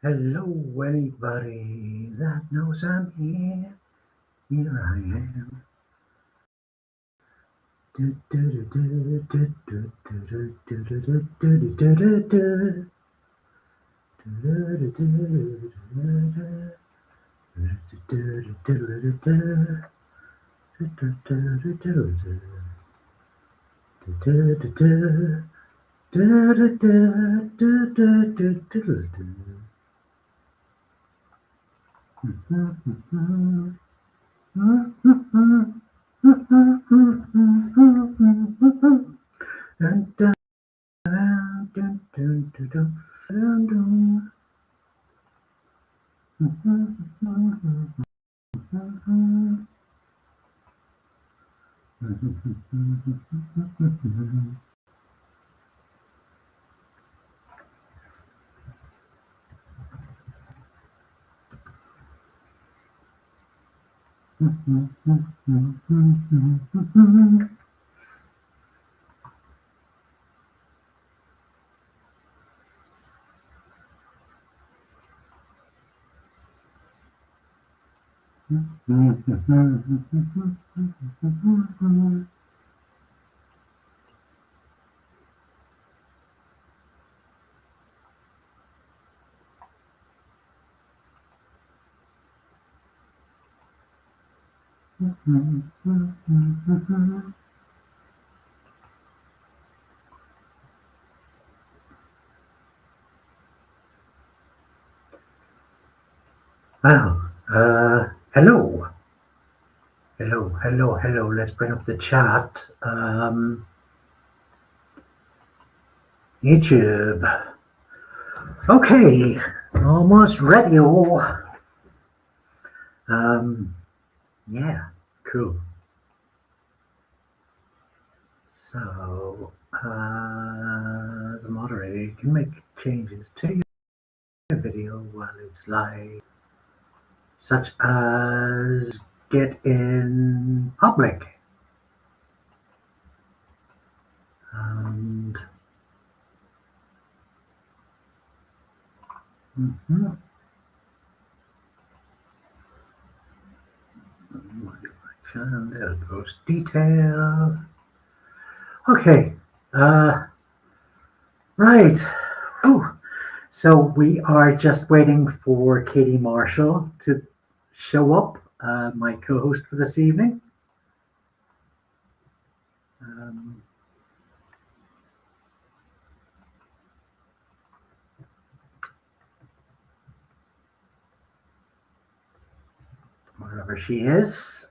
Hello, anybody that knows I'm here. Here I am. Well, hello. Hello. Let's bring up the chat. YouTube. Okay, almost ready. Yeah, cool. So, the moderator, you can make changes to your video while it's live, such as get in public and there goes detail. Okay, right. Whew. So we are just waiting for Katie Marshall to show up, my co-host for this evening. Wherever she is.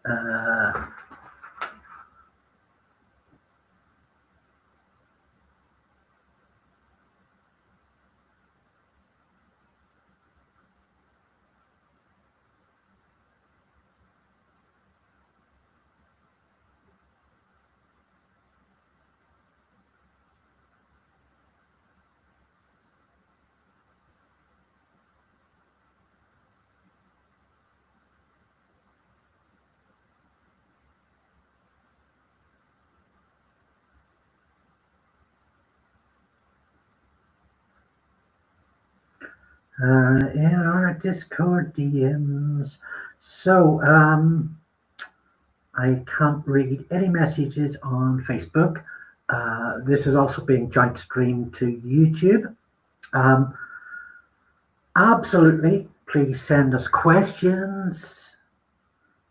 In our Discord DMs. So, I can't read any messages on Facebook. This is also being joint streamed to YouTube. Absolutely, please send us questions,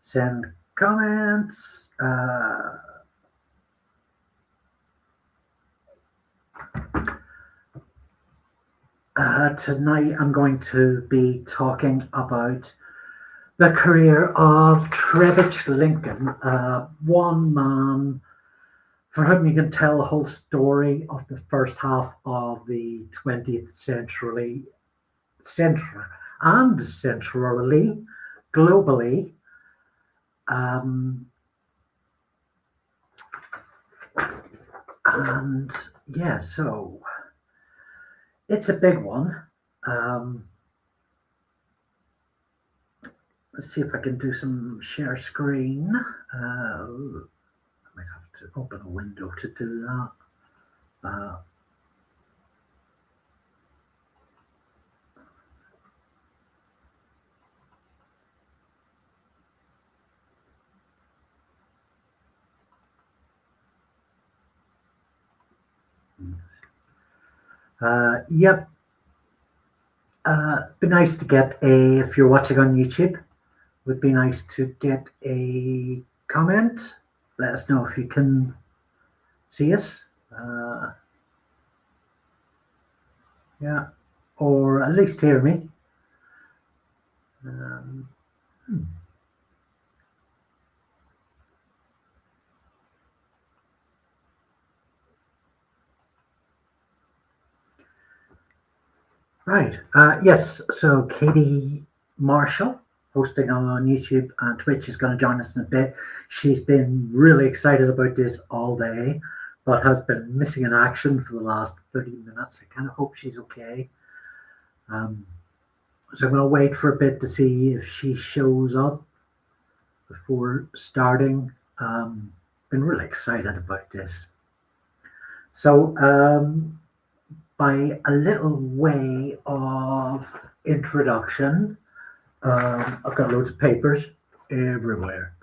send comments. Tonight I'm going to be talking about the career of Trebitsch Lincoln, one man for whom you can tell the whole story of the first half of the 20th century, and centrally, globally. And yeah, so it's a big one. Let's see if I can do some share screen. I might have to open a window to do that. Yep. Be nice to get if you're watching on YouTube, would be nice to get a comment. Let us know if you can see us. Yeah, or at least hear me. Right. Yes. So Katie Marshall, hosting on YouTube and Twitch, is going to join us in a bit. She's been really excited about this all day, but has been missing in action for the last 30 minutes. I kind of hope she's okay. So I'm going to wait for a bit to see if she shows up before starting. Been really excited about this. So by a little way of introduction, I've got loads of papers everywhere.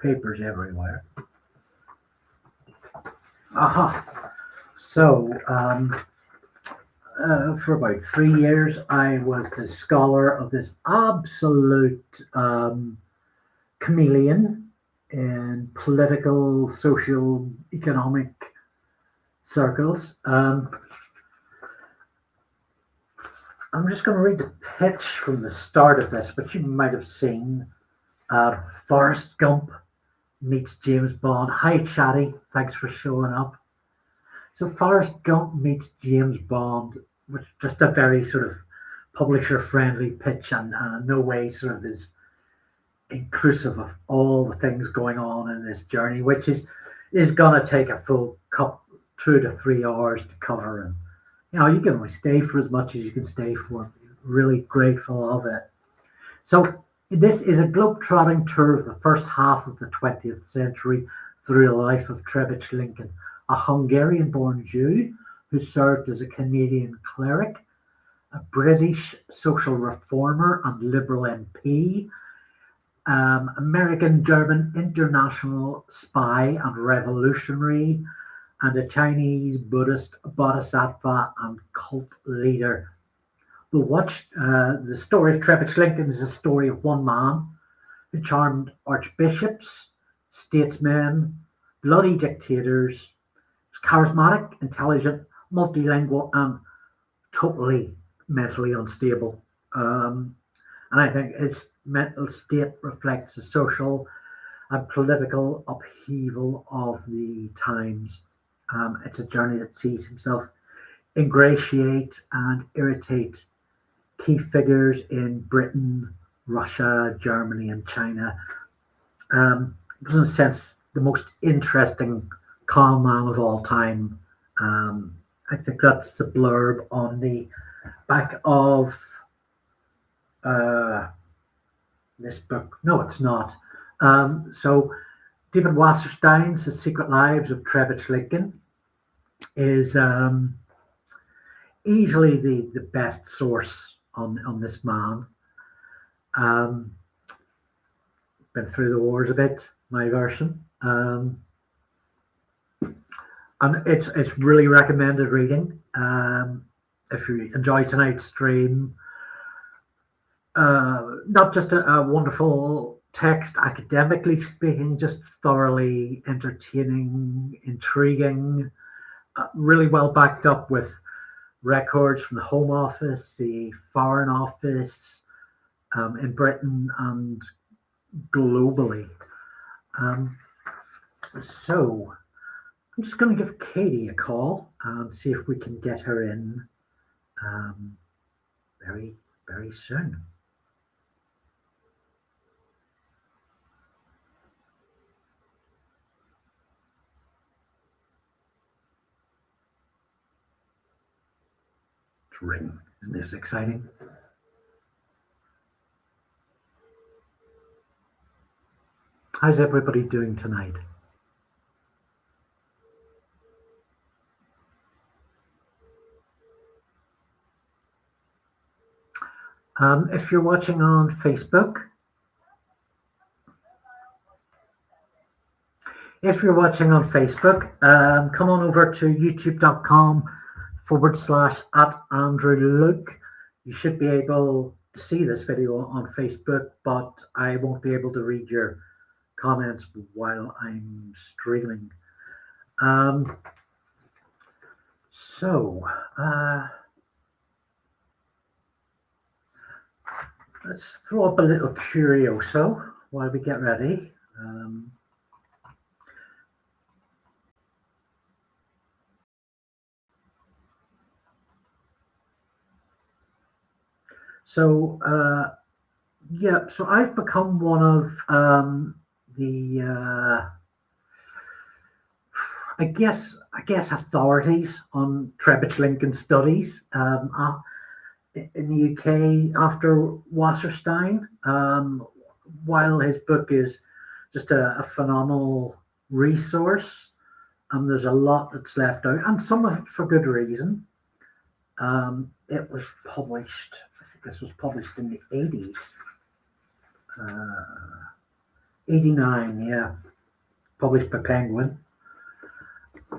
Aha. So for about 3 years, I was the scholar of this absolute chameleon in political, social, economic circles. I'm just going to read the pitch from the start of this, which you might have seen. Forrest Gump meets James Bond. Hi, Chatty. Thanks for showing up. So Forrest Gump meets James Bond, which is just a very sort of publisher-friendly pitch, and in no way sort of is inclusive of all the things going on in this journey, which is going to take a full 2 to 3 hours to cover. And you can only stay for as much as you can stay for. Really grateful of it. So this is a globe-trotting tour of the first half of the 20th century through the life of Trebitsch Lincoln, a Hungarian-born Jew who served as a Canadian cleric, a British social reformer and Liberal MP, American-German international spy and revolutionary, and a Chinese Buddhist bodhisattva and cult leader. The story of Trebitsch Lincoln is a story of one man who charmed archbishops, statesmen, bloody dictators, was charismatic, intelligent, multilingual, and totally mentally unstable. And I think his mental state reflects the social and political upheaval of the times. It's a journey that sees himself ingratiate and irritate key figures in Britain, Russia, Germany, and China. In a sense, the most interesting con man of all time. I think that's the blurb on the back of this book. No, it's not. So David Wasserstein's The Secret Lives of Trebitsch Lincoln is easily the best source on this man. Been through the wars a bit, my version. And it's really recommended reading. If you enjoy tonight's stream, not just a wonderful text, academically speaking, just thoroughly entertaining, intriguing, really well backed up with records from the Home Office, the Foreign Office in Britain and globally. So I'm just going to give Katie a call and see if we can get her in very, very soon. Ring. Isn't this exciting? How's everybody doing tonight? If you're watching on Facebook, come on over to youtube.com /@AndrewLuke. You should be able to see this video on Facebook, but I won't be able to read your comments while I'm streaming. Let's throw up a little curioso while we get ready. So I've become one of the I guess authorities on Trebitsch Lincoln studies in the UK after Wasserstein. While his book is just a phenomenal resource, and there's a lot that's left out, and some of it for good reason. It was published, I think this was published in the 80s. 89, yeah. Published by Penguin.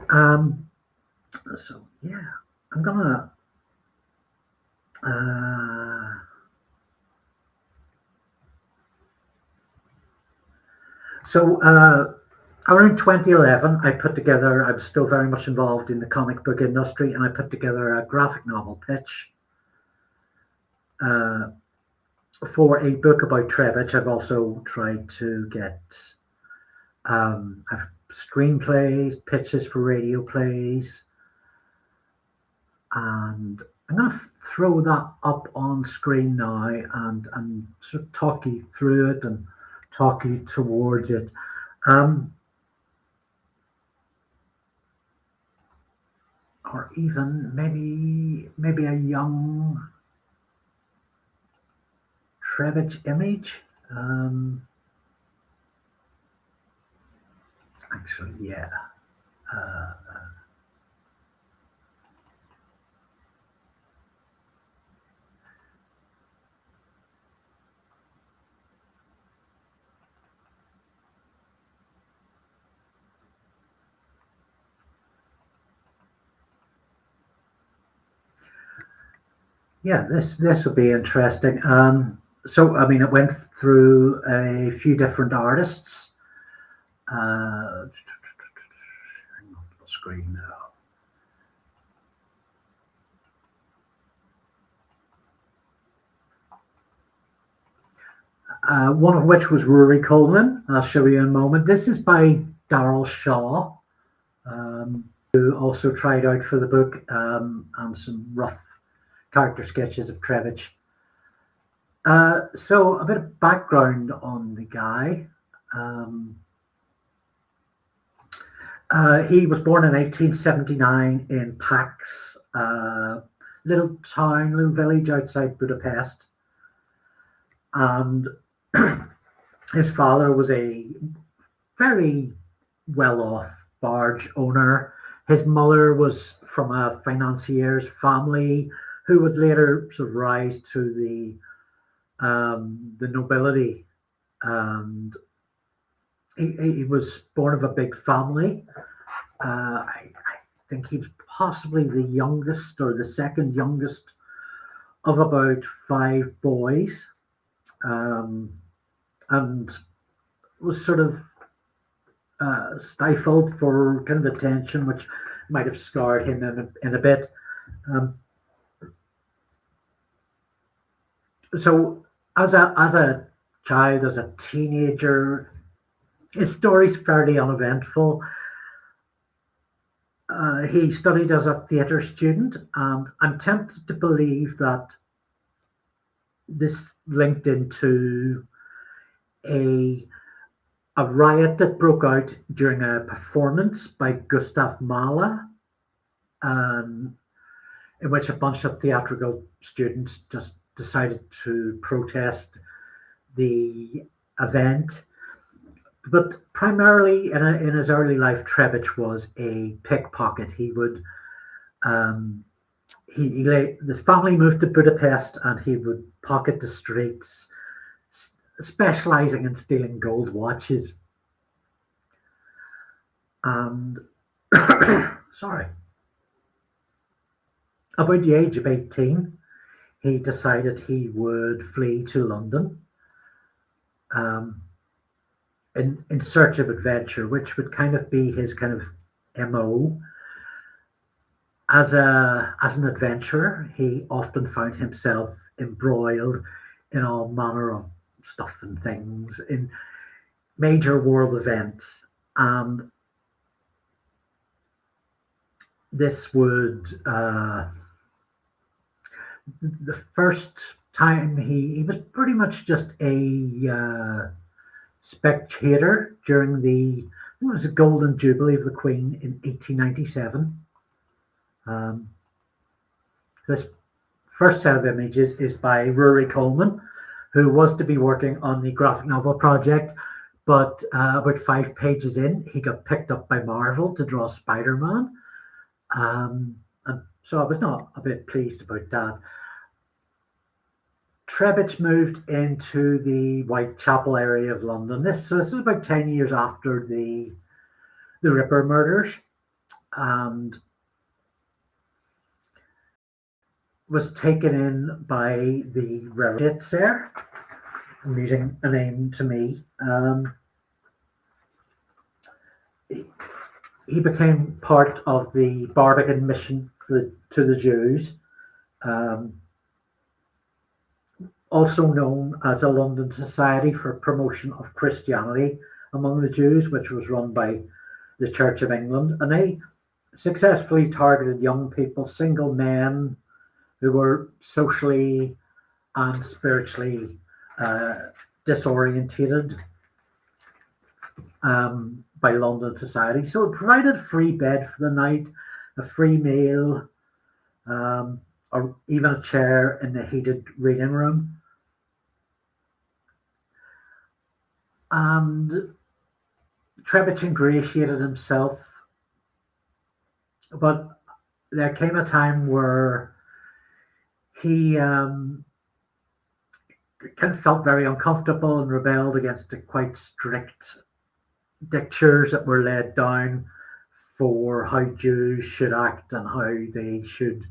So, yeah, I'm gonna... Around 2011, I was still very much involved in the comic book industry, and I put together a graphic novel pitch for a book about Trebitsch. I've also tried to get I've screenplays, pitches for radio plays, and I'm going to throw that up on screen now and sort of talk you through it and talk you towards it. Or even maybe a young Trebitsch image. Actually, yeah. Yeah, this will be interesting. So, I mean, it went through a few different artists. Hang on the screen now. One of which was Rory Coleman. I'll show you in a moment. This is by Darrell Shaw, who also tried out for the book, and some rough character sketches of Trebitsch. So a bit of background on the guy. He was born in 1879 in Pax, little village outside Budapest. And his father was a very well-off barge owner. His mother was from a financier's family who would later sort of rise to the nobility. And he was born of a big family. I think he was possibly the youngest or the second youngest of about 5 boys, and was sort of stifled for kind of attention, which might have scarred him in a bit. So as a child, as a teenager, his story's fairly uneventful. He studied as a theatre student, and I'm tempted to believe that this linked into a riot that broke out during a performance by Gustav Mahler, in which a bunch of theatrical students just decided to protest the event. But primarily in his early life, Trebitsch was a pickpocket. He would, his family moved to Budapest, and he would pocket the streets, specializing in stealing gold watches. And sorry. about the age of 18, he decided he would flee to London in search of adventure, which would kind of be his kind of MO. As an adventurer, he often found himself embroiled in all manner of stuff and things, in major world events, and this would the first time he was pretty much just a spectator during it was the Golden Jubilee of the Queen in 1897. This first set of images is by Rory Coleman, who was to be working on the graphic novel project, but about 5 pages in, he got picked up by Marvel to draw Spider-Man. And so I was not a bit pleased about that. Trebitsch moved into the Whitechapel area of London. This is about 10 years after the Ripper murders, and was taken in by the irritates there. I'm using a name to me. He became part of the Barbican mission to the Jews, also known as a London Society for Promotion of Christianity among the Jews, which was run by the Church of England. And they successfully targeted young people, single men who were socially and spiritually disorientated by London society. So it provided a free bed for the night, a free meal, or even a chair in the heated reading room. And Trebitsch ingratiated himself, but there came a time where he kind of felt very uncomfortable and rebelled against the quite strict dictatures that were laid down for how Jews should act and how they should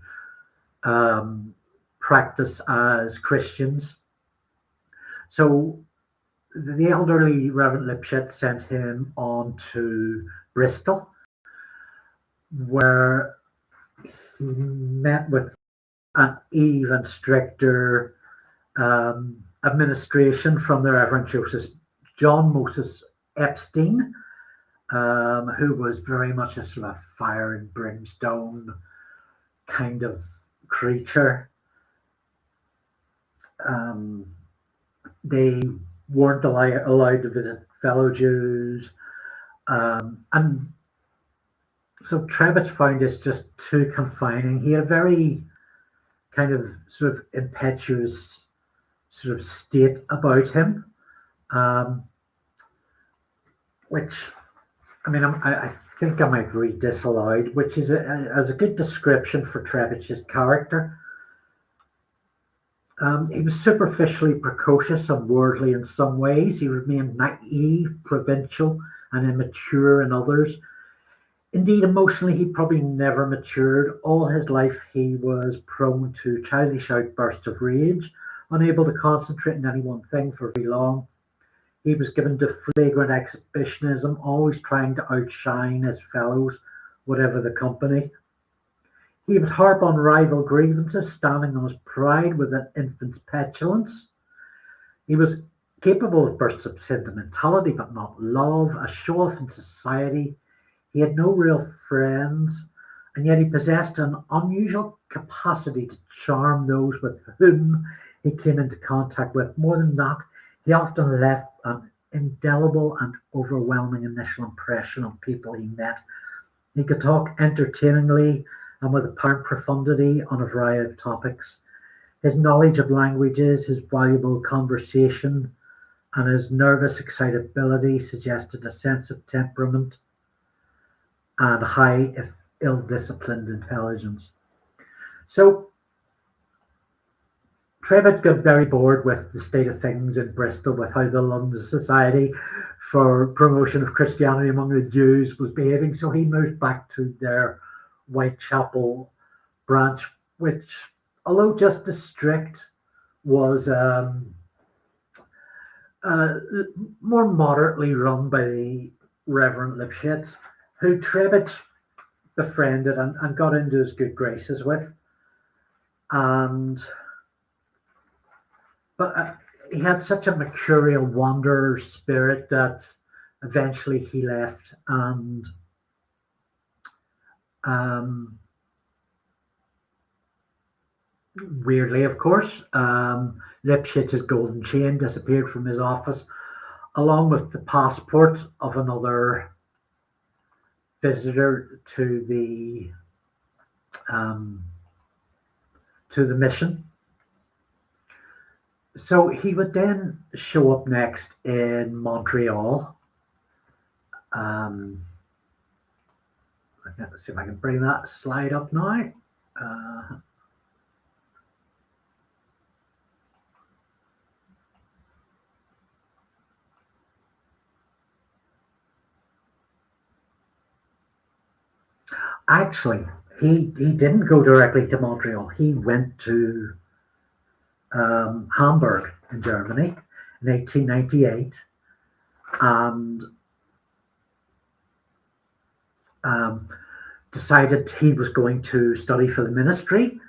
practice as Christians. So the elderly Reverend Lipschitz sent him on to Bristol, where he met with an even stricter administration from the Reverend John Moses Epstein, who was very much a sort of fire and brimstone kind of creature. They weren't allowed to visit fellow Jews, and so Trebitsch found this just too confining. He had a very kind of sort of impetuous sort of state about him, which, I mean, I think I might read this aloud, which is as a good description for Trebitsch's character. He was superficially precocious and worldly in some ways. He remained naive, provincial, and immature in others. Indeed, emotionally, he probably never matured. All his life, he was prone to childish outbursts of rage, unable to concentrate on any one thing for very long. He was given to flagrant exhibitionism, always trying to outshine his fellows, whatever the company. He would harp on rival grievances, standing on his pride with an infant's petulance. He was capable of bursts of sentimentality, but not love, a show-off in society. He had no real friends, and yet he possessed an unusual capacity to charm those with whom he came into contact with. More than that, he often left an indelible and overwhelming initial impression on people he met. He could talk entertainingly and with apparent profundity on a variety of topics. His knowledge of languages, his valuable conversation, and his nervous excitability suggested a sense of temperament and high, if ill-disciplined, intelligence. So Trebitsch got very bored with the state of things in Bristol, with how the London Society for Promotion of Christianity among the Jews was behaving. So he moved back to their Whitechapel branch, which, although just as strict, was more moderately run by the Reverend Lipschitz, who Trebitsch befriended and got into his good graces with. But he had such a mercurial wanderer spirit that eventually he left, and weirdly, of course, Lipschitz's golden chain disappeared from his office, along with the passport of another visitor to the mission. So he would then show up next in Montreal. Let's see if I can bring that slide up now. Actually, he didn't go directly to Montreal. He went to Hamburg in Germany in 1898 and decided he was going to study for the ministry.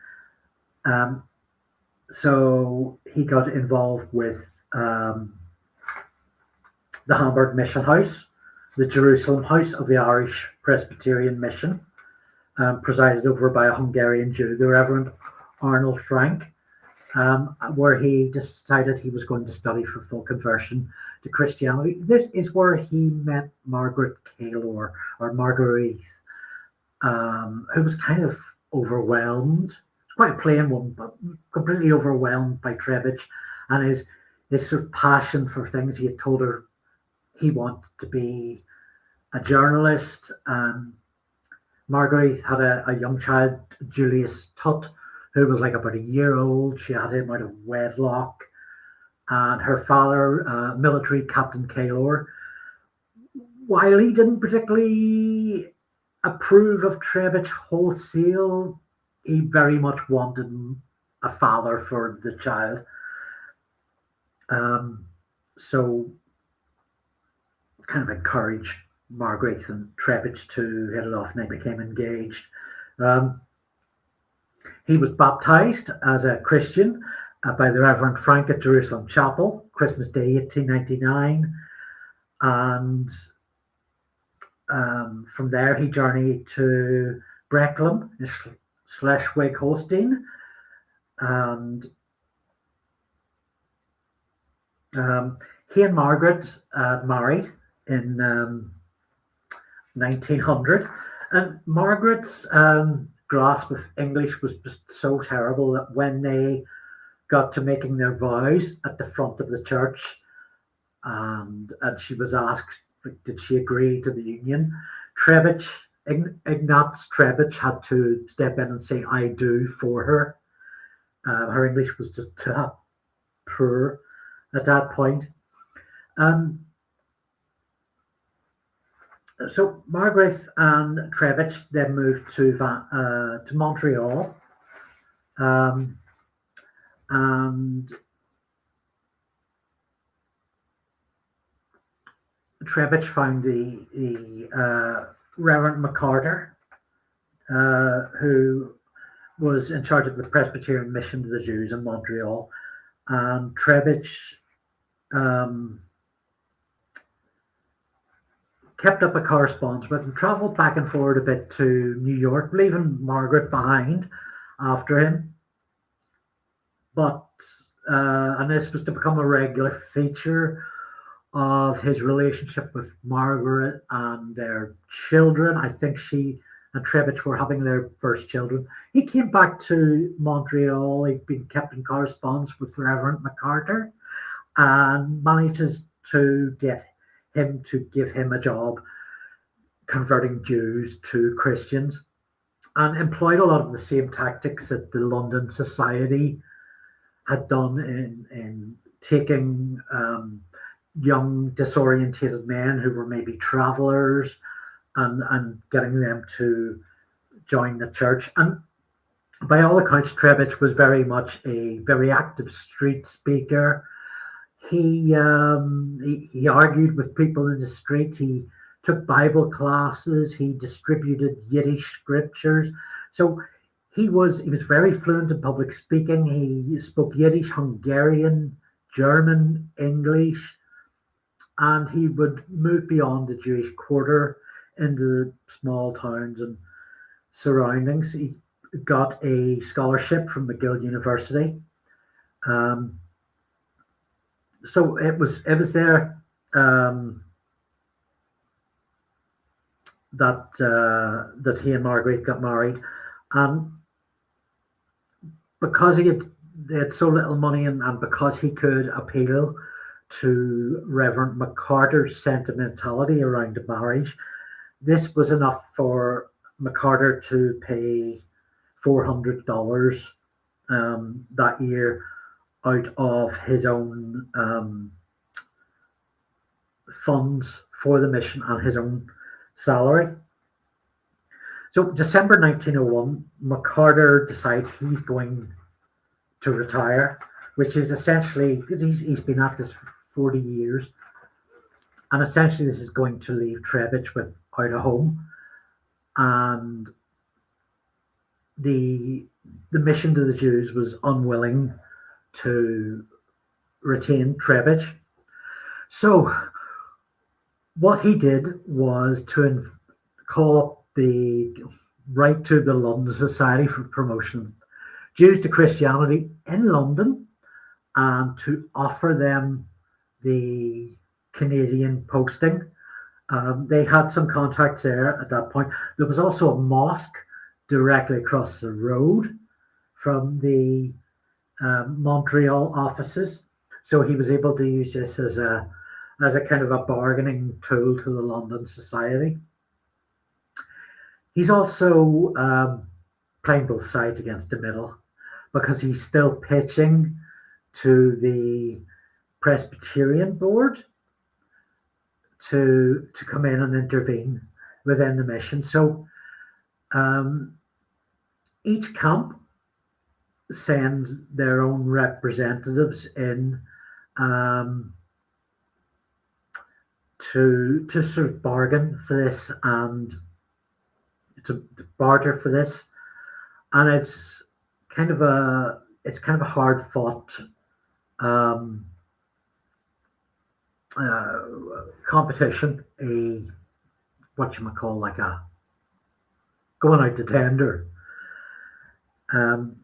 So he got involved with the Hamburg Mission House, the Jerusalem House of the Irish Presbyterian Mission, presided over by a Hungarian Jew, the Reverend Arnold Frank, where he decided he was going to study for full conversion to Christianity. This is where he met Margaret Kaylor, or Marguerite, who was kind of overwhelmed. Quite a plain woman, but completely overwhelmed by Trebitsch and his sort of passion for things. He had told her he wanted to be a journalist. Marguerite had a young child, Julius Tutt, who was like about a year old. She had him out of wedlock. And her father, military Captain Kaylor, while he didn't particularly approve of Trebitsch wholesale, he very much wanted a father for the child. So kind of encouraged Margaret and Trebitsch to hit it off, and they became engaged. He was baptized as a Christian by the Reverend Frank at Jerusalem Chapel, Christmas Day 1899, and from there he journeyed to Brecklum in Schleswig-Holstein, and he and Margaret married in 1900, and Margaret's grasp of English was just so terrible that when they got to making their vows at the front of the church, and she was asked, did she agree to the union, Ignaz Trebitsch had to step in and say, I do, for her. Her English was just that poor at that point. So Margaret and Trebitsch then moved to Montreal, and Trebitsch found the Reverend McCarter, who was in charge of the Presbyterian mission to the Jews in Montreal, and Trebitsch kept up a correspondence with him, travelled back and forward a bit to New York, leaving Margaret behind after him. But, and this was to become a regular feature of his relationship with Margaret and their children. I think she and Trebitsch were having their first children. He came back to Montreal. He'd been kept in correspondence with Reverend McCarter and manages to get him to give him a job converting Jews to Christians, and employed a lot of the same tactics that the London Society had done in taking young disorientated men who were maybe travelers and getting them to join the church. And By all accounts, Trebitsch was very much a very active street speaker. He argued with people in the street. He took Bible classes. He distributed Yiddish scriptures. So he was very fluent in public speaking. He spoke Yiddish, Hungarian, German, English, and he would move beyond the Jewish quarter into small towns and surroundings. He got a scholarship from McGill University. Um, so it was there that he and Marguerite got married, and because they had so little money, and because he could appeal to Reverend McCarter's sentimentality around the marriage, this was enough for McCarter to pay $400 that year out of his own funds for the mission and his own salary. So December 1901, McCarter decides he's going to retire, which is essentially, because he's been at this for 40 years, and essentially this is going to leave Trebitsch without a home. And the mission to the Jews was unwilling to retain Trebitsch. So what he did was to call up write to the London Society for Promotion of Jews to Christianity in London, and to offer them the Canadian posting. They had some contacts there at that point. There was also a mosque directly across the road from the Montreal offices, so he was able to use this as a kind of a bargaining tool to the London Society. He's also playing both sides against the middle, because he's still pitching to the Presbyterian board to come in and intervene within the mission. So each camp sends their own representatives in to sort of bargain for this and to barter for this, and it's kind of a hard fought competition, like a going out to tender, and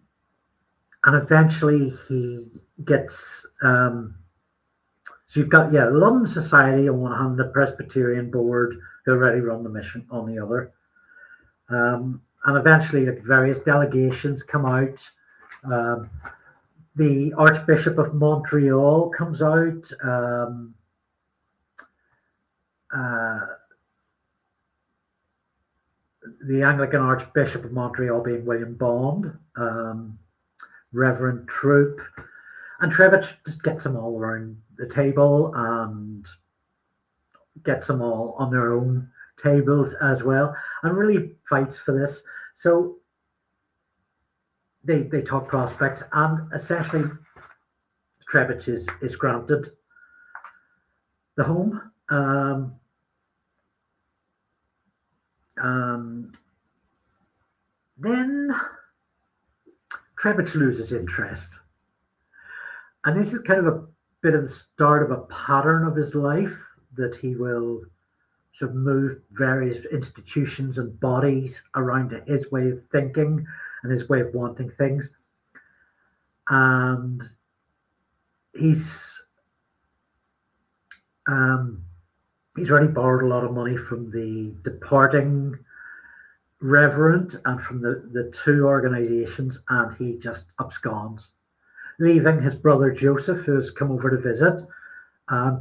eventually he gets. So you've got London Society on one hand, the Presbyterian board who already run the mission on the other. And eventually, various delegations come out. The Archbishop of Montreal comes out. The Anglican Archbishop of Montreal being William Bond, Reverend Troop, and Trebitsch just gets them all around the table and gets them all on their own tables as well, and really fights for this. So they talk prospects, and essentially Trebitsch is granted the home. Then Trebitsch loses interest, and this is kind of a bit of the start of a pattern of his life, that he will sort of move various institutions and bodies around to his way of thinking and his way of wanting things. And he's already borrowed a lot of money from the departing reverend and from the two organizations, and he just absconds, leaving his brother Joseph, who has come over to visit,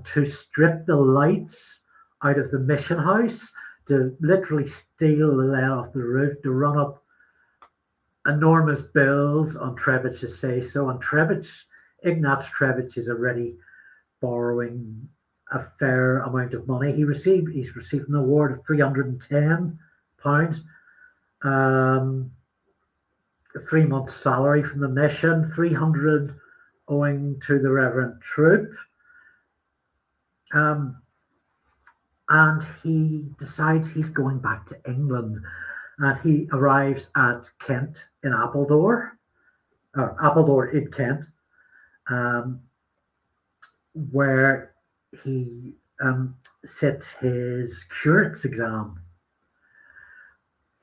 to strip the lights out of the mission house, to literally steal the lead off the roof, to run up enormous bills on Trebitsch's say-so. And Ignaz Trebitsch is already borrowing a fair amount of money. He's received an award of £310 3 months' salary from the mission, 300 owing to the Reverend Troop. And he decides he's going back to England. And he arrives at Kent in Appledore in Kent, where he sits his curate's exam.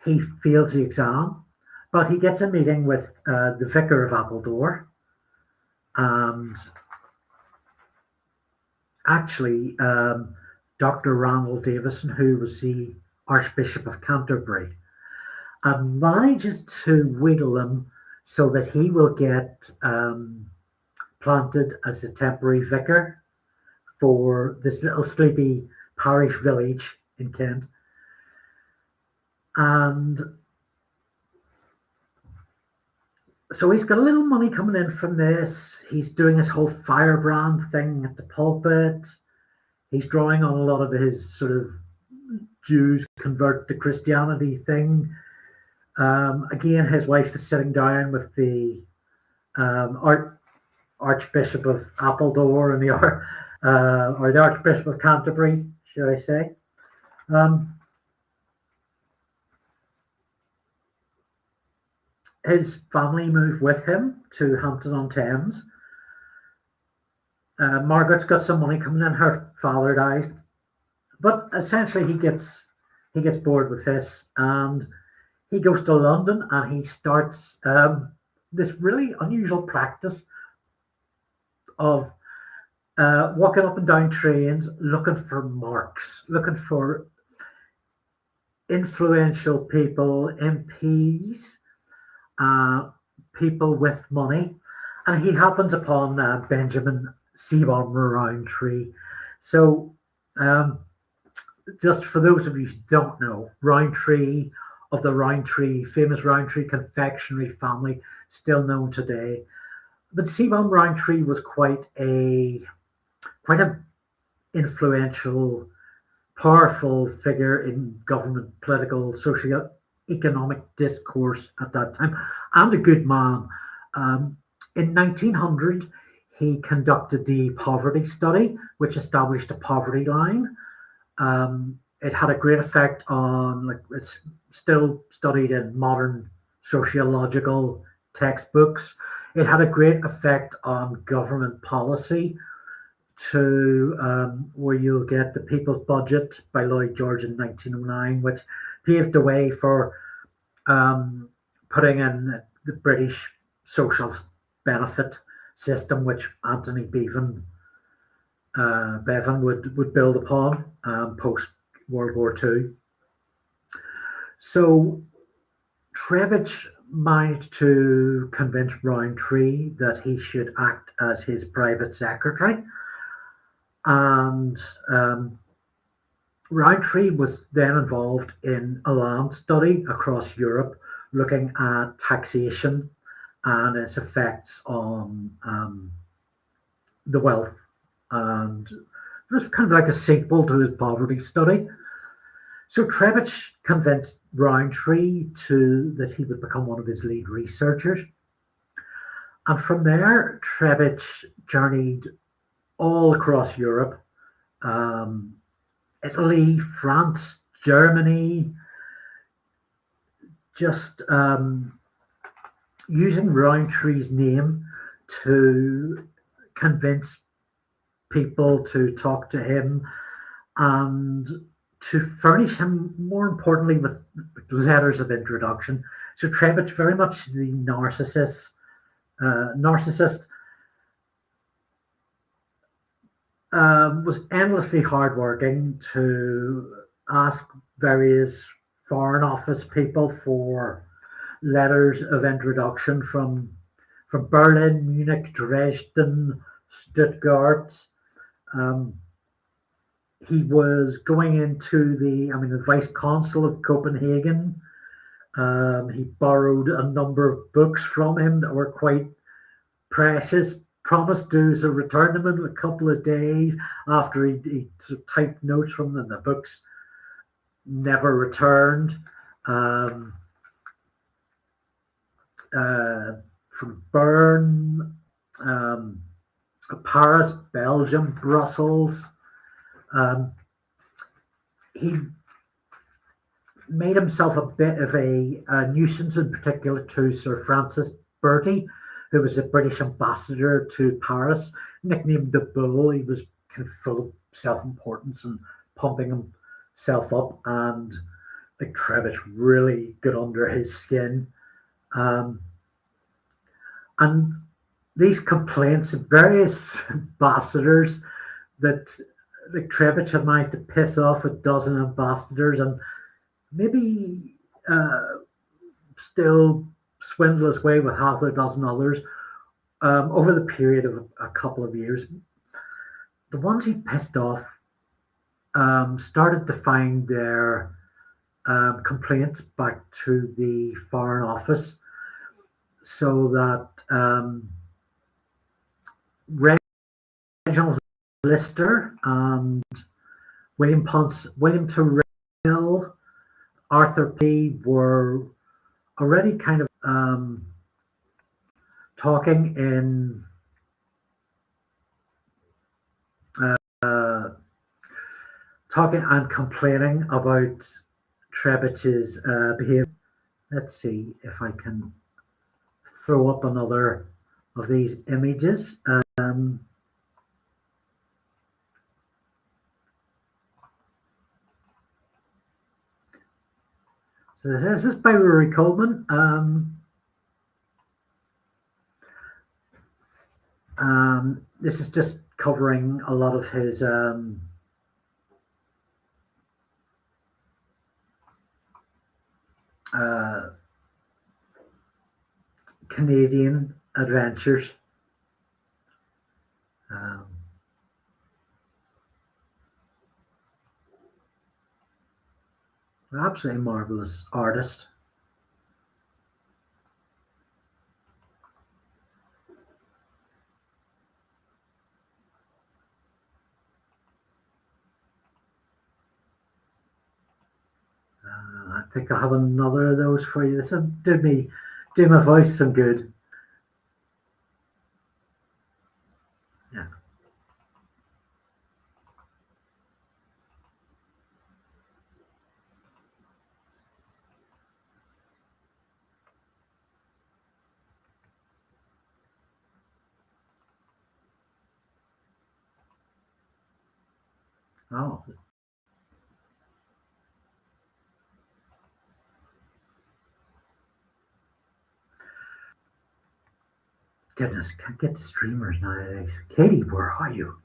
He fails the exam, but he gets a meeting with the vicar of Appledore, and actually Dr. Randall Davison, who was the Archbishop of Canterbury, and manages to wheedle him so that he will get planted as a temporary vicar for this little sleepy parish village in Kent. And so he's got a little money coming in from this. He's doing his whole firebrand thing at the pulpit. He's drawing on a lot of his sort of Jews convert to Christianity thing. Again, his wife is sitting down with the Archbishop of Appledore and or the Archbishop of Canterbury, should I say. His family moved with him to Hampton-on-Thames. Margaret's got some money coming in. Her father dies, but essentially he gets bored with this, and he goes to London and he starts this really unusual practice of walking up and down trains looking for marks, looking for influential people, MPs, people with money. And he happens upon Benjamin Seebohm Rowntree. So just for those of you who don't know, Rowntree of the Rowntree, famous Rowntree confectionery family, still known today. But Seebohm Rowntree was quite an influential, powerful figure in government, political, socio-economic discourse at that time, and a good man. In 1900, he conducted the poverty study, which established a poverty line. It had a great effect on, it's still studied in modern sociological textbooks. It had a great effect on government policy to where you'll get the People's Budget by Lloyd George in 1909, which paved the way for putting in the British social benefit system, which Anthony Bevan would build upon post World War II. So Trebitsch managed to convince Rowntree that he should act as his private secretary, and Rowntree was then involved in a land study across Europe, looking at taxation and its effects on the wealth, and it was kind of like a sequel to his poverty study. So Trebitsch convinced Rowntree that he would become one of his lead researchers. And from there, Trebitsch journeyed all across Europe, Italy, France, Germany, just using Rowntree's name to convince people to talk to him and to furnish him, more importantly, with letters of introduction. So Trebitsch, very much the narcissist, was endlessly hardworking to ask various Foreign Office people for letters of introduction from Berlin, Munich, Dresden, Stuttgart. He was going into the vice consul of Copenhagen. He borrowed a number of books from him that were quite precious, promised to return them in a couple of days after he typed notes from them. The books never returned. from Bern, Paris, Belgium, Brussels. He made himself a bit of a nuisance, in particular to Sir Francis Bertie, who was a British ambassador to Paris, nicknamed the Bull. He was kind of full of self-importance and pumping himself up, and like Trebitsch really got under his skin. And these complaints of various ambassadors that like Trebitsch had managed to piss off a dozen ambassadors and maybe still swindle his way with half a dozen others over the period of a couple of years. The ones he pissed off started to find their complaints back to the Foreign Office, so that Reginald Lister and William Tyrrell, Arthur P. were already kind of talking in talking and complaining about Trebitsch's behavior. Let's see if I can throw up another of these images. So this is by Rory Coleman. This is just covering a lot of his Canadian adventures. Absolutely marvelous artist. I think I have another of those for you. This did my voice some good. Yeah. Oh. Goodness, can't get the streamers nowadays. Katie, where are you?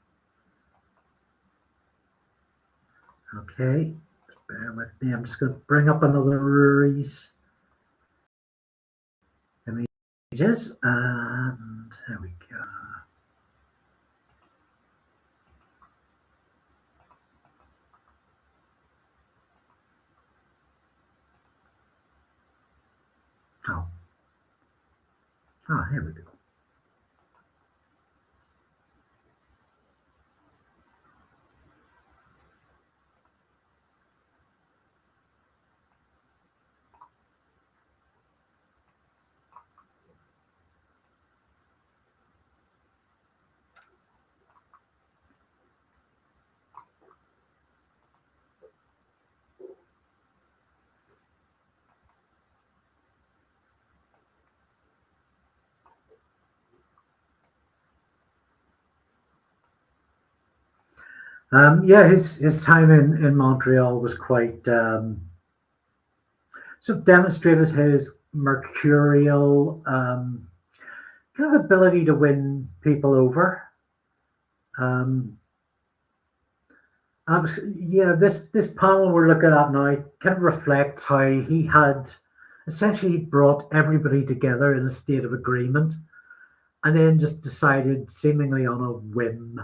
Okay, bear with me. I'm just going to bring up another Rory's images, and there we go. Oh, here we go. Yeah, his time in Montreal was quite sort of demonstrated his mercurial kind of ability to win people over. This panel we're looking at now kind of reflects how he had essentially brought everybody together in a state of agreement, and then just decided, seemingly on a whim,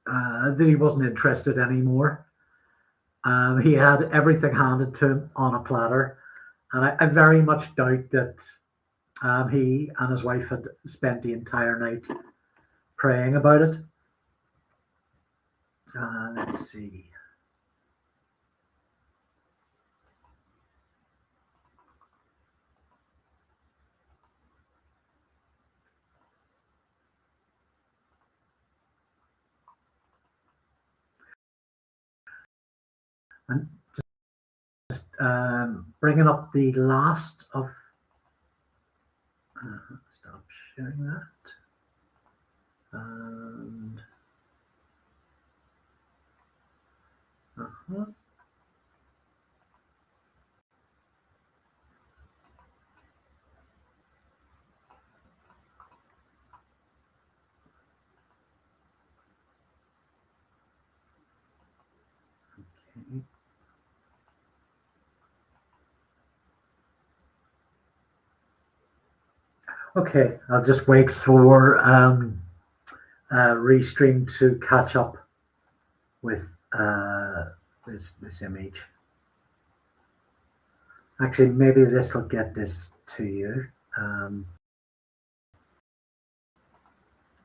that he wasn't interested anymore. He had everything handed to him on a platter, and I very much doubt that he and his wife had spent the entire night praying about it. Let's see. And just bringing up the last of. Stop sharing that. And okay, I'll just wait for Restream to catch up with this image. Actually, maybe this will get this to you.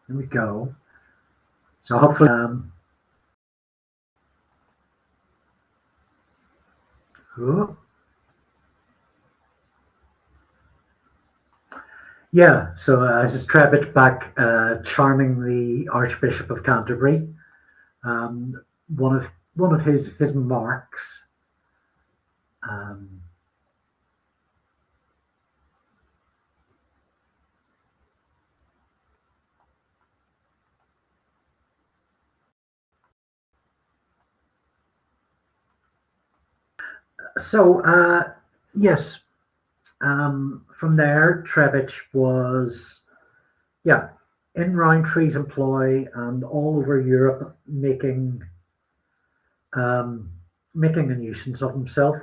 Here we go. So hopefully, yeah. So as is Trebitsch back, charming the Archbishop of Canterbury. One of his marks. So yes, from there, Trebitsch was, yeah, in Rowntree's employ and all over Europe, making a nuisance of himself.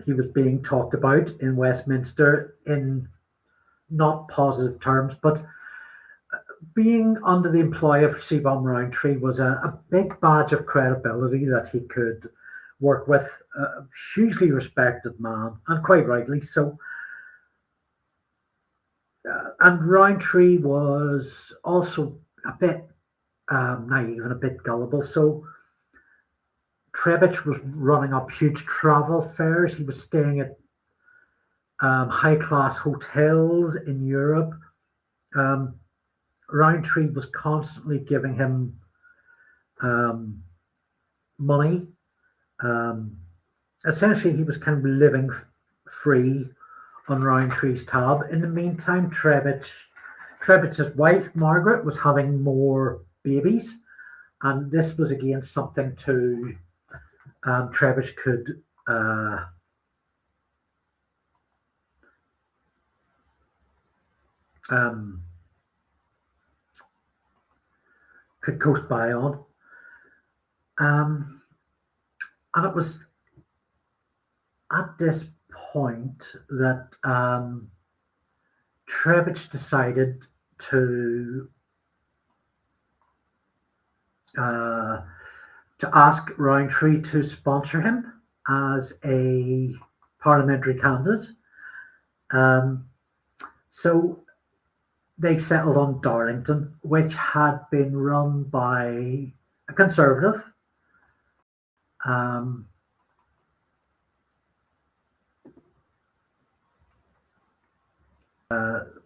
He was being talked about in Westminster in not positive terms, but being under the employ of Seebohm Rowntree was a big badge of credibility that he could work with. A hugely respected man, and quite rightly so. And Rowntree was also a bit naive and a bit gullible. So Trebitsch was running up huge travel fares. He was staying at high-class hotels in Europe. Rowntree was constantly giving him money. Essentially, he was kind of living free on Rowntree's tab. In the meantime, Trebitsch's wife, Margaret, was having more babies. And this was, again, something to Trebitsch could coast by on. And it was at this point that Trebitsch decided to ask Rowntree to sponsor him as a parliamentary candidate. So they settled on Darlington, which had been run by a Conservative.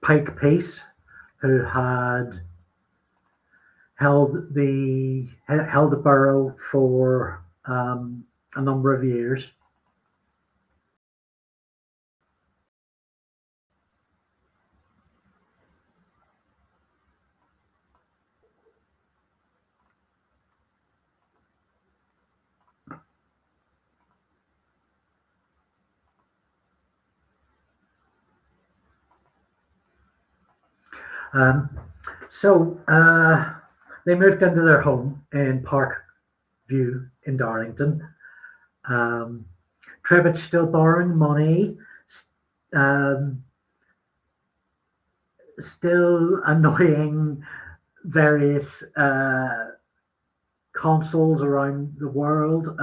Pike Pace, who had held the borough for a number of years. So they moved into their home in Park View in Darlington. Trebitsch still borrowing money, still annoying various consuls around the world.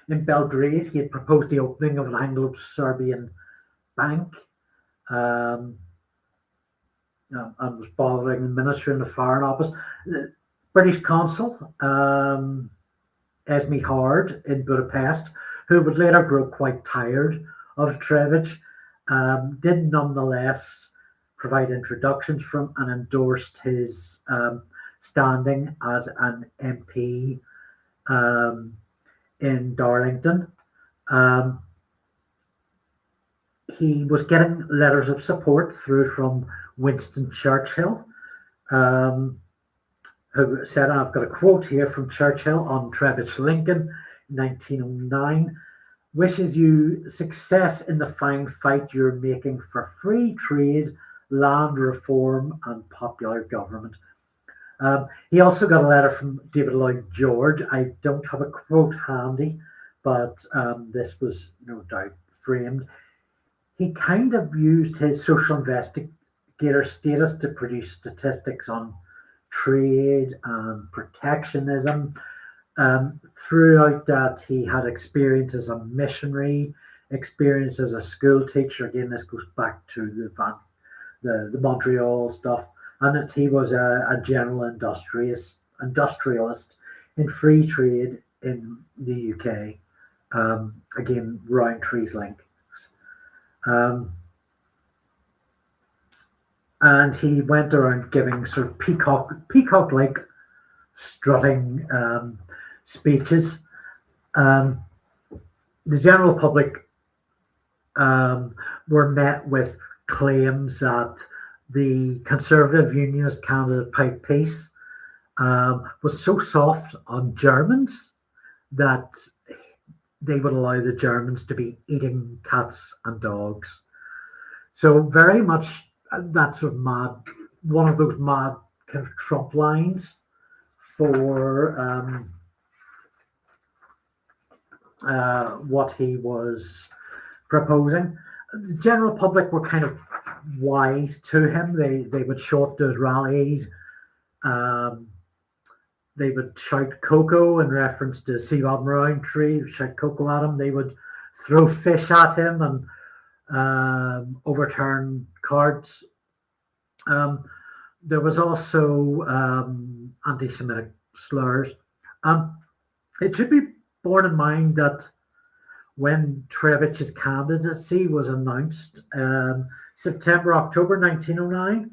In Belgrade, he had proposed the opening of an Anglo-Serbian bank. And was bothering the Minister in the Foreign Office. The British consul, Esme Hard in Budapest, who would later grow quite tired of Trebitsch, did nonetheless provide introductions from and endorsed his standing as an MP in Darlington. He was getting letters of support through from Winston Churchill, who said, I've got a quote here from Churchill on Trebitsch Lincoln, 1909, wishes you success in the fine fight you're making for free trade, land reform, and popular government. He also got a letter from David Lloyd George. I don't have a quote handy, but this was no doubt framed. He kind of used his social investigator status to produce statistics on trade and protectionism. Throughout that, he had experience as a missionary, experience as a school teacher. Again, this goes back to the Montreal stuff, and that he was a general industrialist in free trade in the UK. Again, Rowntree's links. And he went around giving sort of peacock-like strutting speeches. The general public were met with claims that the Conservative Unionist candidate Pike Peace was so soft on Germans that they would allow the Germans to be eating cats and dogs. So very much that sort of mad, one of those mad kind of Trump lines for what he was proposing. The general public were kind of wise to him. They would show up to his rallies. They would shout "Cocoa" in reference to Seebohm Rowntree, shout "Cocoa" at him. They would throw fish at him and overturn cards. There was also anti-Semitic slurs. It should be borne in mind that when Trebitsch's candidacy was announced, September-October 1909,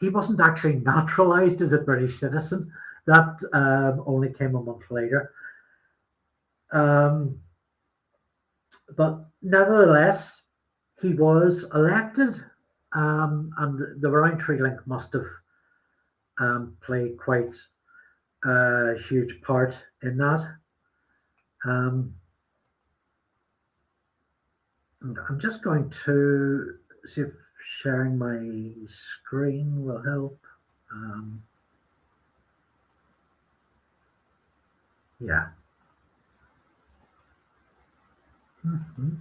he wasn't actually naturalized as a British citizen. That only came a month later. But nevertheless, he was elected, and the Rowntree link must have played quite a huge part in that. I'm just going to see if sharing my screen will help. Yeah. Let's see.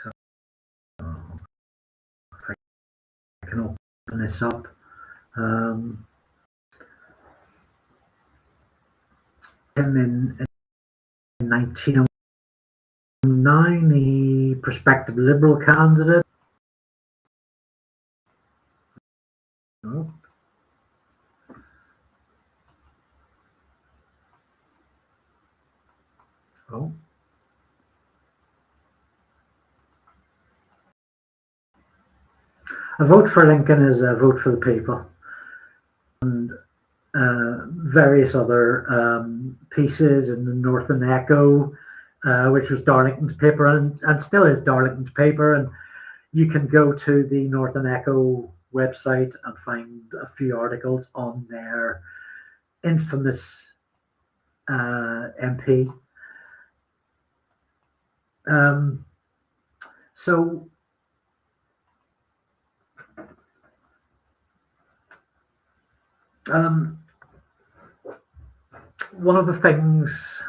So I can open this up. In 1909, the prospective Liberal candidate. Oh. Oh. A vote for Lincoln is a vote for the people. And various other pieces in the Northern Echo, which was Darlington's paper and still is Darlington's paper. And you can go to the Northern Echo website and find a few articles on their infamous MP. So one of the things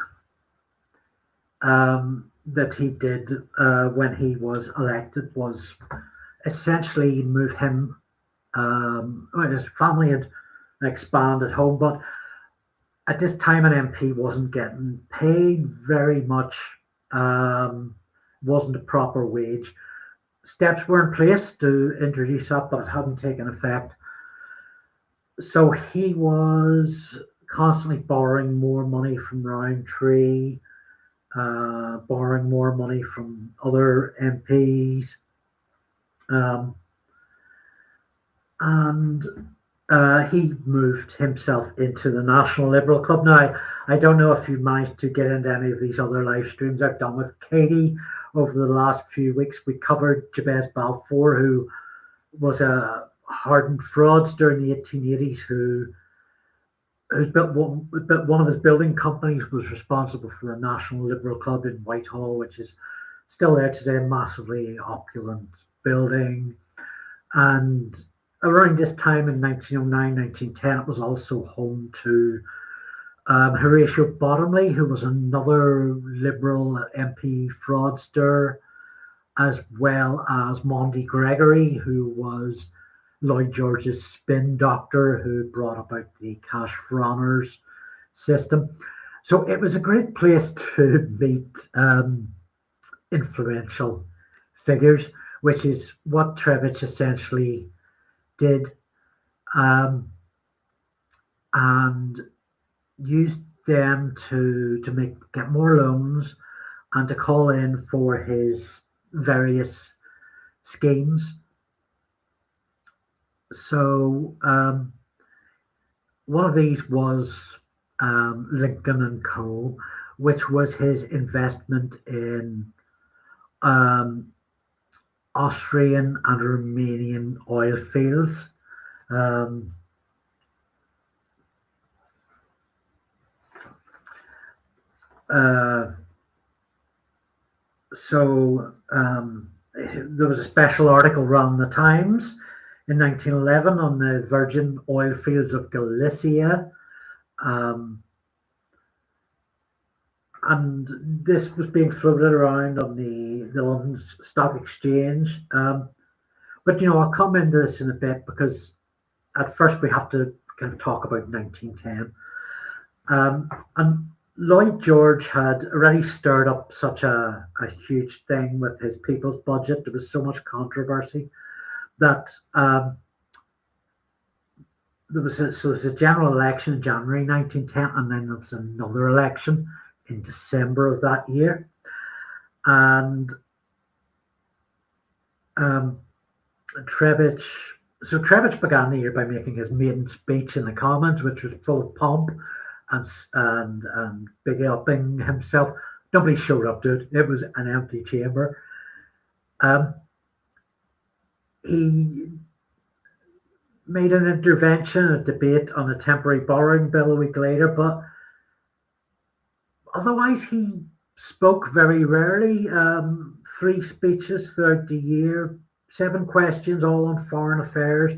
that he did when he was elected was essentially move him. His family had expanded home, but at this time an MP wasn't getting paid very much, wasn't a proper wage. Steps were in place to introduce that, but it hadn't taken effect. So he was constantly borrowing more money from Rowntree, borrowing more money from other MPs. And he moved himself into the National Liberal Club. Now, I don't know if you managed to get into any of these other live streams I've done with Katie over the last few weeks. We covered Jabez Balfour, who was a hardened fraudster in the 1880s who's built one of his building companies, was responsible for the National Liberal Club in Whitehall, which is still there today, a massively opulent building. And around this time in 1909, 1910, it was also home to Horatio Bottomley, who was another Liberal MP fraudster, as well as Monty Gregory, who was Lloyd George's spin doctor, who brought about the cash for honours system. So it was a great place to meet influential figures, which is what Trebitsch essentially did, and used them to get more loans and to call in for his various schemes. So one of these was Lincoln and Co., which was his investment in Austrian and Romanian oil fields. There was a special article run in the Times in 1911 on the virgin oil fields of Galicia. And this was being floated around on the London Stock Exchange. But, I'll come into this in a bit, because at first we have to kind of talk about 1910. And Lloyd George had already stirred up such a huge thing with his people's budget. There was so much controversy that there was a general election in January 1910, and then there was another election in December of that year. And Trebitsch began the year by making his maiden speech in the Commons, which was full of pomp and big upping himself. Nobody showed up to it. It was an empty chamber. He made an intervention, a debate on a temporary borrowing bill a week later, but otherwise he spoke very rarely. 3 speeches throughout the year, 7 questions, all on foreign affairs.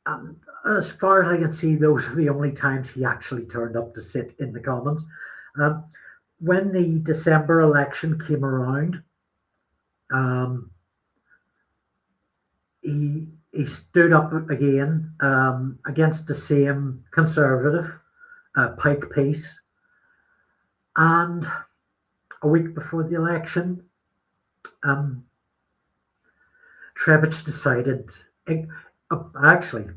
And as far as I can see, those are the only times he actually turned up to sit in the Commons. When the December election came around, he stood up again against the same conservative, Pike Peace. And a week before the election, Trebitsch decided, actually,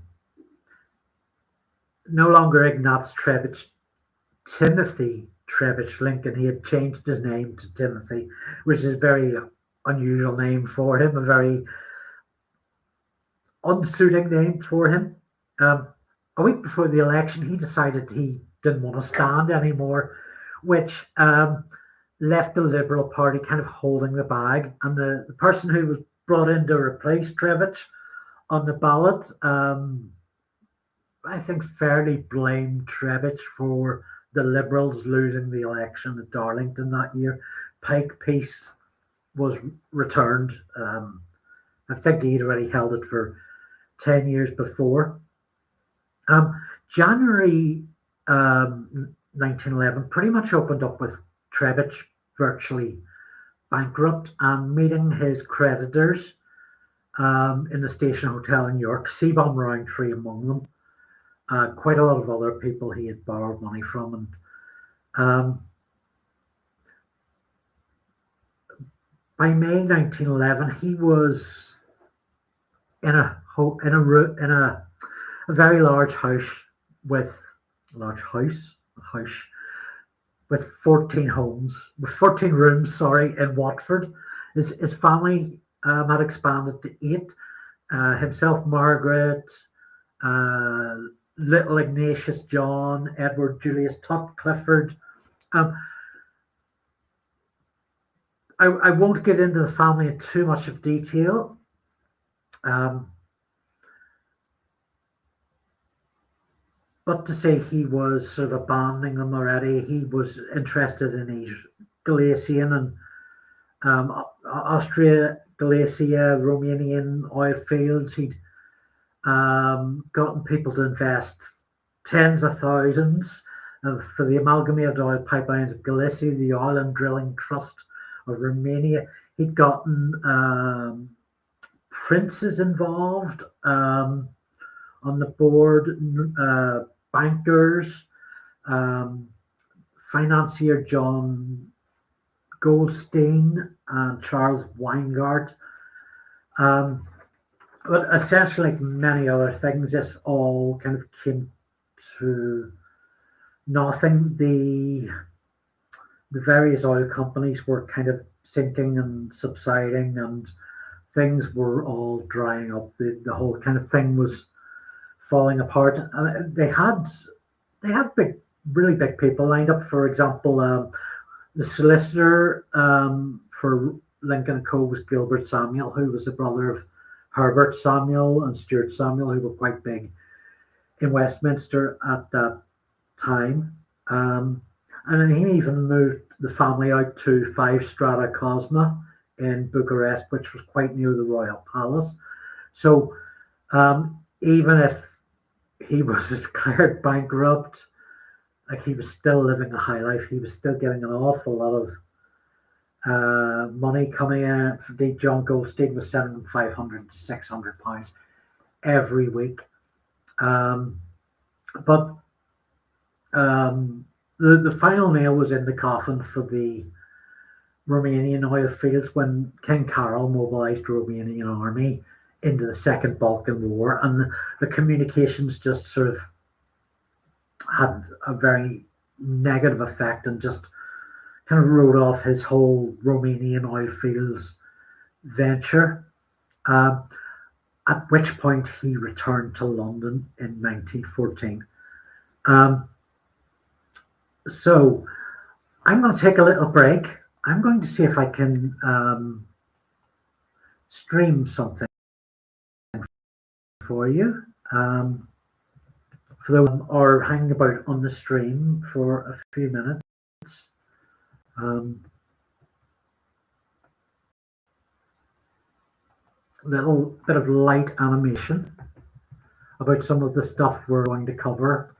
no longer Ignaz Trebitsch, Timothy Trebitsch Lincoln. He had changed his name to Timothy, which is a very unusual name for him, a very unsuiting name for him. A week before the election, he decided he didn't want to stand anymore, which left the Liberal Party kind of holding the bag. And the person who was brought in to replace Trebitsch on the ballot, I think fairly blamed Trebitsch for the Liberals losing the election at Darlington that year. Pike Peace was returned. I think he'd already held it for 10 years before. January 1911 pretty much opened up with Trebitsch virtually bankrupt and meeting his creditors in the Station Hotel in York, Seebohm, Rowntree among them. Quite a lot of other people he had borrowed money from. And by May 1911, he was in a very large house with 14 rooms, in Watford. His family had expanded to 8. himself, Margaret, little Ignatius John, Edward Julius Tutt Clifford. I won't get into the family in too much of detail. But to say he was sort of abandoning them already, he was interested in his Galician and Austria, Galicia, Romanian oil fields. He'd gotten people to invest tens of thousands for the amalgamated oil pipelines of Galicia, the Oil and Drilling Trust of Romania. He'd gotten princes involved on the board, bankers, financier John Goldstein and Charles Weingart. But essentially, like many other things, this all kind of came to nothing. The various oil companies were kind of sinking and subsiding, and things were all drying up. The whole kind of thing was falling apart. And they had really big people lined up. For example, the solicitor for Lincoln and Co. was Gilbert Samuel, who was the brother of Herbert Samuel and Stuart Samuel, who were quite big in Westminster at that time. And then he even moved the family out to 5 Strada Cosma in Bucharest, which was quite near the Royal Palace. So even if he was declared bankrupt, like he was still living a high life. He was still getting an awful lot of money coming in. John Goldstein was sending him £500 to £600 every week. But the final nail was in the coffin for the Romanian oil fields when King Carol mobilized the Romanian army into the Second Balkan War, and the communications just sort of had a very negative effect and just kind of wrote off his whole Romanian oil fields venture, at which point he returned to London in 1914. So I'm going to take a little break. I'm going to see if I can stream something for you. For those who are hanging about on the stream for a few minutes. Little bit of light animation about some of the stuff we're going to cover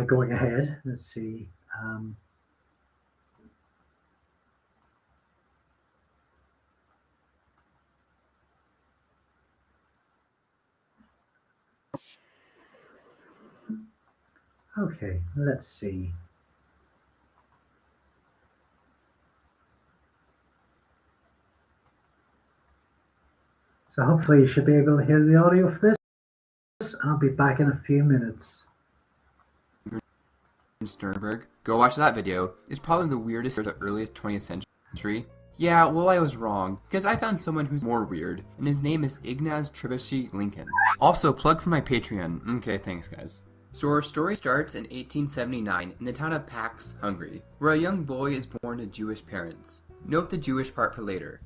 going ahead. Let's see. Okay, let's see. So hopefully you should be able to hear the audio of this. I'll be back in a few minutes. Sternberg, go watch that video. It's probably the weirdest of the earliest 20th century. Yeah, well, I was wrong, because I found someone who's more weird, and his name is Ignaz Trebitsch Lincoln. Also, plug for my Patreon. Okay, thanks, guys. So our story starts in 1879 in the town of Pax, Hungary, where a young boy is born to Jewish parents. Note the Jewish part for later.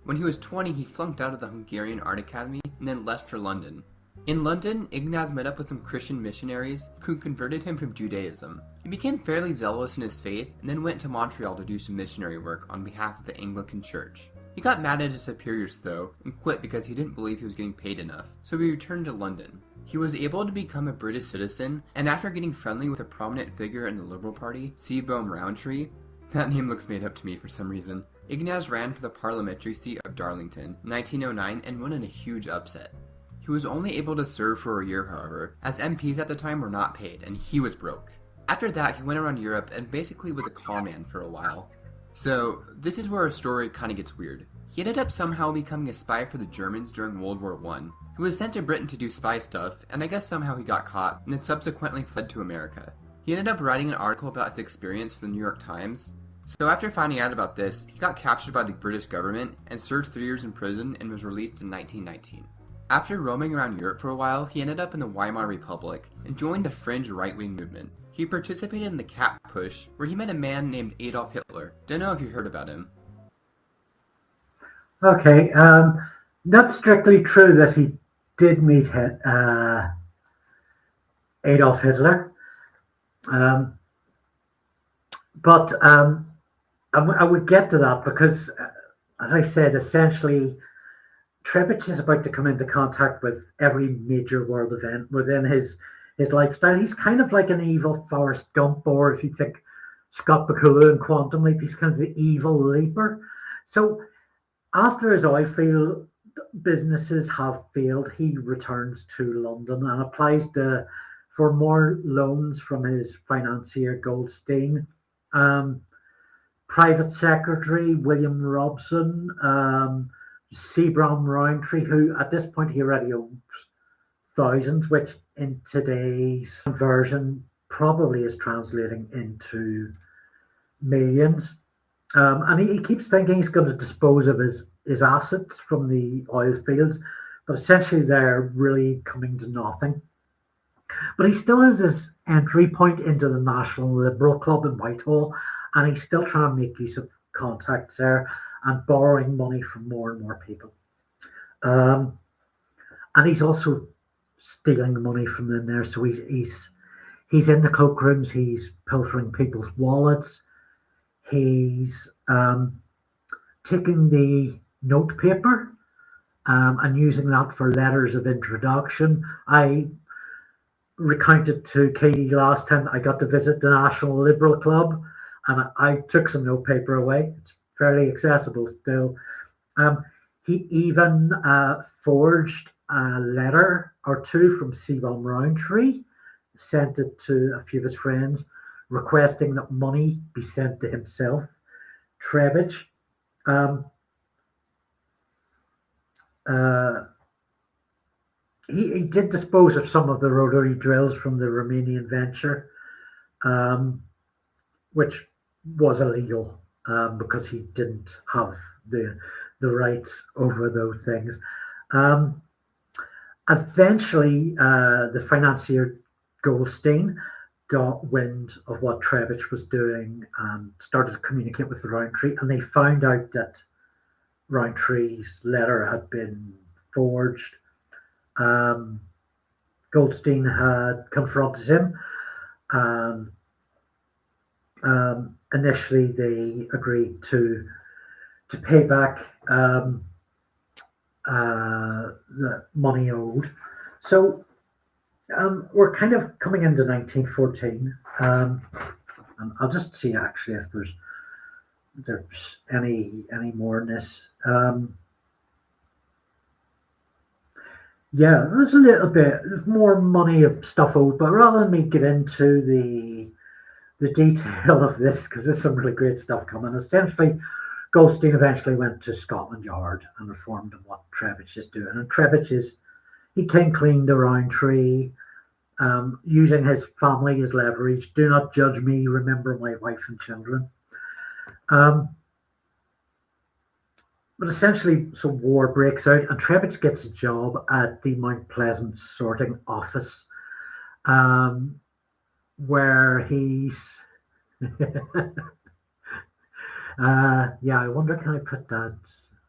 When he was 20, he flunked out of the Hungarian Art Academy and then left for London. In London, Ignaz met up with some Christian missionaries who converted him from Judaism. He became fairly zealous in his faith and then went to Montreal to do some missionary work on behalf of the Anglican Church. He got mad at his superiors though and quit because he didn't believe he was getting paid enough, so he returned to London. He was able to become a British citizen, and after getting friendly with a prominent figure in the Liberal Party, Seebohm Rowntree, that name looks made up to me for some reason, Ignaz ran for the parliamentary seat of Darlington in 1909 and won in a huge upset. He was only able to serve for a year, however, as MPs at the time were not paid, and he was broke. After that, he went around Europe and basically was a con man for a while. So, this is where our story kinda gets weird. He ended up somehow becoming a spy for the Germans during World War I. He was sent to Britain to do spy stuff, and I guess somehow he got caught, and then subsequently fled to America. He ended up writing an article about his experience for the New York Times. So after finding out about this, he got captured by the British government and served 3 years in prison and was released in 1919. After roaming around Europe for a while, he ended up in the Weimar Republic and joined a fringe right-wing movement. He participated in the Kapp Putsch, where he met a man named Adolf Hitler. Don't know if you heard about him. Okay, not strictly true that he did meet Adolf Hitler, but I would get to that because, as I said, essentially, Trebitsch is about to come into contact with every major world event within his lifestyle. He's kind of like an evil Forrest Gump, or if you think Scott Bakula and Quantum Leap, he's kind of the evil leaper. So after his oil field businesses have failed, he returns to London and applies for more loans from his financier Goldstein. Private Secretary William Robson, Seebohm Rowntree, who at this point he already owns thousands, which in today's version probably is translating into millions. And he keeps thinking he's going to dispose of his assets from the oil fields, but essentially they're really coming to nothing. But he still has his entry point into the National Liberal Club in Whitehall, and he's still trying to make use of contacts there and borrowing money from more and more people. And he's also stealing money from them there. So he's in the cloakrooms, he's pilfering people's wallets, he's taking the note paper and using that for letters of introduction. I recounted to Katie last time I got to visit the National Liberal Club, and I took some note paper away. It's fairly accessible still. He even forged a letter or two from Seebohm Rowntree, sent it to a few of his friends, requesting that money be sent to himself, Trebitsch. He did dispose of some of the rotary drills from the Romanian venture, which was illegal because he didn't have the rights over those things. Eventually, the financier Goldstein got wind of what Trebitsch was doing and started to communicate with the Rowntree, and they found out that Rowntree's letter had been forged. Goldstein had confronted him. Initially, they agreed to pay back the money owed. So we're kind of coming into 1914. And I'll just see actually if there's any more in this. Yeah, there's a little bit more money of stuff owed, but rather than me get into the detail of this, because there's some really great stuff coming. Essentially, Goldstein eventually went to Scotland Yard and informed him what Trebitsch is doing. And Trebitsch he came clean to Rowntree, using his family as leverage. Do not judge me, remember my wife and children. But essentially, so war breaks out, and Trebitsch gets a job at the Mount Pleasant sorting office, where he's... yeah, I wonder, can I put that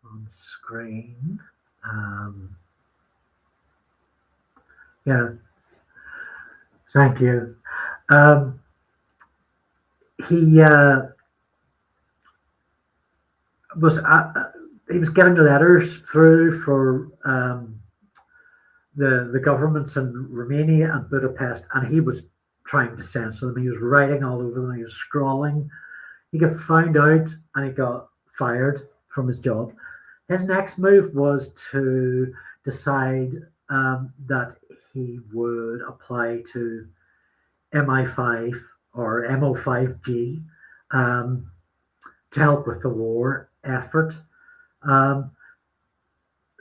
on screen? Yeah, thank you. He was getting letters through for the governments in Romania and Budapest, and he was trying to censor them. He was writing all over them. He was scrawling. He got found out and he got fired from his job. His next move was to decide that he would apply to MI5 or MO5G to help with the war effort.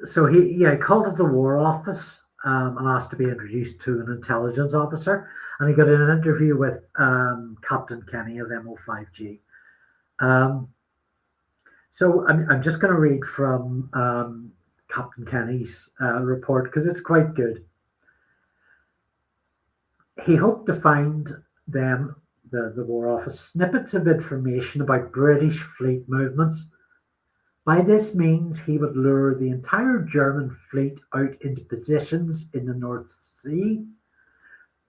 So he called at the War Office and asked to be introduced to an intelligence officer, and he got in an interview with Captain Kenny of MO5G. So I'm just going to read from Captain Kenny's report because it's quite good. He hoped to find them, the War Office, snippets of information about British fleet movements. By this means, he would lure the entire German fleet out into positions in the North Sea,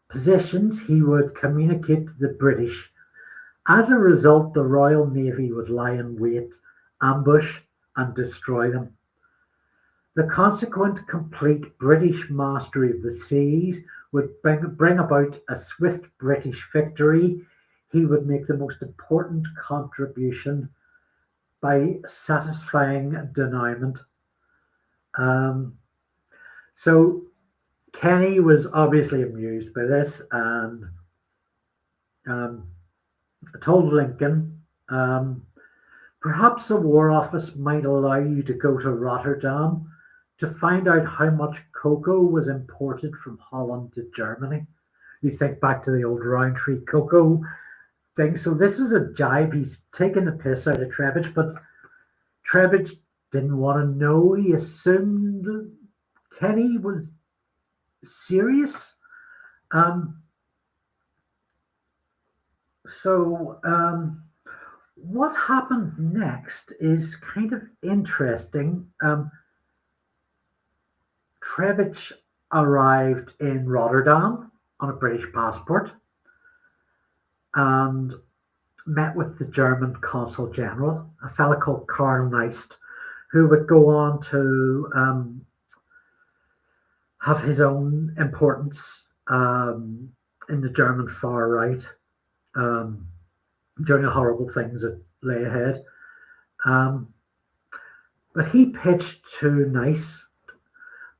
positions he would communicate to the British. As a result, the Royal Navy would lie in wait, ambush, and destroy them. The consequent complete British mastery of the seas would bring about a swift British victory. He would make the most important contribution by satisfying denouement. So Kenny was obviously amused by this and told Lincoln, perhaps the War Office might allow you to go to Rotterdam to find out how much cocoa was imported from Holland to Germany. You think back to the old Rowntree cocoa thing. So this is a jibe. He's taking the piss out of Trebitsch, but Trebitsch didn't want to know. He assumed Kenny was serious. What happened next is kind of interesting. Trebitsch arrived in Rotterdam on a British passport and met with the German consul general, a fellow called Karl Neist, who would go on to have his own importance in the German far right during the horrible things that lay ahead. But he pitched to Neist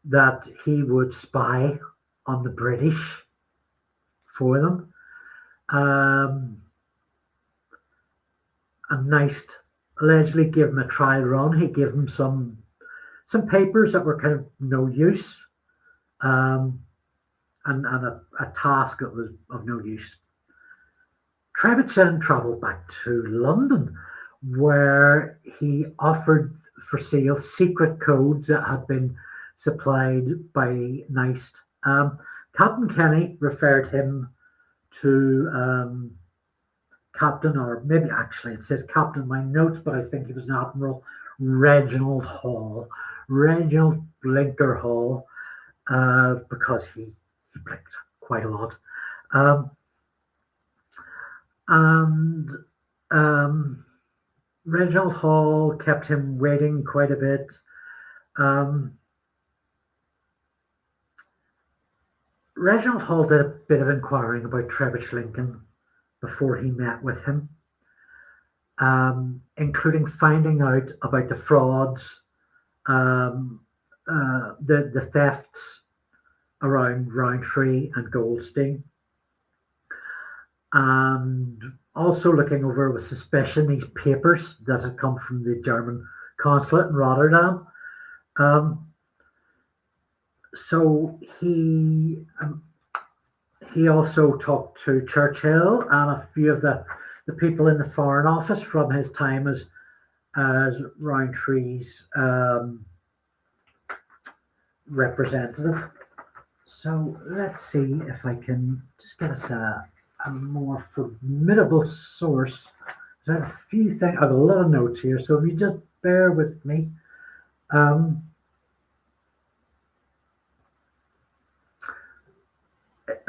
that he would spy on the British for them. And Neist allegedly gave him a trial run. He gave him some papers that were kind of no use, and a task that was of no use. Trebitsch then travelled back to London, where he offered for sale secret codes that had been supplied by Neist. Captain Kenny referred him to Captain, or maybe actually it says Captain in my notes, but I think he was an Admiral Reginald Blinker Hall, because he blinked quite a lot. Reginald Hall kept him waiting quite a bit. Reginald Hall did a bit of inquiring about Trebitsch Lincoln before he met with him, including finding out about the frauds, the thefts around Rowntree and Goldstein, and also looking over with suspicion these papers that had come from the German consulate in Rotterdam. So he also talked to Churchill and a few of the people in the Foreign Office from his time as Rowntree's representative. So let's see if I can just get us a more formidable source. I have a few things, I have a lot of notes here, so if you just bear with me.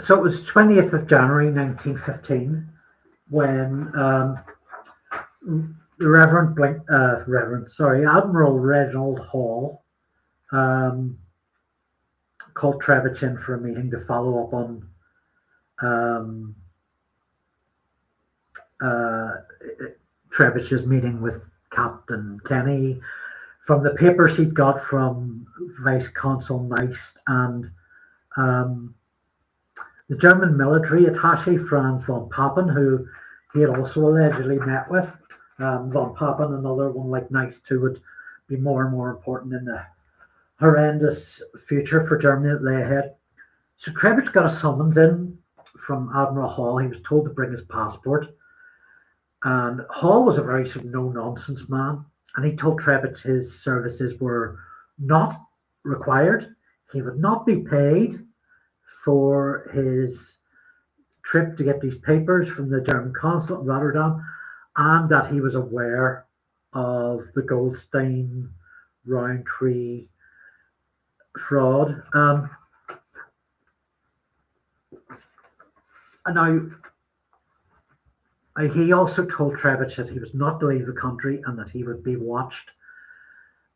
So it was 20th of January 1915 when Admiral Reginald Hall called Trebitsch in for a meeting to follow up on Trebitsch's meeting with Captain Kenny. From the papers he'd got from Vice Consul Neist and the German military attaché Franz von Papen, who he had also allegedly met with. Von Papen, another one like Neist, who would be more and more important in the horrendous future for Germany that lay ahead. So Trebitsch got a summons in from Admiral Hall. He was told to bring his passport. And Hall was a very sort of no-nonsense man. And he told Trebitsch his services were not required. He would not be paid for his trip to get these papers from the German consulate in Rotterdam, and that he was aware of the Goldstein Rowntree fraud. And now, he also told Trebitsch that he was not to leave the country and that he would be watched.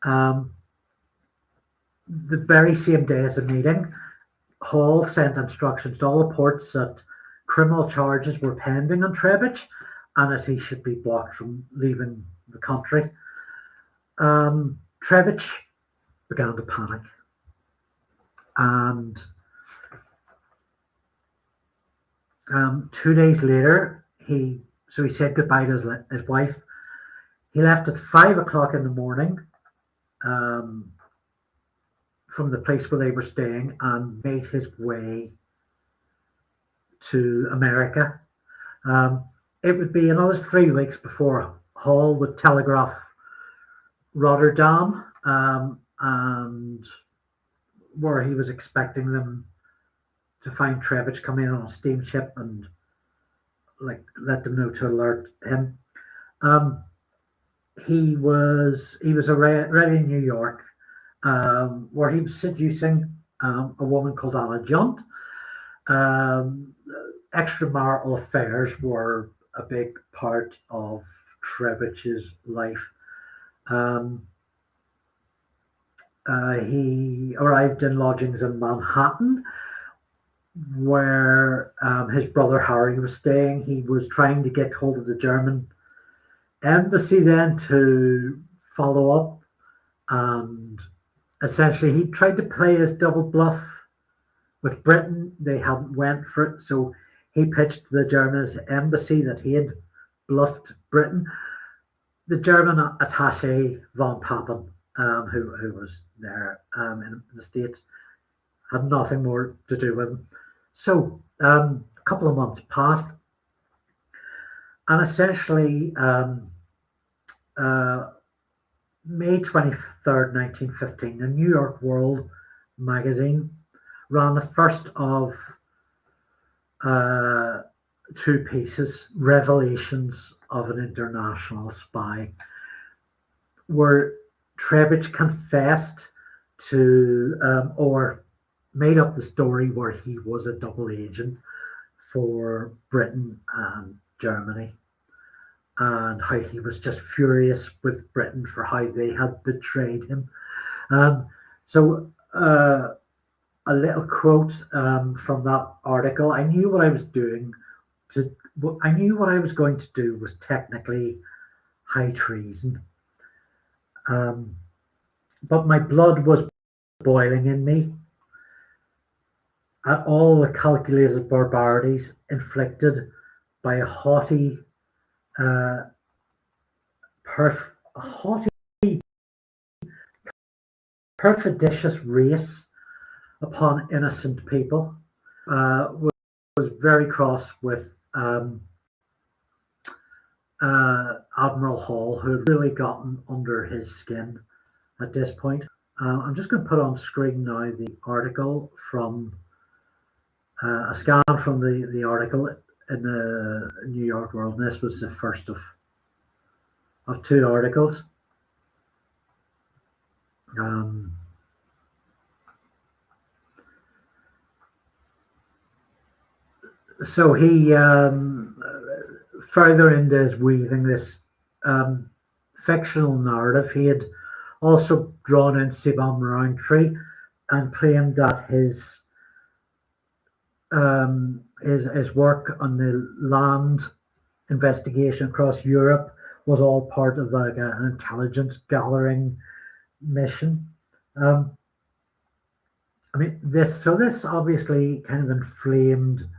The very same day as the meeting, Hall sent instructions to all the ports that criminal charges were pending on Trebitsch and that he should be blocked from leaving the country. Trebitsch began to panic, and 2 days later, he said goodbye to his wife. He left at 5 o'clock in the morning from the place where they were staying and made his way to America. It would be another 3 weeks before Hall would telegraph Rotterdam, and where he was expecting them to find Trebitsch come in on a steamship and let them know to alert him. He was already in New York, where he was seducing a woman called Anna Junt. Extramarital affairs were a big part of Trebitsch's life. He arrived in lodgings in Manhattan, where his brother Harry was staying. He was trying to get hold of the German embassy then to follow up, and essentially he tried to play his double bluff with Britain. They hadn't went for it, so he pitched to the German embassy that he had bluffed Britain. The German attaché von Papen, who was there in the States, had nothing more to do with him. So a couple of months passed, and essentially May 23rd, 1915, the New York World magazine ran the first of 2 pieces, Revelations of an International Spy, where Trebitsch confessed to, or made up the story where he was a double agent for Britain and Germany, and how he was just furious with Britain for how they had betrayed him. So a little quote from that article: "I knew what I was doing. I knew what I was going to do was technically high treason. But my blood was boiling in me at all the calculated barbarities inflicted by a haughty, perfidious race upon innocent people." Was very cross with Admiral Hall, who had really gotten under his skin at this point. I'm just going to put on screen now the article from a scan from the article in the New York World, and this was the first of 2 articles. So he further into his weaving this fictional narrative, he had also drawn in Seebohm Rowntree and claimed that his work on the land investigation across Europe was all part of like an intelligence gathering mission. I mean, this obviously kind of inflamed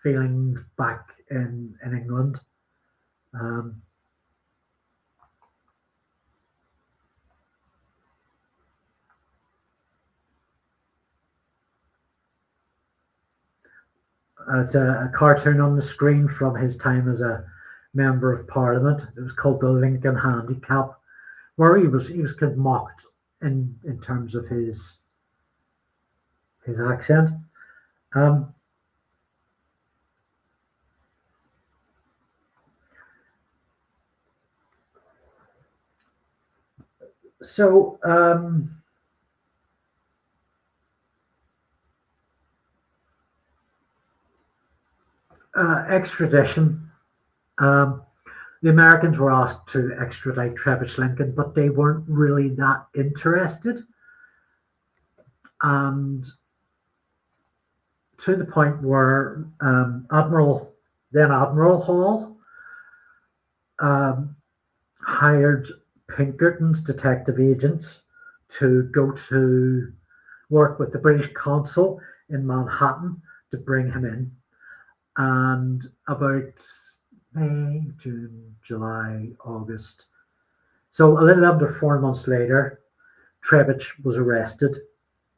feelings back in England. It's a cartoon on the screen from his time as a member of Parliament. It was called the Lincoln Handicap. where he was kind of mocked in terms of his accent. Um, so extradition. The Americans were asked to extradite Trebitsch Lincoln, but they weren't really that interested. And to the point where then Admiral Hall hired Pinkerton's detective agents to go to work with the British consul in Manhattan to bring him in. And about May, June, July, August. So a little under 4 months later, Trebitsch was arrested.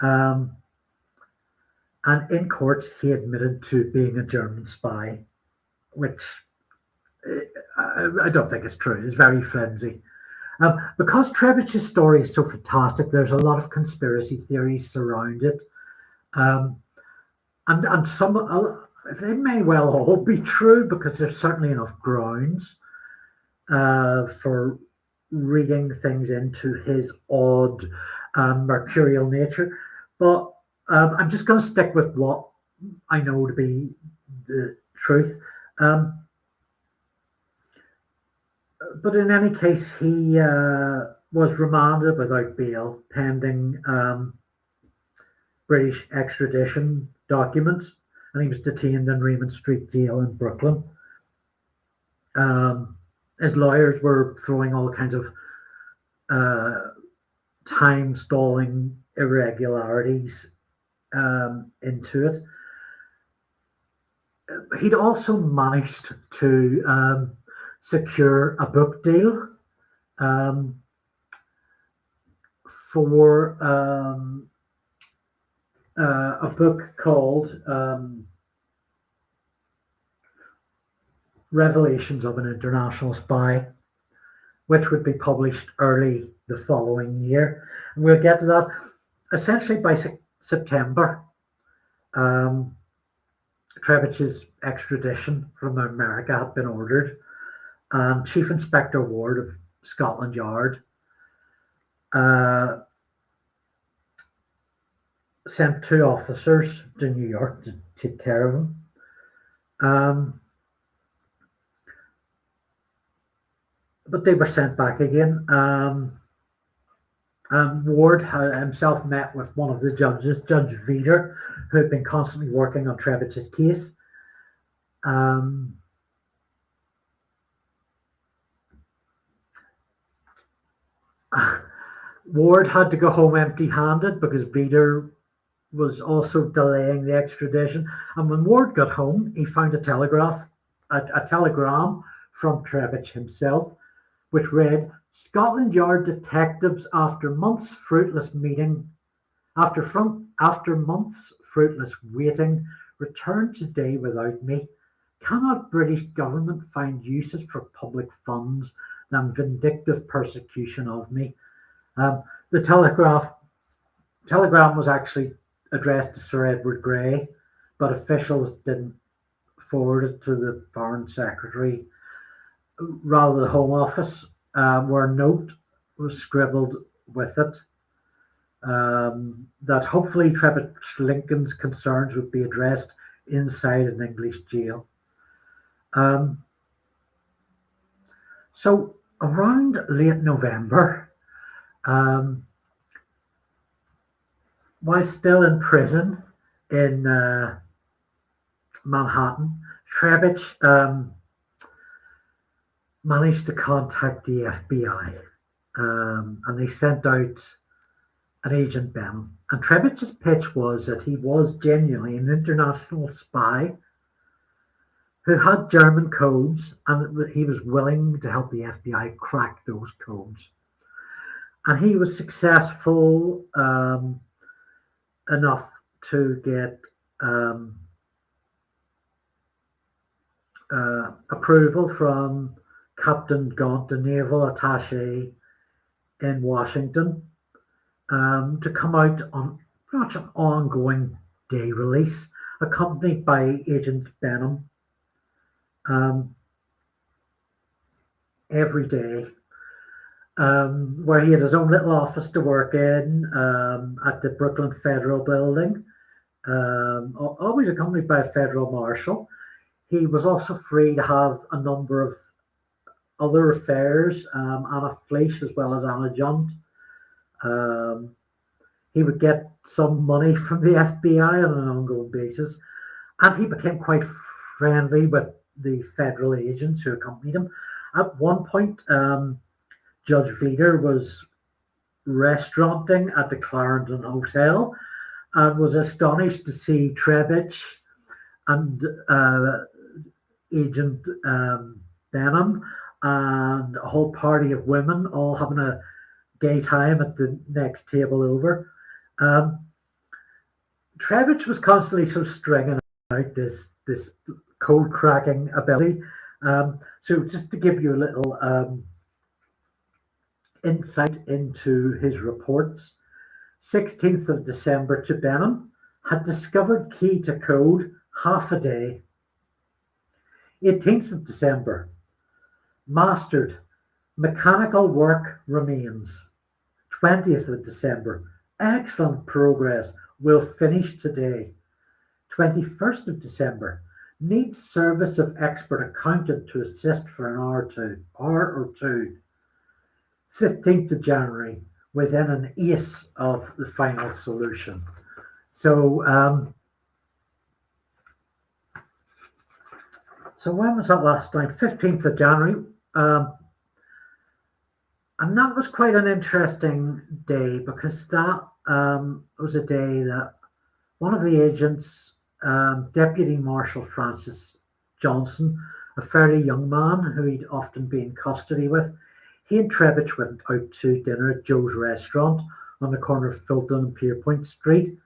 And in court, he admitted to being a German spy, which I don't think is true. It's very flimsy. Because Trebitsch's story is so fantastic, there's a lot of conspiracy theories surround it. And some, they may well all be true because there's certainly enough grounds for reading things into his odd mercurial nature. But I'm just going to stick with what I know to be the truth. But in any case, he was remanded without bail pending British extradition documents, and he was detained in Raymond Street Jail in Brooklyn. His lawyers were throwing all kinds of time-stalling irregularities into it. He'd also managed to secure a book deal for a book called Revelations of an International Spy, which would be published early the following year. And we'll get to that. Essentially by September, Trebitsch's extradition from America had been ordered, and Chief Inspector Ward of Scotland Yard sent 2 officers to New York to take care of him. But they were sent back again. Ward himself met with one of the judges, Judge Veeder, who had been constantly working on Trebitsch's case. Ward had to go home empty-handed because Veeder was also delaying the extradition. And when Ward got home, he found a telegram from Trebitsch himself, which read, "Scotland Yard detectives, after months fruitless waiting, returned today without me. Cannot British government find uses for public funds than vindictive persecution of me?" The telegram was actually addressed to Sir Edward Grey, but officials didn't forward it to the Foreign Secretary, rather the Home Office, where a note was scribbled with it that hopefully Trebitsch Lincoln's concerns would be addressed inside an English jail. So around late November, while still in prison in Manhattan, Trebitsch managed to contact the FBI, and they sent out an agent Benham. And Trebitsch's pitch was that he was genuinely an international spy who had German codes, and that he was willing to help the FBI crack those codes. And he was successful enough to get approval from Captain Gaunt, the naval attaché in Washington to come out on pretty much an ongoing day release, accompanied by Agent Benham every day, where he had his own little office to work in at the Brooklyn Federal Building, always accompanied by a federal marshal. He was also free to have a number of other affairs, Anna Fleisch as well as Anna Junt. He would get some money from the FBI on an ongoing basis, and he became quite friendly with the federal agents who accompanied him. At one point, Judge Veeder was restauranting at the Clarendon Hotel and was astonished to see Trebitsch and Agent Benham and a whole party of women all having a gay time at the next table over. Trebitsch was constantly sort of stringing out this code cracking ability. So just to give you a little insight into his reports, 16th of December to Benham, had discovered key to code half a day. 18th of December, mastered, mechanical work remains. 20th of December, excellent progress, will finish today. 21st of December, needs service of expert accountant to assist for an hour or two. 15th of January, within an ace of the final solution. So when was that last night? 15th of January. And that was quite an interesting day, because that was a day that one of the agents, Deputy Marshal Francis Johnson, a fairly young man who he'd often been in custody with, he and Trebitsch went out to dinner at Joe's restaurant on the corner of Fulton and Pierpoint Street.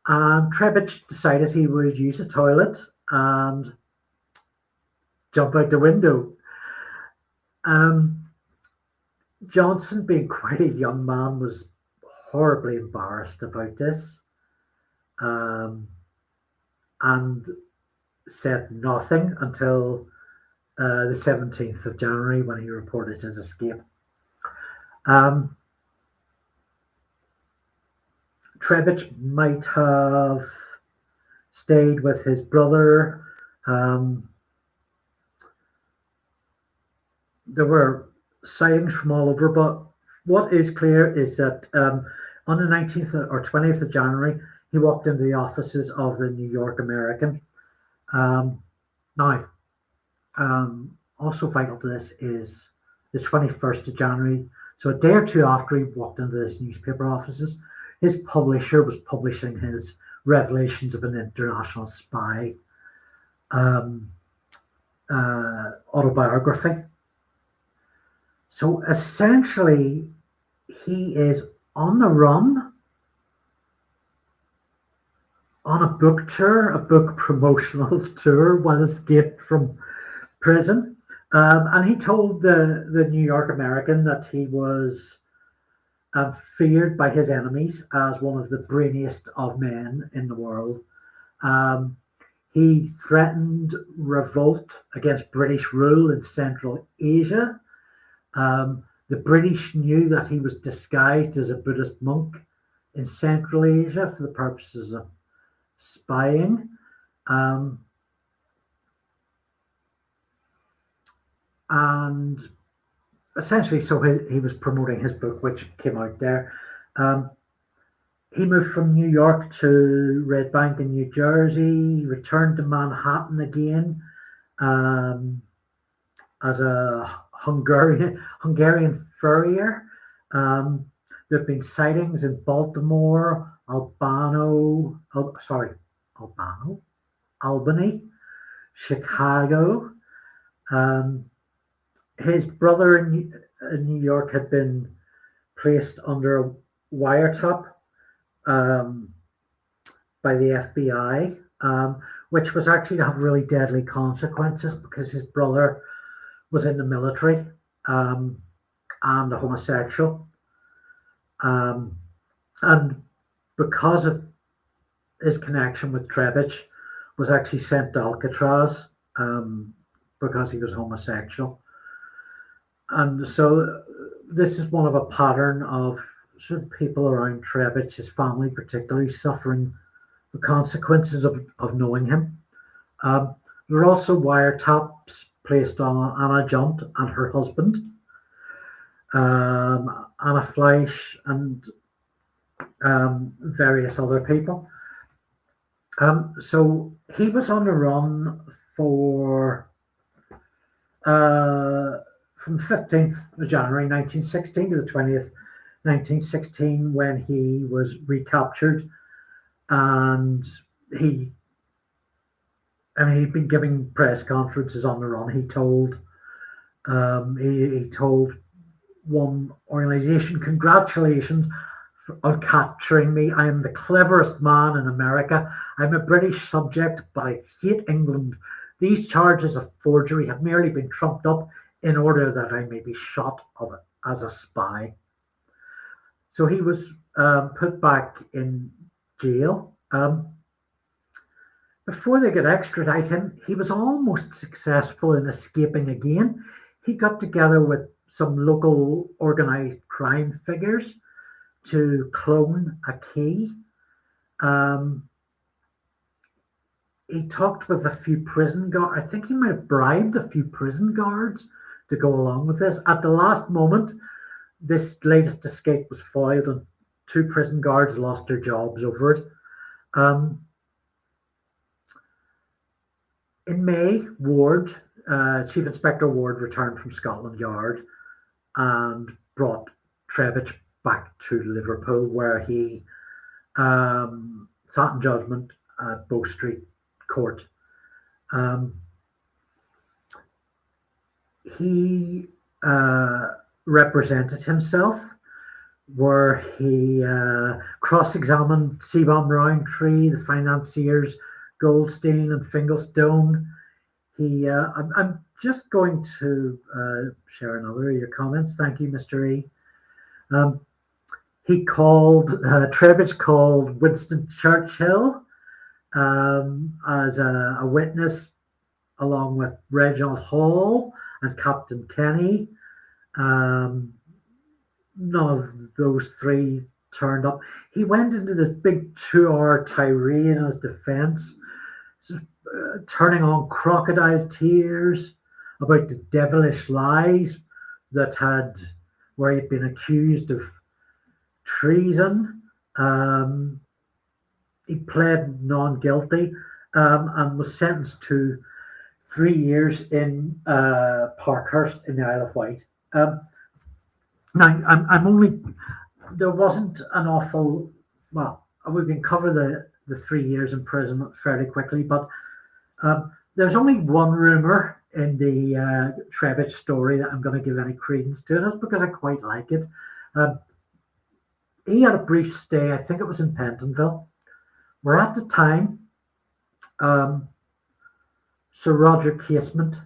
And Trebitsch decided he would use a toilet and jump out the window. Johnson, being quite a young man, was horribly embarrassed about this, and said nothing until the 17th of January, when he reported his escape. Trebitsch might have stayed with his brother. There were sightings from all over, but what is clear is that on the 19th or 20th of January, he walked into the offices of the New York American. Also vital to this is the 21st of January. So a day or two after he walked into his newspaper offices, his publisher was publishing his Revelations of an International Spy autobiography. So essentially, he is on the run, on a book tour, a book promotional tour, while escaped from prison. And he told the New York American that he was feared by his enemies as one of the brainiest of men in the world. He threatened revolt against British rule in Central Asia. The British knew that he was disguised as a Buddhist monk in Central Asia for the purposes of spying. And essentially, so he was promoting his book, which came out there. He moved from New York to Red Bank in New Jersey, returned to Manhattan again as a Hungarian furrier. There have been sightings in Baltimore, Albany, Chicago. His brother in New York had been placed under a wiretap by the FBI, which was actually to have really deadly consequences, because his brother was in the military and a homosexual. And because of his connection with Trebitsch, was actually sent to Alcatraz because he was homosexual. And so this is one of a pattern of sort of people around Trebitsch, his family particularly, suffering the consequences of knowing him. There were also wiretaps placed on Anna Junt and her husband, Anna Fleisch, and various other people. So he was on the run for from the 15th of January 1916 to the 20th, 1916, when he was recaptured, and he'd been giving press conferences on the run. He told one organization, "Congratulations on capturing me. I am the cleverest man in America. I'm a British subject, but I hate England. These charges of forgery have merely been trumped up in order that I may be shot of it as a spy." So he was put back in jail. Before they could extradite him, he was almost successful in escaping again. He got together with some local organized crime figures to clone a key. He talked with a few prison guards. I think he might have bribed a few prison guards to go along with this. At the last moment, this latest escape was foiled and 2 prison guards lost their jobs over it. In May, Ward, Chief Inspector Ward, returned from Scotland Yard and brought Trebitsch back to Liverpool, where he sat in judgment at Bow Street Court. He represented himself, where he cross-examined Seebohm, Rowntree, the financiers, Goldstein and Fingelstone. I'm just going to share another of your comments. Thank you, Mr. E. Trebitsch called Winston Churchill as a witness, along with Reginald Hall and Captain Kenny. None of those 3 turned up. He went into this big 2-hour tirade in his defense, turning on crocodile tears about the devilish lies where he'd been accused of treason. He pled non-guilty and was sentenced to 3 years in Parkhurst in the Isle of Wight. Now, there wasn't an awful, well, we can cover the 3 years in prison fairly quickly, but there's only one rumor in the Trebitsch story that I'm going to give any credence to, and that's because I quite like it. He had a brief stay, I think it was in Pentonville, where at the time, Sir Roger Casement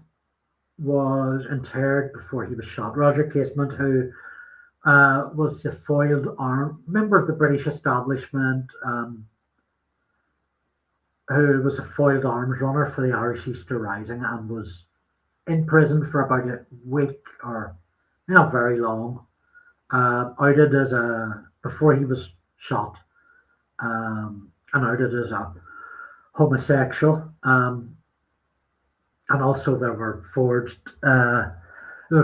was interred before he was shot. Roger Casement, who was a member of the British establishment, who was a foiled arms runner for the Irish Easter Rising and was in prison for about a week or not very long, outed before he was shot, and outed as a homosexual. And also there were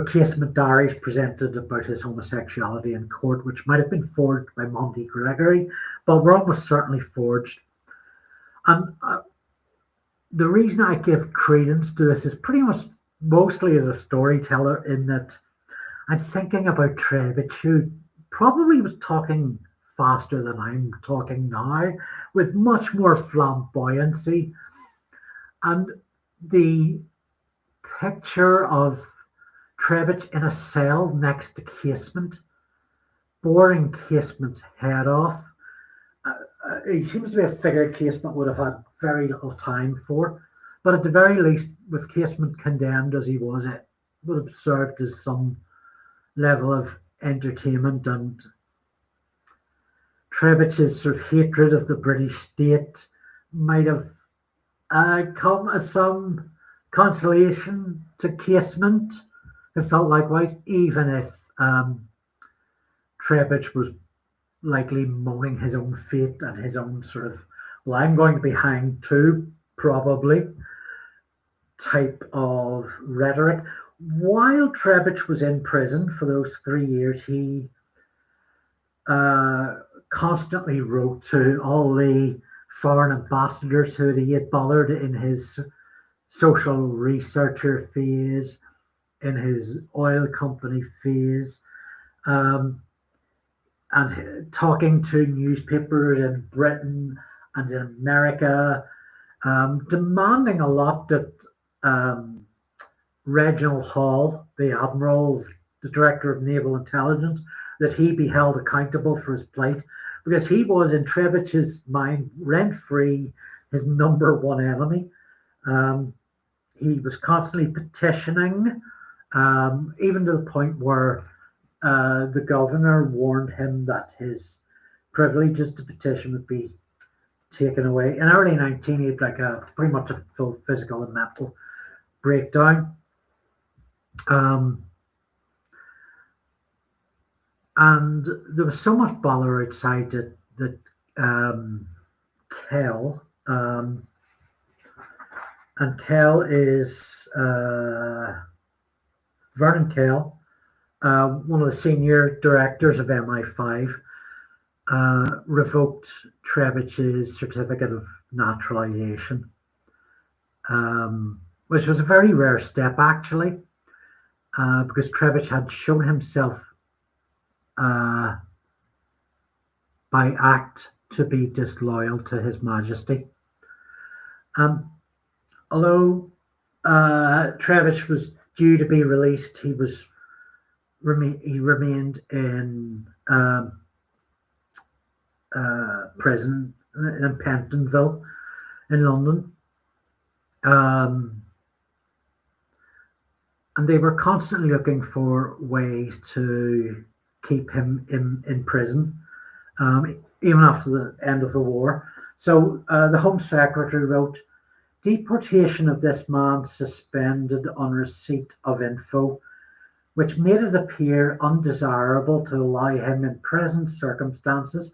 Casement diaries presented about his homosexuality in court, which might have been forged by Monty Gregory, but were almost certainly forged. And the reason I give credence to this is pretty much mostly as a storyteller, in that I'm thinking about Trebitsch, who probably was talking faster than I'm talking now, with much more flamboyancy. And the picture of Trebitsch in a cell next to Casement, boring Casement's head off. He seems to be a figure Casement would have had very little time for, but at the very least, with Casement condemned as he was, it would have served as some level of entertainment, and Trebitsch's sort of hatred of the British state might have come as some consolation to Casement, who felt likewise, even if Trebitsch was likely moaning his own fate and his own sort of, well, I'm going to be hanged too, probably, type of rhetoric. While Trebitsch was in prison for those 3 years, he constantly wrote to all the foreign ambassadors who he had bothered in his social researcher phase, in his oil company phase, and talking to newspapers in Britain and in America, demanding a lot that Reginald Hall, the Admiral, the Director of Naval Intelligence, that he be held accountable for his plight, because he was, in Trebitsch's mind, rent-free, his number one enemy. He was constantly petitioning, even to the point where the governor warned him that his privileges to petition would be taken away. In early 19, he had like pretty much a full physical and mental breakdown. And there was so much bother outside that Kell, and Kell is Vernon Kell, one of the senior directors of MI5, revoked Trebitsch's certificate of naturalization, which was a very rare step, actually, because Trebitsch had shown himself by act to be disloyal to His Majesty. Although Trebitsch was due to be released, he remained in prison in Pentonville in London. And they were constantly looking for ways to keep him in prison, even after the end of the war. So the Home Secretary wrote, "Deportation of this man suspended on receipt of info, which made it appear undesirable to allow him in present circumstances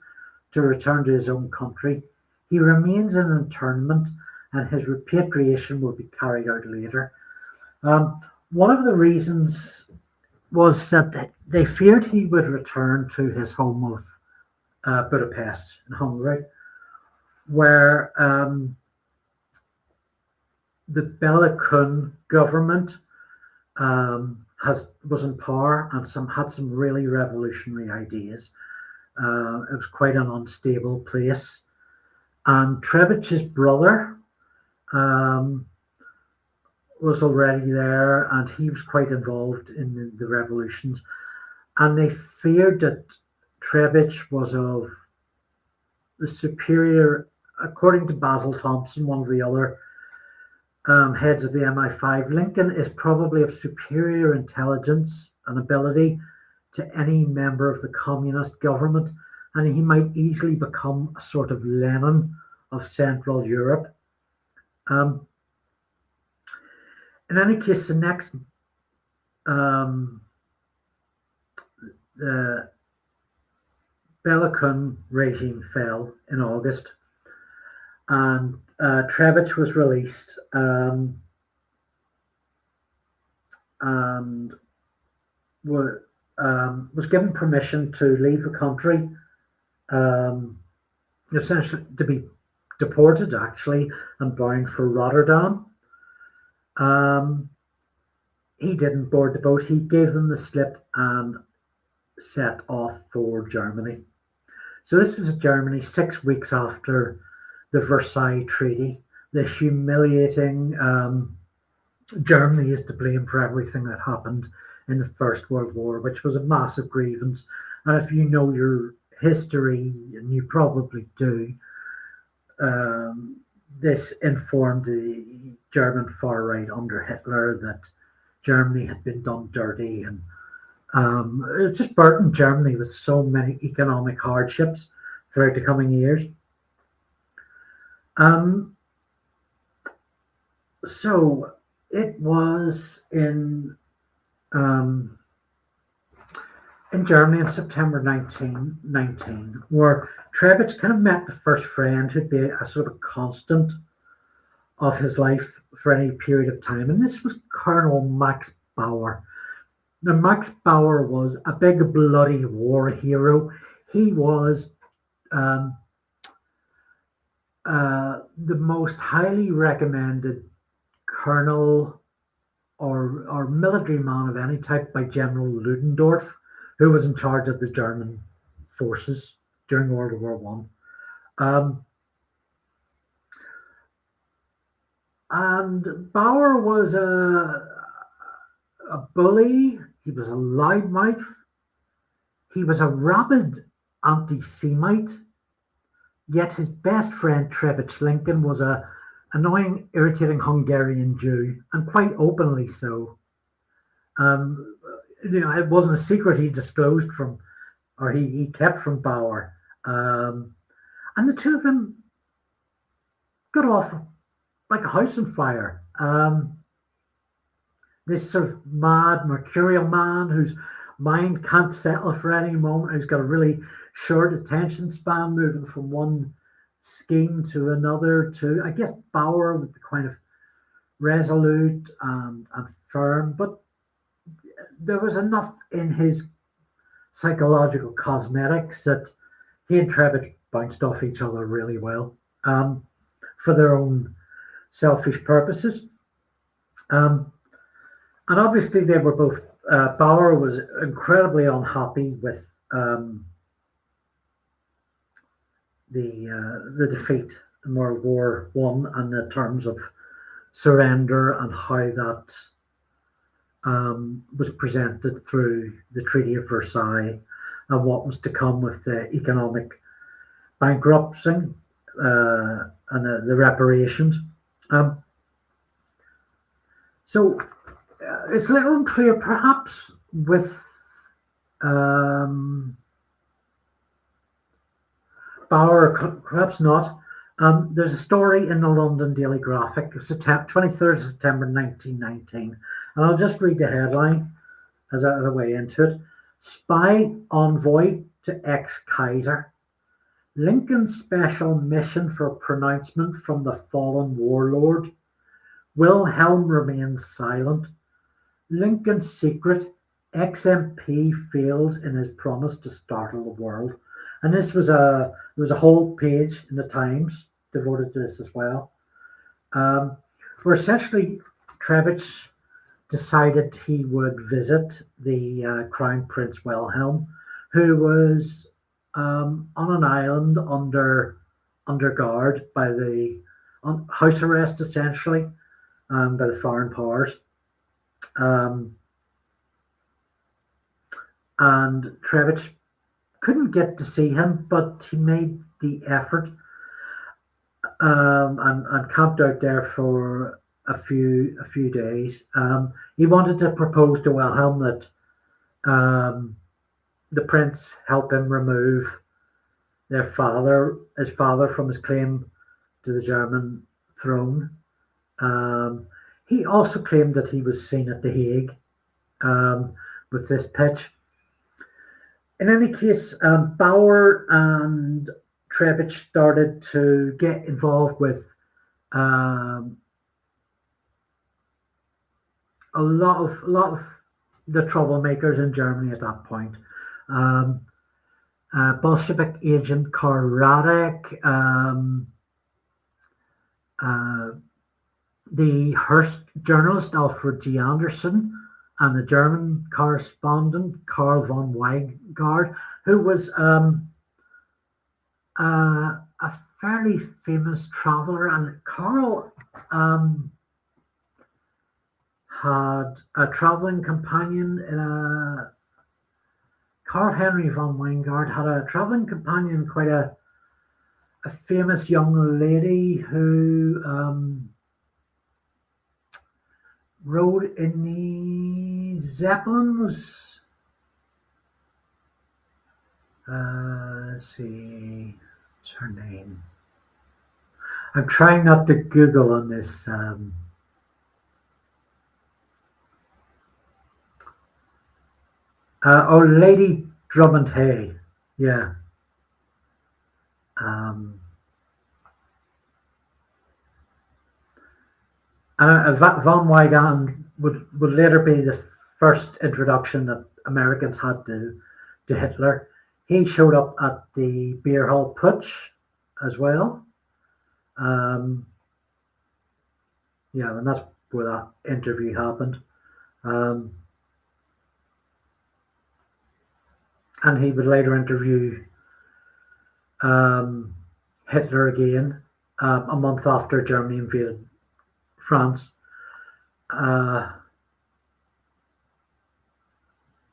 to return to his own country. He remains in internment and his repatriation will be carried out later." One of the reasons was that they feared he would return to his home of Budapest in Hungary, where the Bela government was in power and had some really revolutionary ideas. It was quite an unstable place. And Trebitsch's brother was already there, and he was quite involved in the revolutions. And they feared that Trebitsch was of the superior, according to Basil Thompson, one of the other heads of the MI5, Lincoln is probably of superior intelligence and ability to any member of the communist government, and he might easily become a sort of Lenin of Central Europe. In any case, the next the Bela regime fell in August, and Trebitsch was released and was given permission to leave the country, essentially to be deported, actually, and bound for Rotterdam. He didn't board the boat. He gave them the slip and set off for Germany. So this was Germany 6 weeks after the Versailles Treaty. The humiliating Germany is to blame for everything that happened in the First World War, which was a massive grievance. And if you know your history, and you probably do, this informed the German far right under Hitler that Germany had been done dirty and It just burdened Germany with so many economic hardships throughout the coming years. So it was um, in Germany in September 1919, where Trebitsch kind of met the first friend who'd be a sort of a constant of his life for any period of time, and this was Colonel Max Bauer. Now, Max Bauer was a big bloody war hero. He was the most highly recommended colonel or military man of any type by General Ludendorff, who was in charge of the German forces during World War One. And Bauer was a bully. He was a loudmouth. He was a rabid anti-Semite. Yet his best friend Trebitsch Lincoln was a annoying, irritating Hungarian Jew, and quite openly so. It wasn't a secret he disclosed from, or he kept from Bauer. And the two of them got off like a house on fire. This sort of mad, mercurial man whose mind can't settle for any moment, who's got a really short attention span, moving from one scheme to another. To, I guess, Bauer would be kind of resolute and firm, but there was enough in his psychological cosmetics that he and Trebitsch bounced off each other really well, for their own selfish purposes. And obviously they were both, Bauer was incredibly unhappy with the defeat in World War One and the terms of surrender and how that was presented through the Treaty of Versailles and what was to come with the economic bankruptcy and the reparations. So it's a little unclear, perhaps, with Bauer, perhaps not. There's a story in the London Daily Graphic, 23rd of September 1919, and I'll just read the headline as a way into it. Spy envoy to ex-Kaiser. Lincoln's special mission for pronouncement from the fallen warlord. Wilhelm remains silent. Lincoln's secret. Ex-MP fails in his promise to startle the world. And this was there was a whole page in the Times devoted to this as well. Where essentially Trebitsch decided he would visit the Crown Prince Wilhelm, who was on an island under guard by on house arrest, essentially, by the foreign powers. And Trebitsch couldn't get to see him, but he made the effort and camped out there for a few days. He wanted to propose to Wilhelm that the prince help him remove his father from his claim to the German throne. He also claimed that he was seen at The Hague with this pitch. In any case, Bauer and Trebitsch started to get involved with a lot of the troublemakers in Germany at that point. Bolshevik agent Karl Radek, the Hearst journalist Alfred G. Anderson, and the German correspondent Karl von Weingard, who was a fairly famous traveler. And Karl had a traveling companion Karl Henry von Weingard had a traveling companion, quite a famous young lady who rode in the Zeppelins. Let's see. What's her name? I'm trying not to Google on this. Lady Drummond Hay. Yeah. Um, Von Weygand would later be the first introduction that Americans had to Hitler. He showed up at the beer hall Putsch as well. Yeah, and that's where that interview happened. And he would later interview Hitler again a month after Germany invaded France.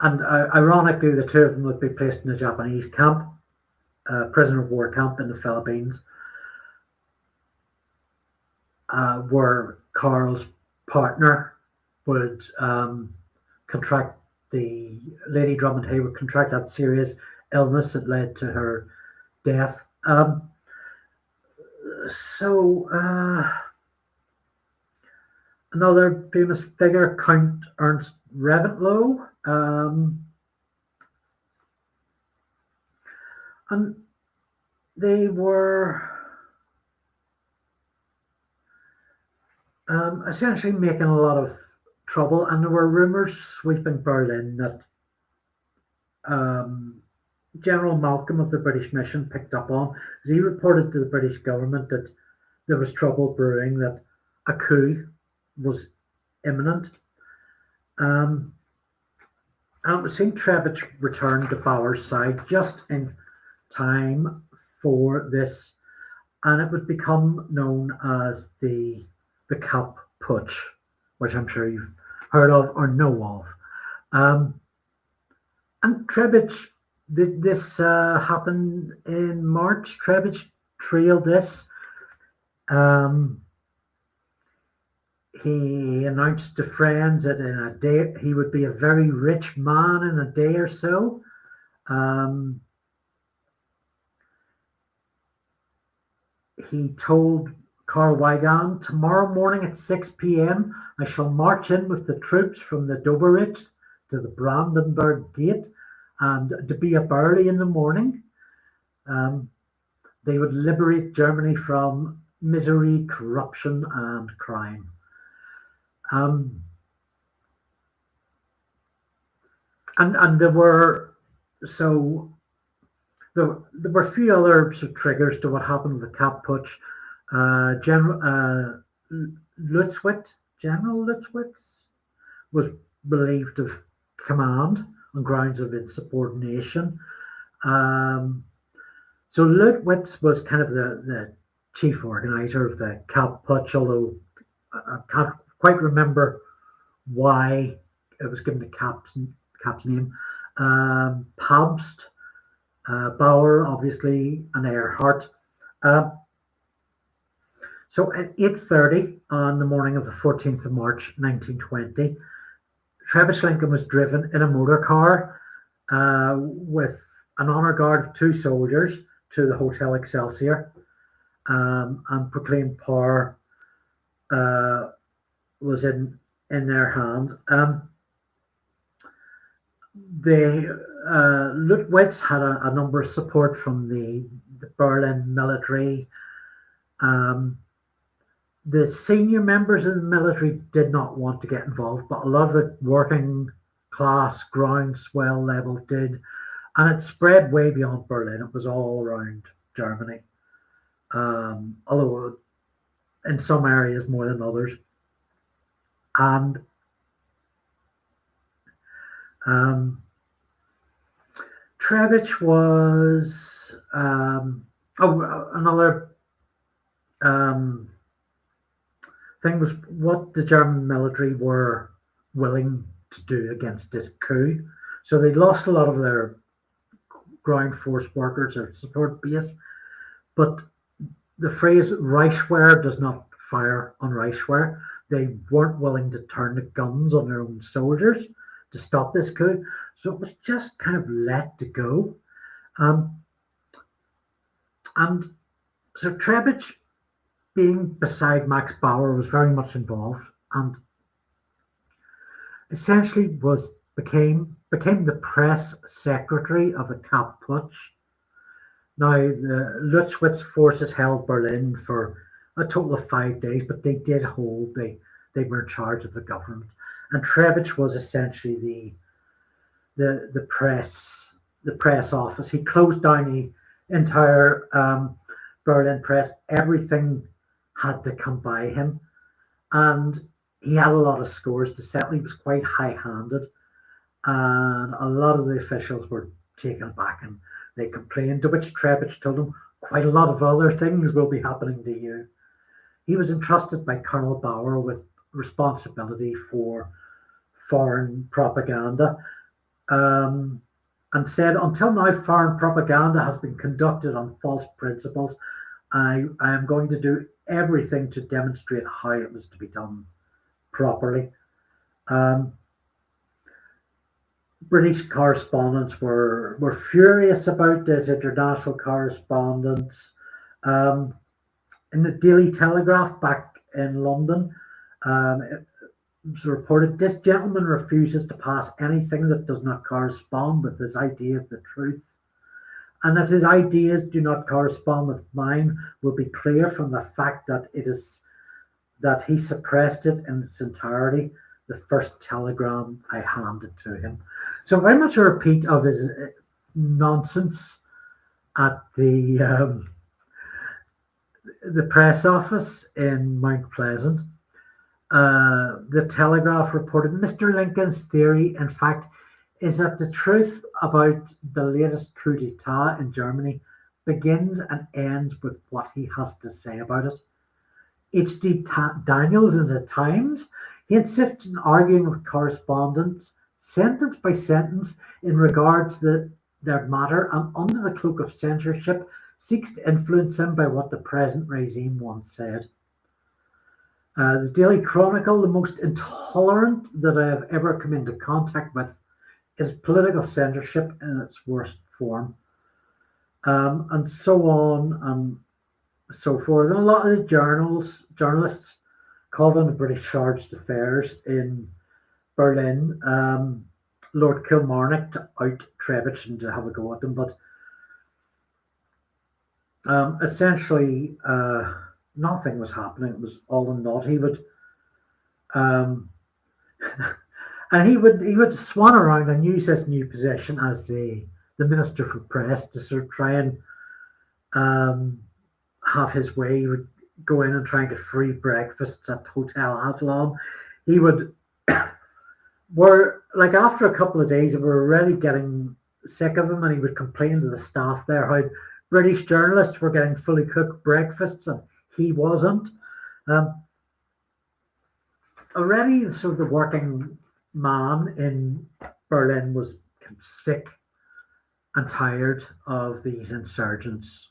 And ironically, the two of them would be placed in a Japanese camp, prisoner of war camp in the Philippines, where Carl's partner would contract, the Lady Drummond Hay would contract that serious illness that led to her death. Another famous figure, Count Ernst Reventlow. And they were essentially making a lot of trouble, and there were rumors sweeping Berlin that General Malcolm of the British mission picked up on, as he reported to the British government that there was trouble brewing, that a coup was imminent. And it was seen Trebitsch returned to Bauer's side just in time for this, and it would become known as the Kapp Putsch, which I'm sure you've heard of or know of. And Trebitsch, this happened in March. Trebitsch trailed this. He announced to friends that in a day he would be a very rich man in a day or so. He told Karl Weygand, "Tomorrow morning at 6 p.m. I shall march in with the troops from the Doberitz to the Brandenburg Gate, and to be up early in the morning. They would liberate Germany from misery, corruption, and crime." And there were a few other sort of triggers to what happened with the Kapp Putsch. General Lutzwitz was relieved of command on grounds of insubordination. So Lutzwitz was kind of the chief organizer of the Kapp Putsch, although I can't quite remember why it was given to Kapp's name. Pabst, Bauer, obviously, and Ehrhardt. So at 8:30 on the morning of the 14th of March, 1920, Trebitsch Lincoln was driven in a motor car with an honor guard of 2 soldiers to the Hotel Excelsior, and proclaimed power was in their hands. Luttwitz had a number of support from the Berlin military. The senior members of the military did not want to get involved, but a lot of the working class groundswell level did, and it spread way beyond Berlin. It was all around Germany, although in some areas more than others. And Trebitsch was another thing was what the German military were willing to do against this coup. So they lost a lot of their ground force workers or support base, but the phrase Reichswehr does not fire on Reichswehr. They weren't willing to turn the guns on their own soldiers to stop this coup. So it was just kind of let to go. Um, and so Trebitsch, being beside Max Bauer, was very much involved and essentially became the press secretary of the Kapp Putsch. Now, the Lutzwitz forces held Berlin for a total of 5 days, but they did hold, they were in charge of the government. And Trebitsch was essentially the press office. He closed down the entire Berlin press. Everything had to come by him. And he had a lot of scores to settle. He was quite high-handed. And a lot of the officials were taken aback and they complained, to which Trebitsch told them, quite a lot of other things will be happening to you. He was entrusted by Colonel Bauer with responsibility for foreign propaganda, and said, until now, foreign propaganda has been conducted on false principles. I am going to do everything to demonstrate how it was to be done properly. British correspondents were furious about this, international correspondence. In the Daily Telegraph back in London, it was reported, this gentleman refuses to pass anything that does not correspond with his idea of the truth, and that his ideas do not correspond with mine will be clear from the fact that that he suppressed it in its entirety the first telegram I handed to him. So very much a repeat of his nonsense at the press office in Mount Pleasant. The Telegraph reported Mr. Lincoln's theory, in fact, is that the truth about the latest coup d'etat in Germany begins and ends with what he has to say about it. H.D. Daniels in the Times, he insists in arguing with correspondents, sentence by sentence, in regard to their matter, and under the cloak of censorship, seeks to influence him by what the present regime once said. The Daily Chronicle, the most intolerant that I have ever come into contact with, is political censorship in its worst form. And so on and so forth. And a lot of the journalists called on the British chargé d'affaires in Berlin, Lord Kilmarnock, to out Trebitsch and to have a go at them. But essentially, nothing was happening. It was all in naught. He would, and he would swan around and use this new position as the Minister for Press to sort of try and have his way. He would go in and try and get free breakfasts at Hotel Athlon. He would, like after a couple of days, they were already getting sick of him, and he would complain to the staff there how British journalists were getting fully cooked breakfasts and he wasn't. Already, sort of the working man in Berlin was kind of sick and tired of these insurgents.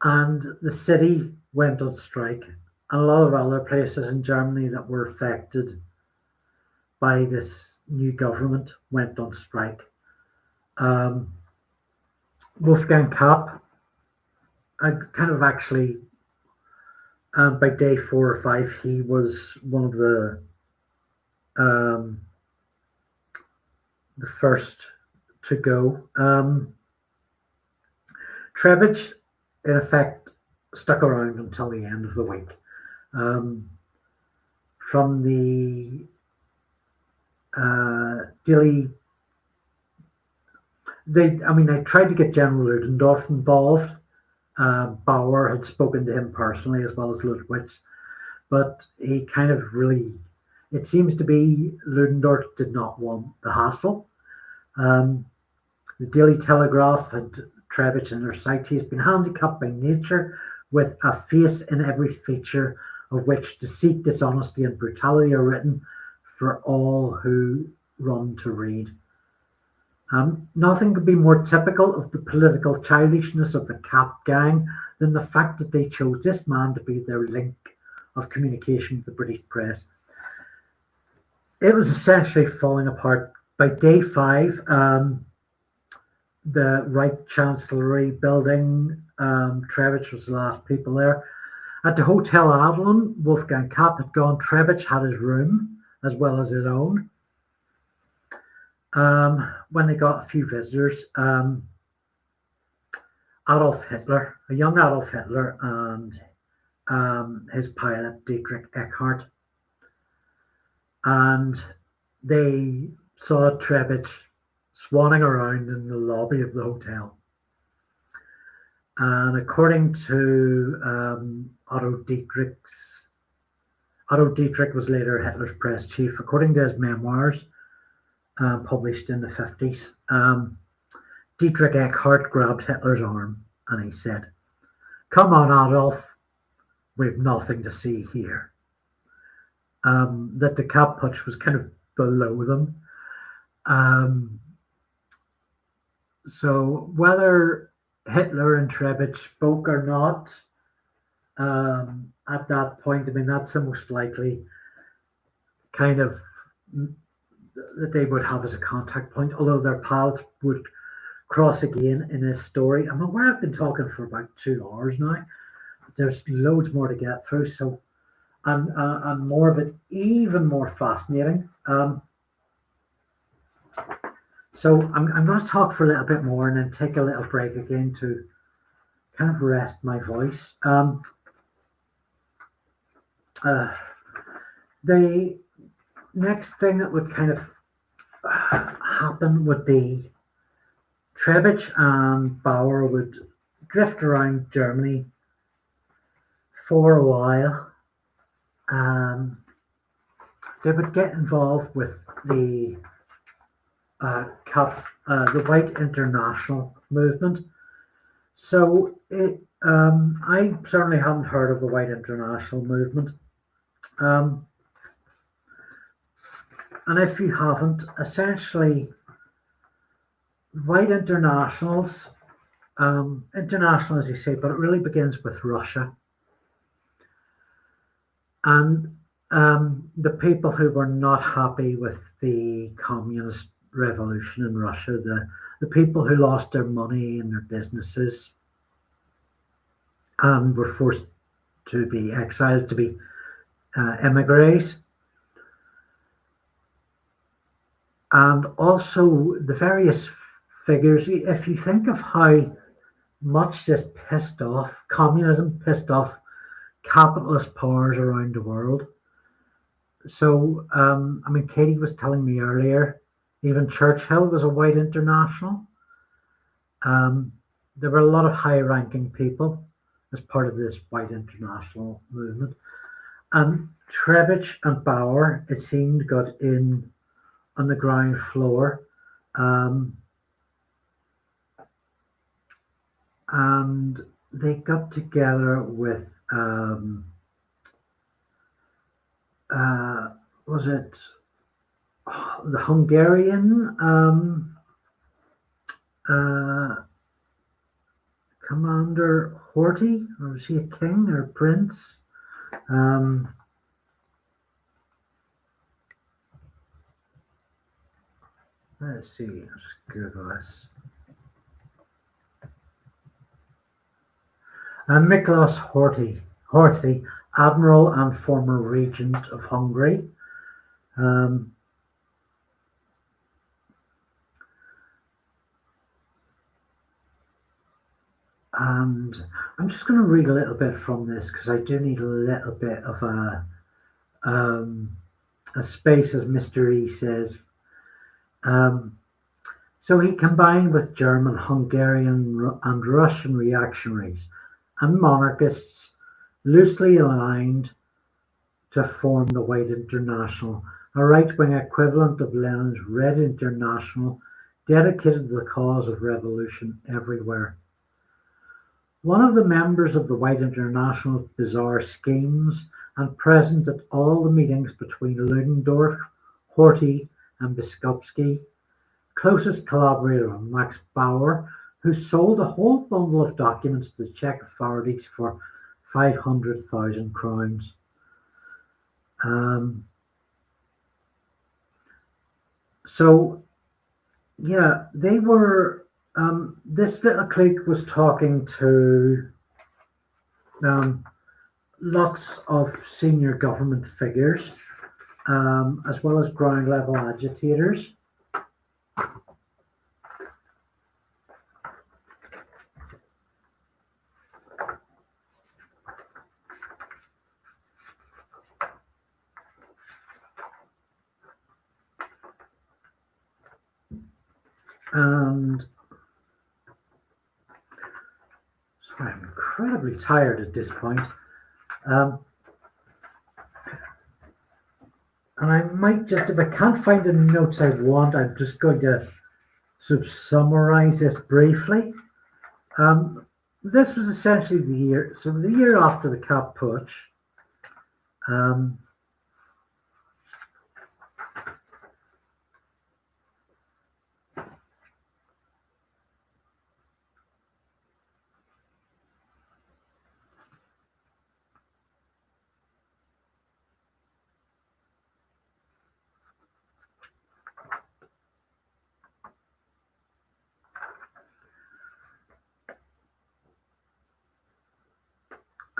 And the city went on strike, and a lot of other places in Germany that were affected by this new government went on strike. Wolfgang Kapp, kind of actually, by day 4 or 5, he was one of the first to go. Trebitsch, in effect, stuck around until the end of the week. From the Daily, they tried to get General Ludendorff involved. Bauer had spoken to him personally as well as Lutzwitz, but he kind of really, it seems to be Ludendorff did not want the hassle. The Daily Telegraph had Trebitsch in their sights. He has been handicapped by nature with a face in every feature of which deceit, dishonesty, and brutality are written for all who run to read. Nothing could be more typical of the political childishness of the Kapp gang than the fact that they chose this man to be their link of communication with the British press. It was essentially falling apart. By day 5, the Reich Chancellery building. Trebitsch was the last people there. At the Hotel Adelon, Wolfgang Kapp had gone. Trebitsch had his room as well as his own. When they got a few visitors, Adolf Hitler, a young Adolf Hitler, and his pilot Dietrich Eckart, and they saw Trebitsch swanning around in the lobby of the hotel. And according to Otto Dietrich was later Hitler's press chief. According to his memoirs, published in the 50s, Dietrich Eckart grabbed Hitler's arm and he said, "Come on, Adolf, we've nothing to see here." That the Kapp Putsch was kind of below them. So whether Hitler and Trebitsch spoke or not at that point, I mean, that's the most likely kind of that they would have as a contact point, although their paths would cross again in this story. I'm aware I've been talking for about 2 hours now. There's loads more to get through, so and more of it even more fascinating. So I'm going to talk for a little bit more and then take a little break again to kind of rest my voice. The next thing that would kind of happen would be Trebitsch and Bauer would drift around Germany for a while. They would get involved with the the White International movement. So I certainly haven't heard of the White International movement. And if you haven't, essentially, White Internationals, international as you say, but it really begins with Russia. And the people who were not happy with the communist revolution in Russia, the people who lost their money and their businesses and were forced to be exiled, to be emigres. And also the various figures, if you think of how much this pissed off, communism pissed off capitalist powers around the world. So, I mean, Katie was telling me earlier, even Churchill was a White International. There were a lot of high-ranking people as part of this White International movement. And Trebitsch and Bauer, it seemed, got in on the ground floor. And they got together with, was it the Hungarian commander Horthy, or was he a king or a prince? Let's see, I'll just Google this. Miklos Horthy, admiral and former regent of Hungary. And I'm just going to read a little bit from this because I do need a little bit of a space, as Mr. E says. So he combined with German, Hungarian, and Russian reactionaries and monarchists loosely aligned to form the White International, a right-wing equivalent of Lenin's Red International dedicated to the cause of revolution everywhere. One of the members of the White International's bizarre schemes and present at all the meetings between Ludendorff, Horthy, and Biskupski, closest collaborator of Max Bauer, who sold a whole bundle of documents to the Czech authorities for 500,000 crowns. So, yeah, they were This little clique was talking to lots of senior government figures, as well as ground level agitators. And sorry, I'm incredibly tired at this point. And I might just, if I can't find the notes I want, I'm just going to sort of summarize this briefly. This was essentially the year after the Kapp Putsch.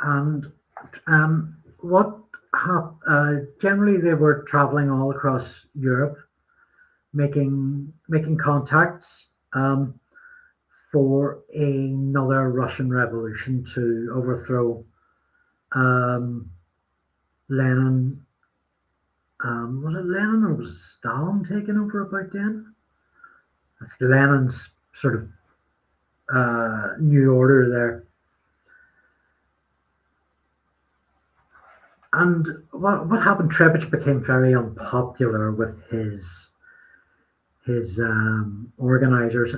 And what happened? Generally, they were traveling all across Europe, making contacts for another Russian revolution to overthrow Lenin. Was it Lenin or was it Stalin taking over about then? I think Lenin's sort of new order there. And what happened? Trebitsch became very unpopular with his organizers,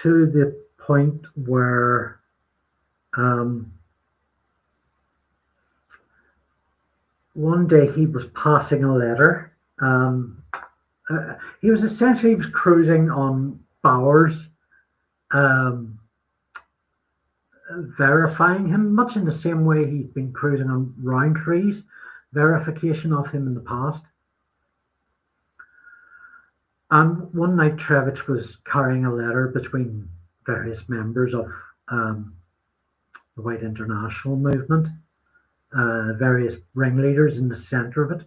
to the point where one day he was passing a letter. He was cruising on Bauer's, verifying him, much in the same way he'd been cruising on Rowntree's verification of him in the past. And one night Trebitsch was carrying a letter between various members of the White International movement, various ringleaders in the center of it,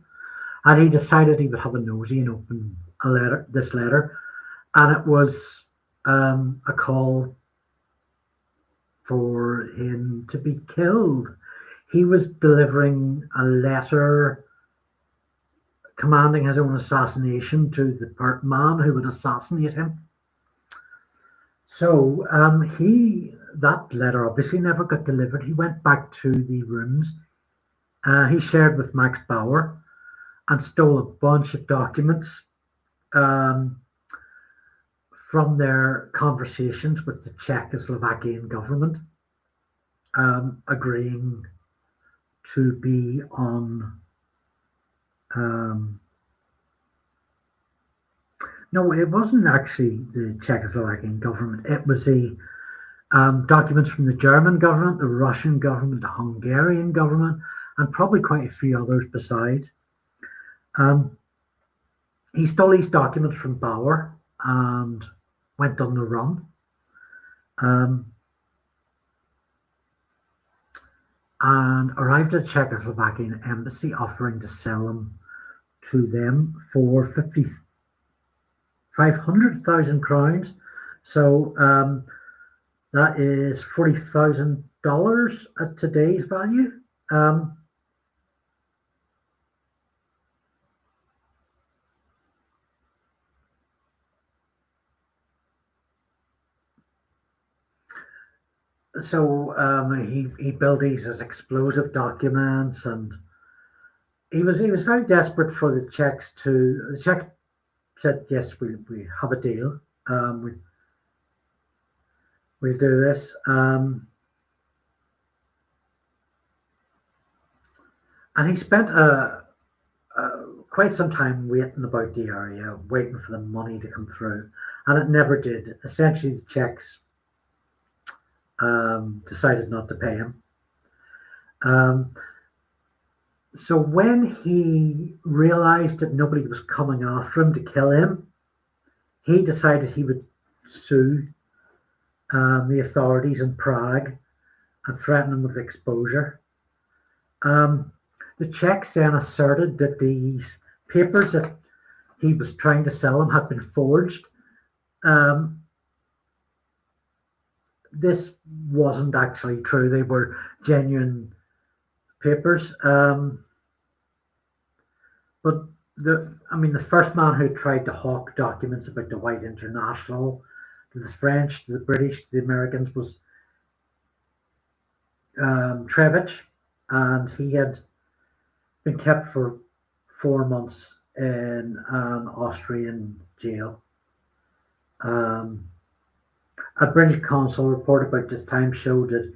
and he decided he would have a nosy and open this letter, and it was a call for him to be killed. He was delivering a letter commanding his own assassination to the man who would assassinate him. So that letter obviously never got delivered. He went back to the rooms he shared with Max Bauer and stole a bunch of documents from their conversations with the Czechoslovakian government, agreeing to be on. No, it wasn't actually the Czechoslovakian government. It was the documents from the German government, the Russian government, the Hungarian government, and probably quite a few others besides. He stole these documents from Bauer and went on the run. And arrived at the Czechoslovakian embassy, offering to sell them to them for 500,000 crowns. So that is $40,000 at today's value. So he built these as explosive documents, and he was very desperate for the Czechs to. The Czechs said, "Yes, we have a deal. We'll do this." And he spent quite some time waiting about the area, waiting for the money to come through, and it never did. Essentially, the Czechs decided not to pay him. So when he realized that nobody was coming after him to kill him, he decided he would sue the authorities in Prague and threaten them with exposure. The Czechs then asserted that these papers that he was trying to sell them had been forged. This wasn't actually true. They were genuine papers. But the first man who tried to hawk documents about the White International to the French, to the British, to the Americans was Trebitsch, and he had been kept for 4 months in an Austrian jail. A British consul report about this time showed that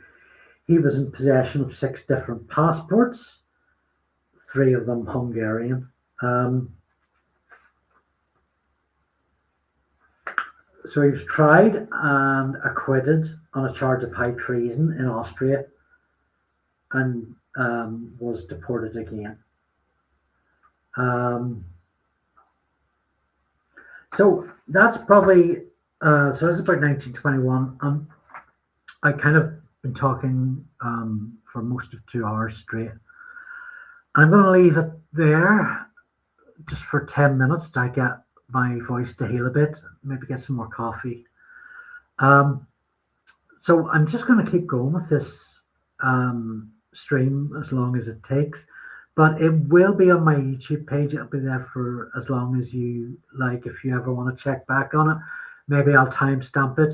he was in possession of 6 different passports, 3 of them Hungarian. So he was tried and acquitted on a charge of high treason in Austria and was deported again. So that's probably, so that's about 1921. I kind of been talking for most of 2 hours straight. I'm going to leave it there just for 10 minutes to get my voice to heal a bit, maybe get some more coffee. So I'm just going to keep going with this stream as long as it takes, but it will be on my YouTube page. It'll be there for as long as you like. If you ever want to check back on it, maybe I'll timestamp it.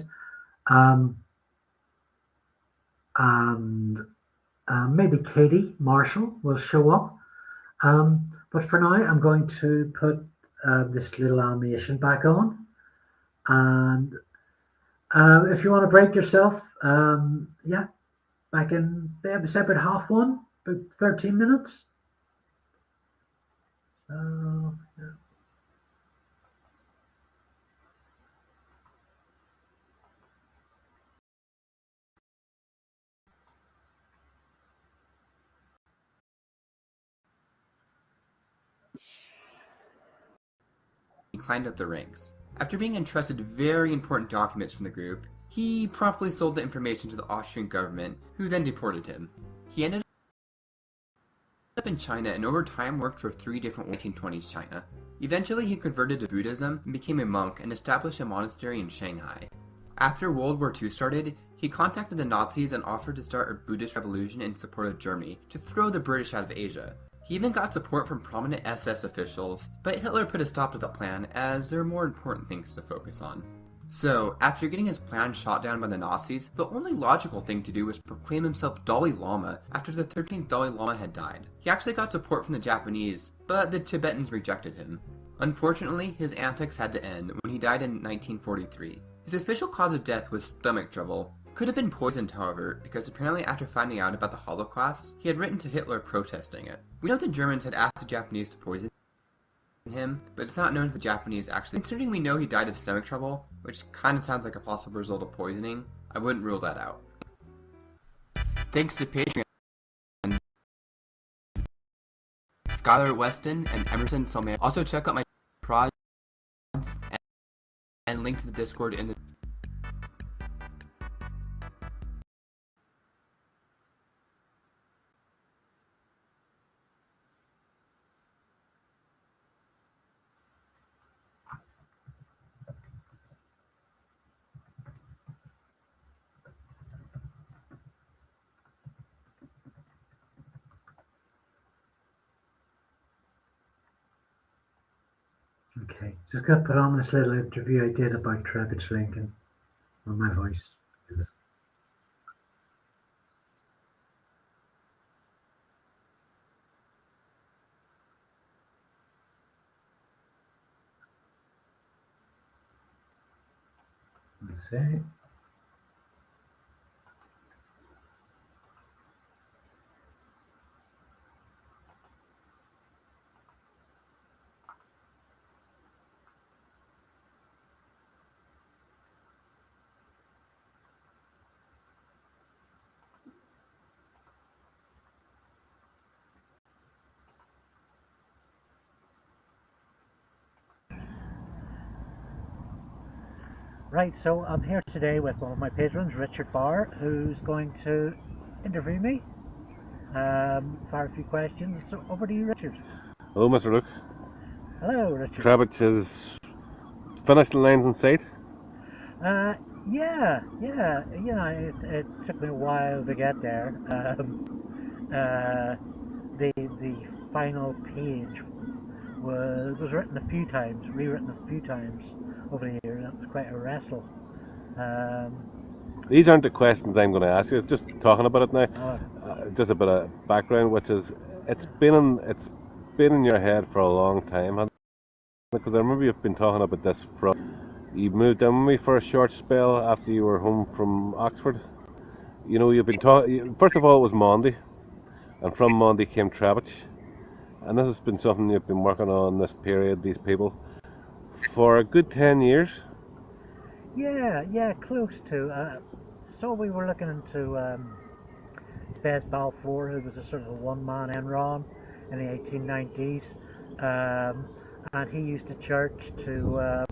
And maybe Katie Marshall will show up. But for now, I'm going to put this little animation back on. And if you want to break yourself, yeah, back in, it's about 1:30, about 13 minutes. Yeah. He climbed up the ranks. After being entrusted very important documents from the group, he promptly sold the information to the Austrian government, who then deported him. He ended up in China and over time worked for 3 different 1920s China. Eventually he converted to Buddhism and became a monk and established a monastery in Shanghai. After World War II started, he contacted the Nazis and offered to start a Buddhist revolution in support of Germany to throw the British out of Asia. He even got support from prominent SS officials, but Hitler put a stop to the plan as there were more important things to focus on. So, after getting his plan shot down by the Nazis, the only logical thing to do was proclaim himself Dalai Lama after the 13th Dalai Lama had died. He actually got support from the Japanese, but the Tibetans rejected him. Unfortunately, his antics had to end when he died in 1943. His official cause of death was stomach trouble. Could have been poisoned, however, because apparently after finding out about the Holocaust, he had written to Hitler protesting it. We know the Germans had asked the Japanese to poison him, but it's not known if the Japanese actually. Considering we know he died of stomach trouble, which kind of sounds like a possible result of poisoning, I wouldn't rule that out. Thanks to Patreon, Skylar Weston and Emerson Solman. Also check out my prods and link to the Discord in the Okay, just going to put on this little interview I did about Trebitsch Lincoln on my voice. Let's see. Right, so I'm here today with one of my patrons, Richard Bauer, who's going to interview me, fire a few questions. So over to you, Richard. Hello, Mr. Luke. Hello, Richard. Trebitsch has finished the lines in sight. Yeah. It took me a while to get there. The final page was written a few times, rewritten a few times over the years. It was quite a wrestle. These aren't the questions I'm going to ask you. Just talking about it now. Just a bit of background, which is it's been in your head for a long time. Because I remember you've been talking about this you moved in with me for a short spell after you were home from Oxford. You know, you've been talking. First of all, it was Monday, and from Monday came Trebitsch, and this has been something you've been working on this period, these people, for a good 10 years. Yeah, close to. So we were looking into Bez Balfour, who was a sort of a one-man Enron in the 1890s, and he used a church to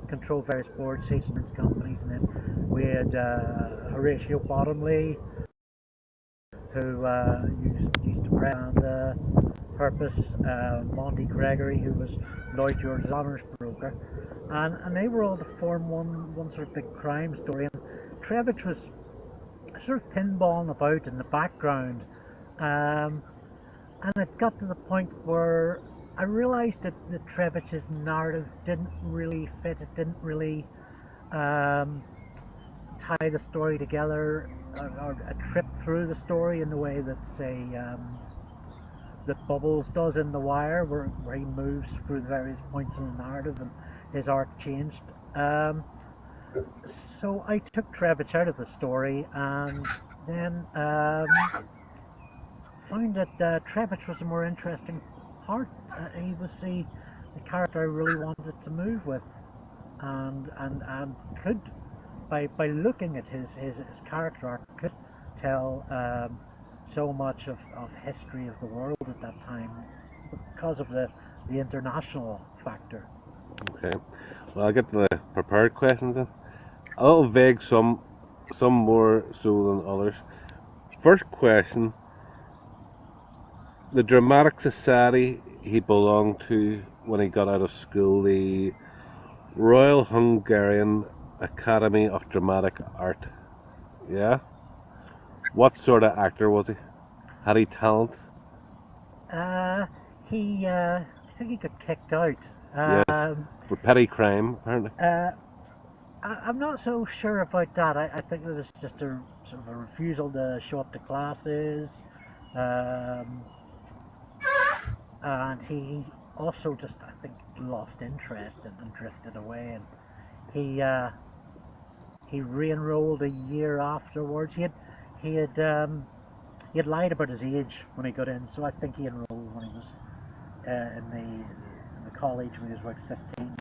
control various boards, insurance companies, and then we had Horatio Bottomley, who used to brand purpose, Monty Gregory, who was Lloyd George's honours broker, and they were all to form one sort of big crime story. And Trebitsch was sort of pinballing about in the background, and it got to the point where I realised that the Trebitsch's narrative didn't really fit. It didn't really tie the story together, or a trip through the story in the way that, say, that Bubbles does in The Wire, where he moves through the various points in the narrative and his arc changed. So I took Trebitsch out of the story, and then found that Trebitsch was a more interesting part. He was the character I really wanted to move with, and could, by looking at his character arc, could tell so much of history of the world at that time because of the international factor. Okay, well, I'll get to the prepared questions then. A little vague, some more so than others. First question: the dramatic society he belonged to when he got out of school, the Royal Hungarian Academy of Dramatic Art. Yeah? What sort of actor was he? Had he talent? I think he got kicked out. Yes. For petty crime, apparently. I'm not so sure about that. I think there was just a sort of a refusal to show up to classes, and he also just, I think, lost interest and drifted away. And he re-enrolled a year afterwards. He had lied about his age when he got in, so I think he enrolled when he was in the college when he was about 15.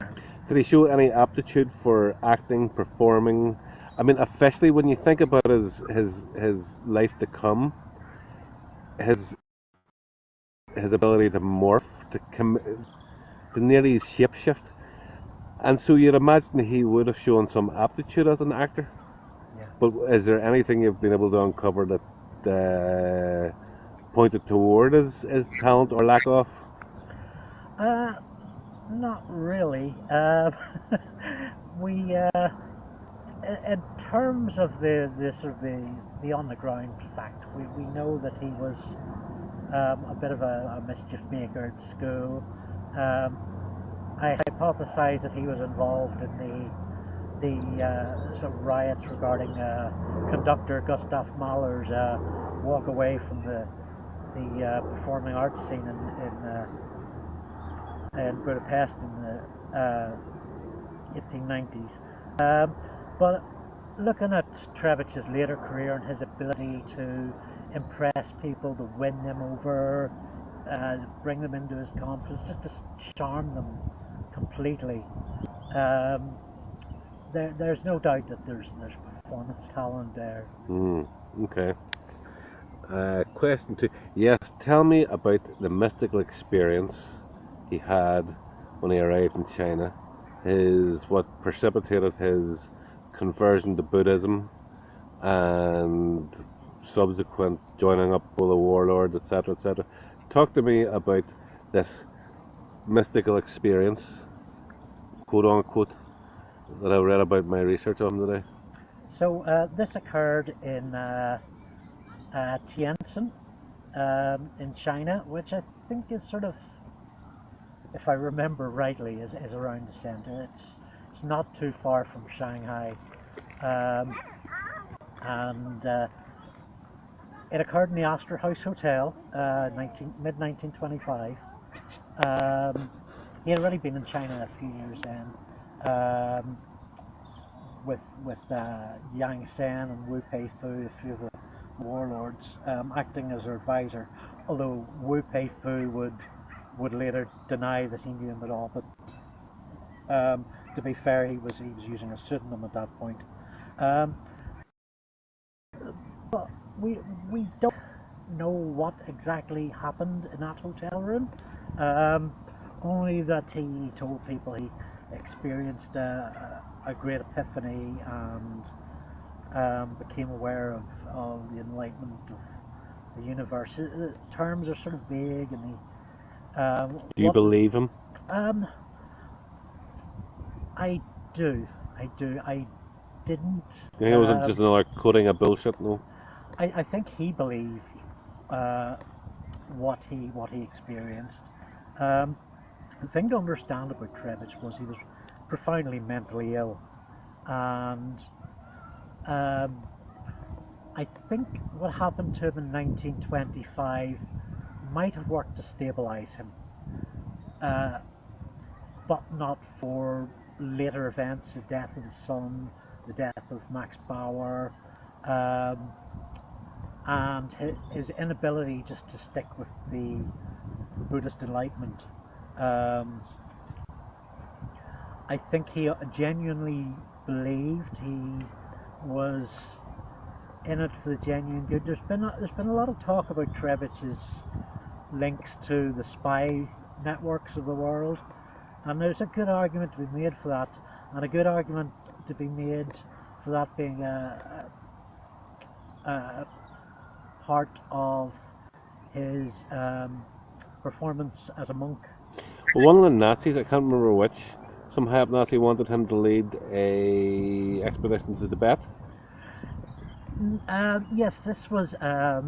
Did he show any aptitude for acting, performing? I mean, officially, when you think about his life to come, his ability to morph, to nearly shapeshift, and so you'd imagine he would have shown some aptitude as an actor. Yeah. But is there anything you've been able to uncover that pointed toward his talent or lack of? Not really. We, in terms of the sort of the on the ground fact, we know that he was a bit of a mischief maker at school. I hypothesize that he was involved in the sort of riots regarding conductor Gustav Mahler's walk away from the performing arts scene in Budapest in the 1890s. But looking at Trebitsch's later career and his ability to impress people, to win them over, bring them into his confidence, just to charm them completely, there's no doubt that there's performance talent there. Okay. Question 2. Yes, tell me about the mystical experience he had when he arrived in China what precipitated his conversion to Buddhism and subsequent joining up with the Warlords, etc., etc. Talk to me about this mystical experience, quote unquote, that I read about my research on today. So this occurred in Tianjin in China, which I think is sort of, if I remember rightly, is around the center. It's not too far from Shanghai, and it occurred in the Astor House Hotel, mid 1925. He had already been in China a few years then, with Yang Sen and Wu Peifu, a few of the warlords, acting as their advisor. Although Wu Peifu would later deny that he knew him at all. But to be fair, he was using a pseudonym at that point. But we don't know what exactly happened in that hotel room. Only that he told people he experienced a great epiphany and became aware of the enlightenment of the universe. The terms are sort of vague, and do you believe him? I do. I didn't. You think it wasn't just another quoting of bullshit, no? I think he believed what he experienced. The thing to understand about Trebitsch was he was profoundly mentally ill, and I think what happened to him in 1925 might have worked to stabilise him, but not for later events, the death of his son, the death of Max Bauer, and his inability just to stick with the Buddhist enlightenment. I think he genuinely believed he was in it for the genuine good. There's been a lot of talk about Trebitsch's links to the spy networks of the world, and there's a good argument to be made for that, and a good argument to be made for that being a part of his performance as a monk. Well, one of the Nazis, I can't remember which, some half Nazi wanted him to lead a expedition to Tibet. Yes, this was a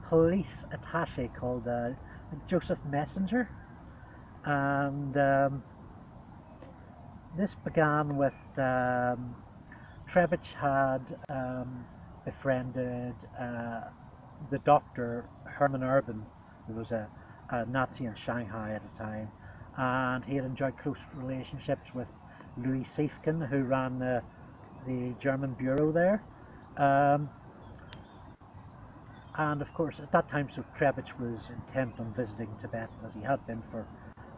police attaché called Joseph Messenger, and this began with Trebitsch had befriended the doctor Hermann Urban, who was a Nazi in Shanghai at the time, and he had enjoyed close relationships with Louis Seefkin, who ran the German bureau there, and of course at that time, so Trebitsch was intent on visiting Tibet, as he had been for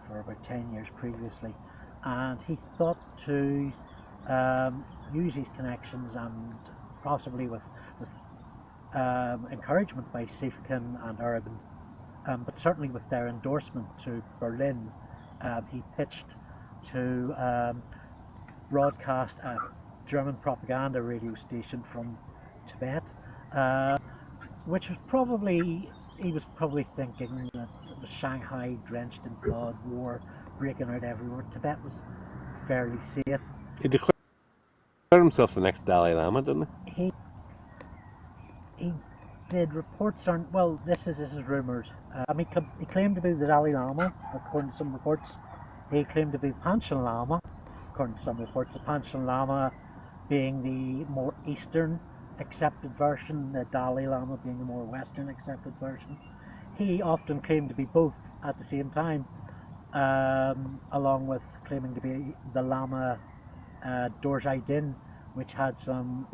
about 10 years previously, and he thought to use his connections, and possibly with encouragement by Seefkin and Urban, but certainly with their endorsement to Berlin, he pitched to broadcast a German propaganda radio station from Tibet, which was probably, he was probably thinking that it was Shanghai drenched in blood, war breaking out everywhere. Tibet was fairly safe. He declared himself the next Dalai Lama, didn't he? He did. Reports aren't, well, this is rumoured. He claimed to be the Dalai Lama, according to some reports. He claimed to be Panchen Lama, according to some reports. The Panchen Lama being the more Eastern accepted version, the Dalai Lama being the more Western accepted version. He often claimed to be both at the same time, along with claiming to be the Lama Dorjai Din, which had some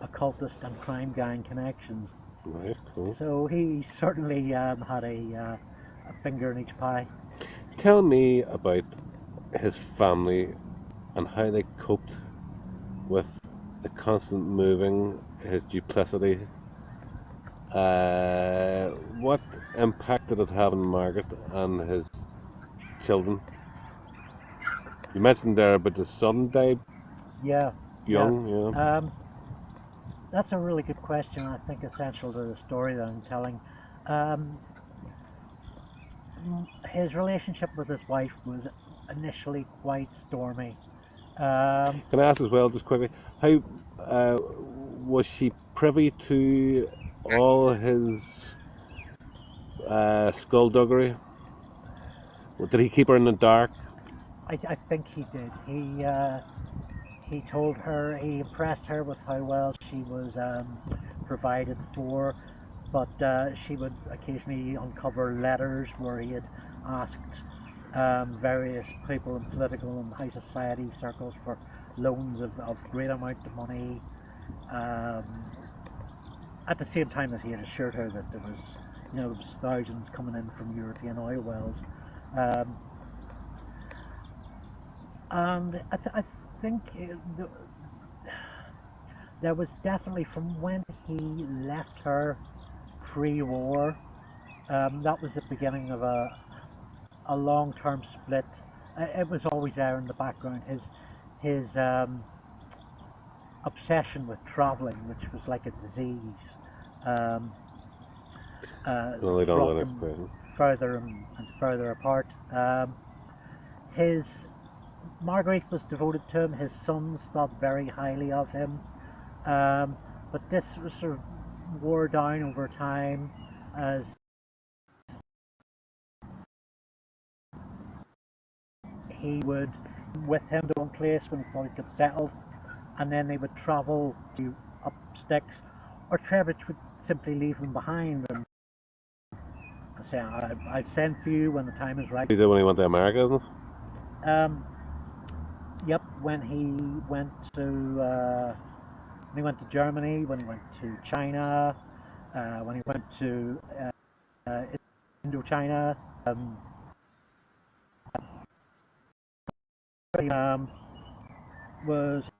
occultist and crime gang connections. Right, cool. So he certainly had a finger in each pie. Tell me about his family and how they coped with the constant moving, his duplicity. What impact did it have on Margaret and his children? You mentioned there about the son died Yeah. young. Yeah. That's a really good question. I think essential to the story that I'm telling. Um, his relationship with his wife was initially quite stormy. Can I ask as well, just quickly, how was she privy to all his skullduggery? Did he keep her in the dark? I think he did. He told her, he impressed her with how well she was provided for, but she would occasionally uncover letters where he had asked various people in political and high society circles for loans of great amount of money. At the same time that he had assured her that there was thousands coming in from European oil wells. Um, and I think there was definitely, from when he left her pre-war, that was the beginning of a long-term split. It was always there in the background. His obsession with traveling, which was like a disease, brought them further and further apart. His Marguerite was devoted to him. His sons thought very highly of him, but this was sort of wore down over time as he would with him to one place when he thought he got settled, and then they would travel to up sticks, or Trebitsch would simply leave them behind and say, I'll send for you when the time is right. He did when he went to America, isn't it? Yep, when he went to Germany, when he went to China, when he went to Indochina, was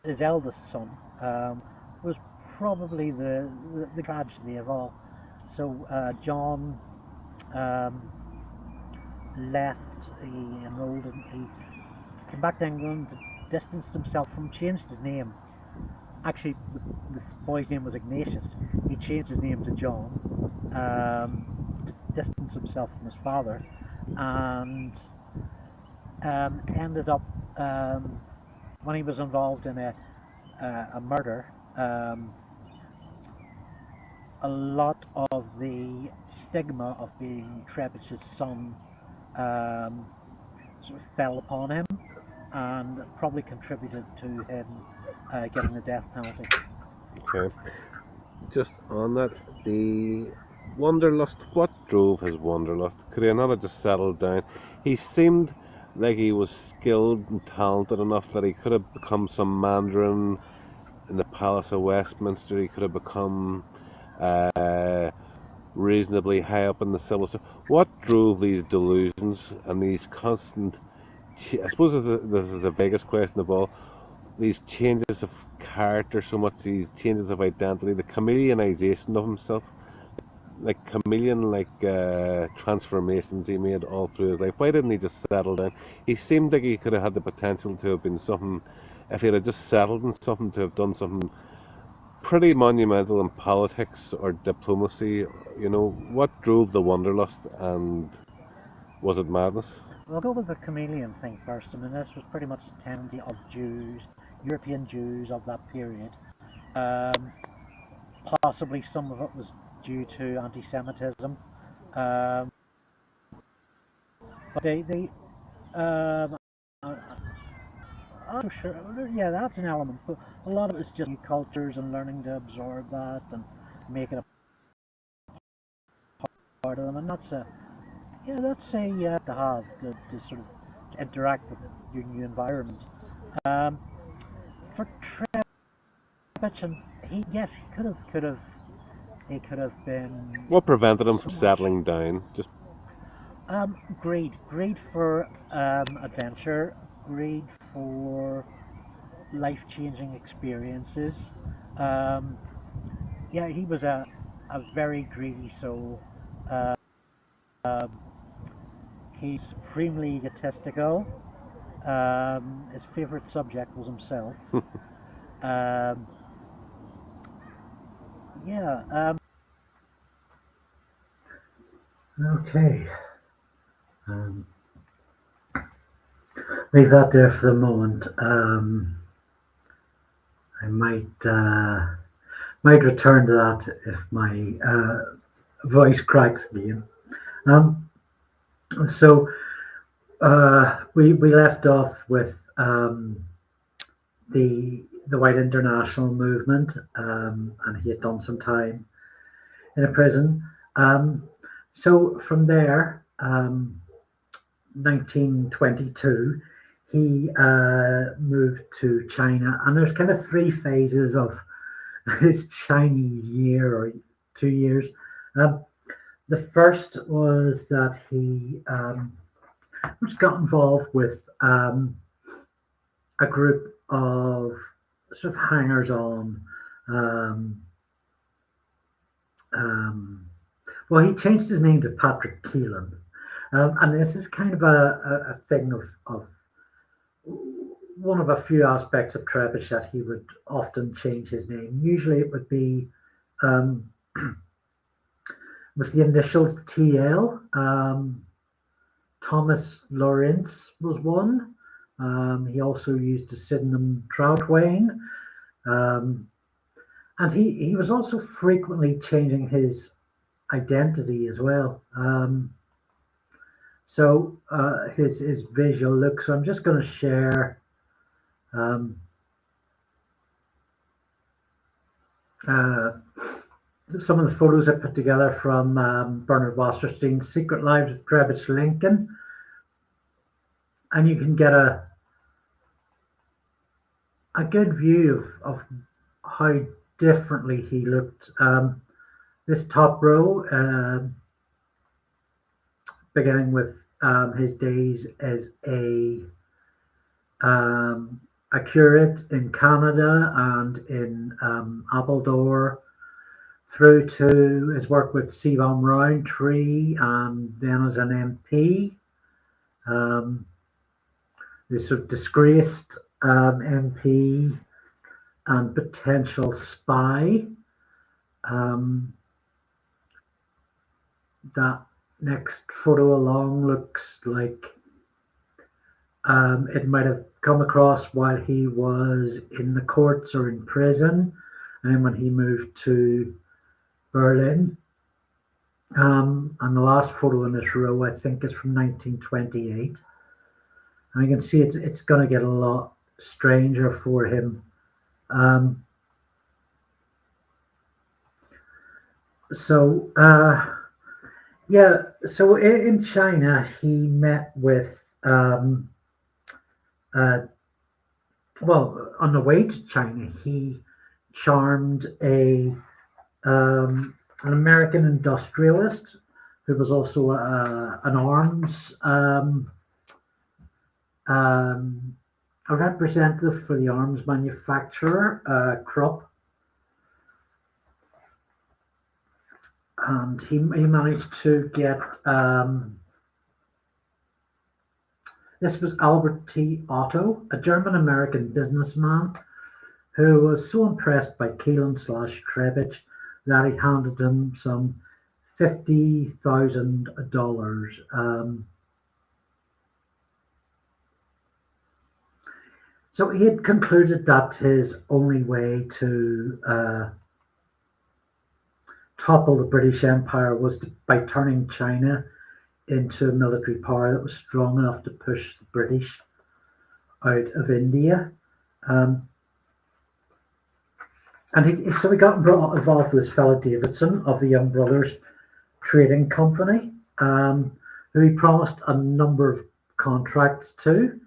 his eldest son, was probably the tragedy of all. So John left, he enrolled, and he came back to England, distanced himself from, changed his name. Actually, the boy's name was Ignatius. He changed his name to John, to distance himself from his father, and ended up, when he was involved in a murder, a lot of the stigma of being Trebitsch's son sort of fell upon him, and probably contributed to him getting the death penalty. Okay. Just on that, the wanderlust, what drove his wanderlust? Could he not have just settled down? He seemed like he was skilled and talented enough that he could have become some mandarin in the Palace of Westminster. He could have become reasonably high up in the civil service. What drove these delusions and these constant, I suppose this is the biggest question of all, these changes of character so much, these changes of identity, the chameleonization of himself, like chameleon-like transformations he made all through his life. Why didn't he just settle down? He seemed like he could have had the potential to have been something, if he had just settled in something, to have done something pretty monumental in politics or diplomacy. What drove the wanderlust, and was it madness? We'll go with the chameleon thing first. I mean, this was pretty much the tendency of Jews, European Jews of that period. Possibly some of it was due to anti-Semitism, but I'm sure, yeah, that's an element, but a lot of it's just new cultures and learning to absorb that and make it a part of them, and that's a you have to have to sort of interact with your new environment. For Trebitsch, and he could have been. What prevented him from settling down? Just Greed for adventure, greed for life-changing experiences. Yeah, he was a very greedy soul. He's supremely egotistical. His favourite subject was himself. um, yeah. Okay. Um, leave that there for the moment. I might return to that if my voice cracks again. So we left off with the White International movement, and he had done some time in a prison. So from there, 1922, he moved to China, and there's kind of three phases of his Chinese year or 2 years. The first was that he just got involved with a group of sort of hangers-on. Well, he changed his name to Patrick Keelan, and this is kind of a thing of one of a few aspects of Trebitsch that he would often change his name. Usually it would be with the initials TL. Thomas Lawrence was one. He also used the pseudonym Troutwain. And he was also frequently changing his identity as well. So his visual look. So I'm just going to share some of the photos I put together from Bernard Wasserstein's Secret Lives of Trebitsch Lincoln, and you can get a good view of how differently he looked. This top row, beginning with his days as a curate in Canada and in Abbot, through to his work with Seebohm Rowntree, and then as an MP, this sort of disgraced MP and potential spy. That next photo along looks like it might have come across while he was in the courts or in prison, and then when he moved to Berlin. And the last photo in this row, I think, is from 1928. And you can see it's going to get a lot stranger for him. So in China, he met with, well, on the way to China, he charmed an American industrialist who was also an arms a representative for the arms manufacturer, Krupp. And he managed to get, this was Albert T. Otto, a German-American businessman who was so impressed by Keelan/Trebitsch that he handed him some $50,000. So he had concluded that his only way to topple the British Empire was by turning China into a military power that was strong enough to push the British out of India. So he got involved with his fellow Davidson of the Young Brothers Trading Company, who he promised a number of contracts to.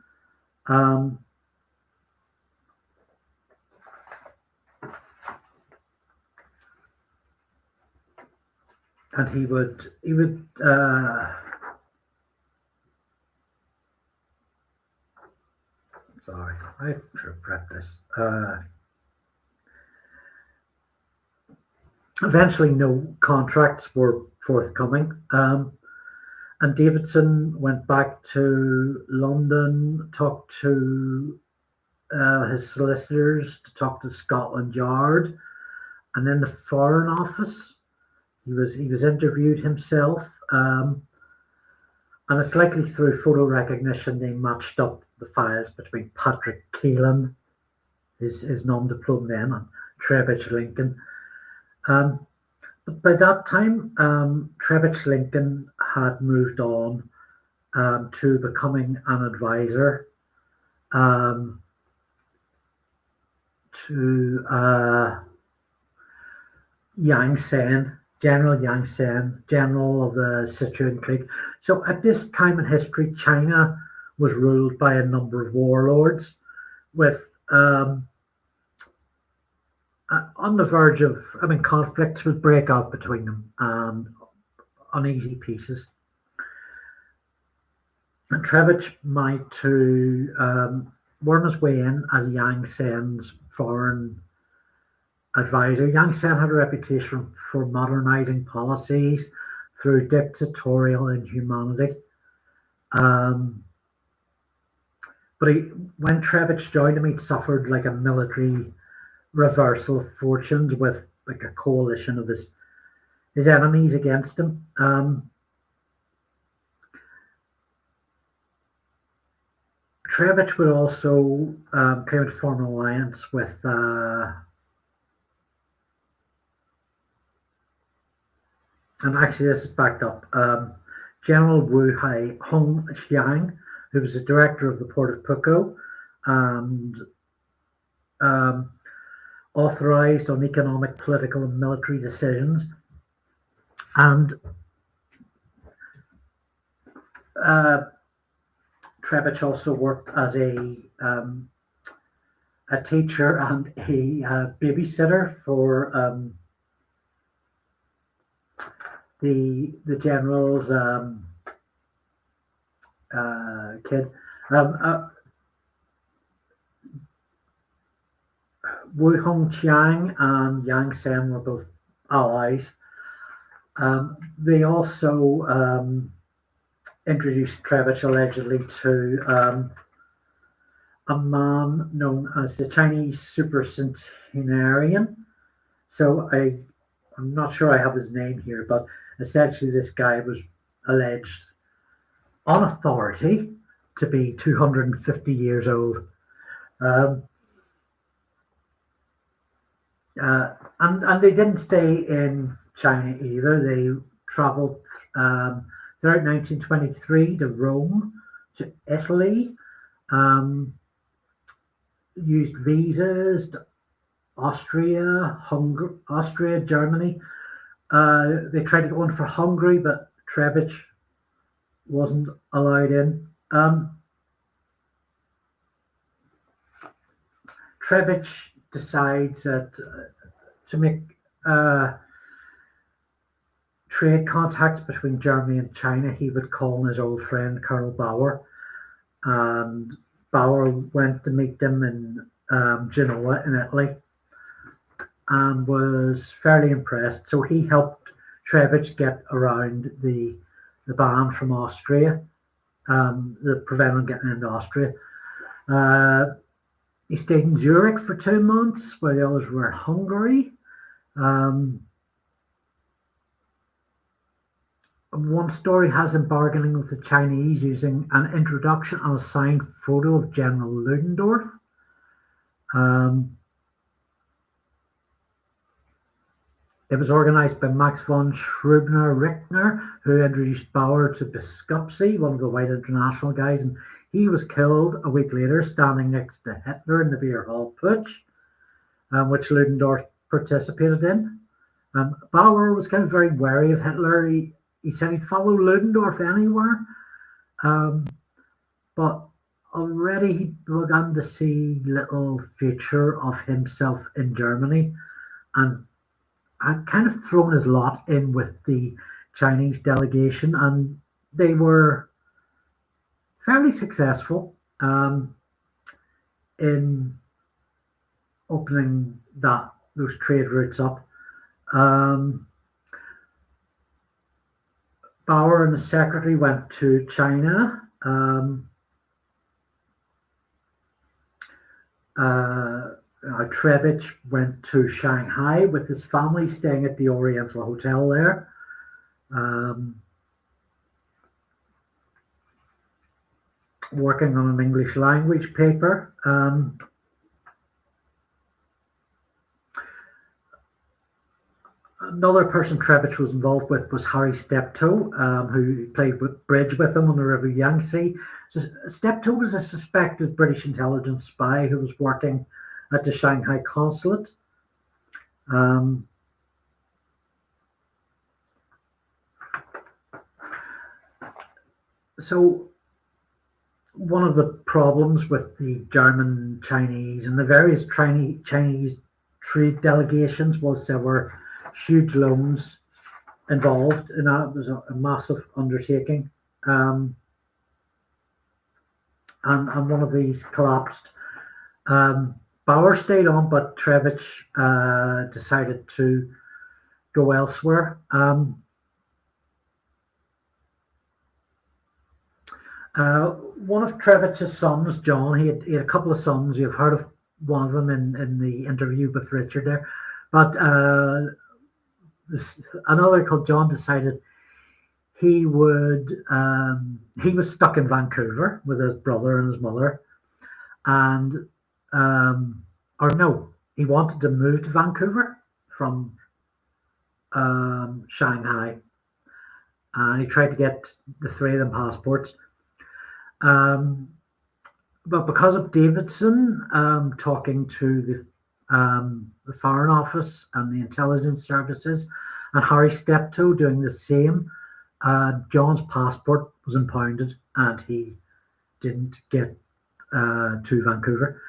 And he would sorry, I should have prepped this. Eventually no contracts were forthcoming, and And Davidson went back to London, talked to his solicitors, to talk to Scotland Yard, and then the Foreign Office. He was interviewed himself, and it's likely through photo recognition they matched up the files between Patrick Keelan, his nom de plume then, and Trebitsch Lincoln. But by that time, Trebitsch Lincoln had moved on to becoming an advisor to Yang Sen, General Yang Sen, general of the Sichuan clique. So at this time in history, China was ruled by a number of warlords with on the verge of, conflicts would break out between them and uneasy pieces. And Trebitsch managed to worm his way in as Yang Sen's foreign advisor. Yang Sen had a reputation for modernizing policies through dictatorial inhumanity. But when Trebitsch joined him, he'd suffered like a military reversal of fortunes with like a coalition of his enemies against him. Trebitsch would also claim to form an alliance with and actually this is backed up, General Wu Hai Hong Xiang, who was the director of the port of Puko and authorized on economic, political, and military decisions. And Trebitsch also worked as a teacher and a babysitter for the general's kid. Wu Hongqiang and Yang Sen were both allies. They also introduced Trebitsch allegedly to a man known as the Chinese supercentenarian. So I'm not sure I have his name here, but essentially this guy was alleged on authority to be 250 years old. And they didn't stay in China either. They traveled throughout 1923 to Rome, to Italy, used visas to Austria, Germany. They tried to go in for Hungary, but Trebitsch wasn't allowed in. Trebitsch decides that to make trade contacts between Germany and China, he would call on his old friend Colonel Bauer, and Bauer went to meet them in Genoa in Italy and was fairly impressed. So he helped Trebitsch get around the ban from Austria, that prevented him getting into Austria. He stayed in Zurich for 2 months while the others were in Hungary. One story has him bargaining with the Chinese using an introduction and a signed photo of General Ludendorff. It was organized by Max von Schröbner-Richtner, who introduced Bauer to Biskupski, one of the white international guys, and he was killed a week later standing next to Hitler in the beer hall Putsch, which Ludendorff participated in. Bauer was kind of very wary of Hitler. He said he'd follow Ludendorff anywhere, but already he began to see little future of himself in Germany, and had kind of thrown his lot in with the Chinese delegation, and they were fairly successful in opening those trade routes up. Bauer and the secretary went to China. Trebitsch went to Shanghai with his family, staying at the Oriental Hotel there. Working on an English language paper. Another person Trebitsch was involved with was Harry Steptoe, who played bridge with him on the River Yangtze. So Steptoe was a suspected British intelligence spy who was working at the Shanghai consulate. So one of the problems with the German, Chinese, and the various Chinese trade delegations was there were huge loans involved in that. It was a massive undertaking. And one of these collapsed. Bauer stayed on, but Trebitsch decided to go elsewhere. One of Trebitsch's sons, John, he had a couple of sons. You've heard of one of them in the interview with Richard there. But another called John decided he was stuck in Vancouver with his brother and his mother. And, he wanted to move to Vancouver from Shanghai. And he tried to get the three of them passports. But because of Davidson talking to the Foreign Office and the intelligence services, and Harry Steptoe doing the same, John's passport was impounded and he didn't get to Vancouver.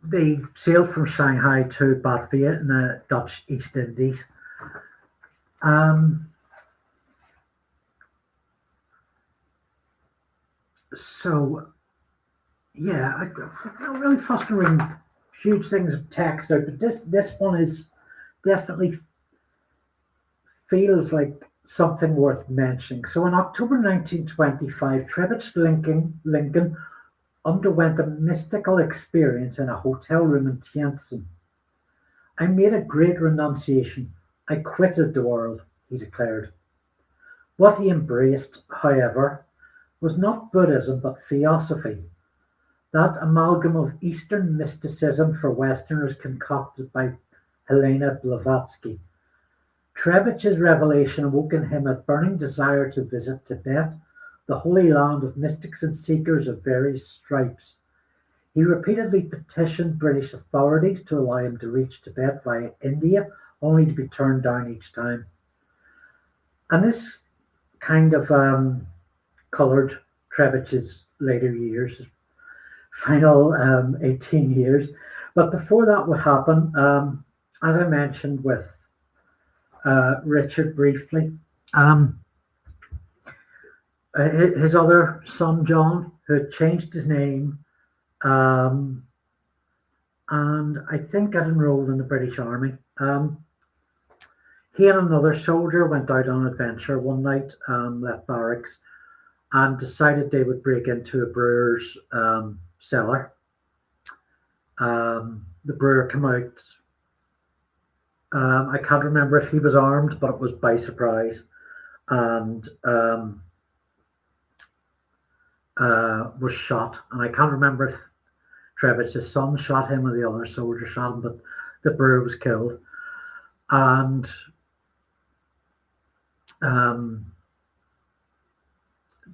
They sailed from Shanghai to Batavia in the Dutch East Indies. So, yeah, I really fostering huge things of text out, but this one is definitely feels like something worth mentioning. So in October 1925, Trebitsch Lincoln underwent a mystical experience in a hotel room in Tientsin. I made a great renunciation. I quitted the world, he declared. What he embraced, however, was not Buddhism but Theosophy, that amalgam of Eastern mysticism for Westerners concocted by Helena Blavatsky. Trebitsch's revelation awoke in him a burning desire to visit Tibet, the holy land of mystics and seekers of various stripes. He repeatedly petitioned British authorities to allow him to reach Tibet via India, only to be turned down each time. And this kind of coloured Trebitsch's later years, his final 18 years. But before that would happen, as I mentioned with Richard briefly, his other son, John, who had changed his name, and I think got enrolled in the British Army. He and another soldier went out on an adventure one night, left barracks, and decided they would break into a brewer's cellar. The brewer came out. I can't remember if he was armed, but it was by surprise, and was shot. And I can't remember if Trebitsch's son shot him or the other soldier shot him, but the brewer was killed. And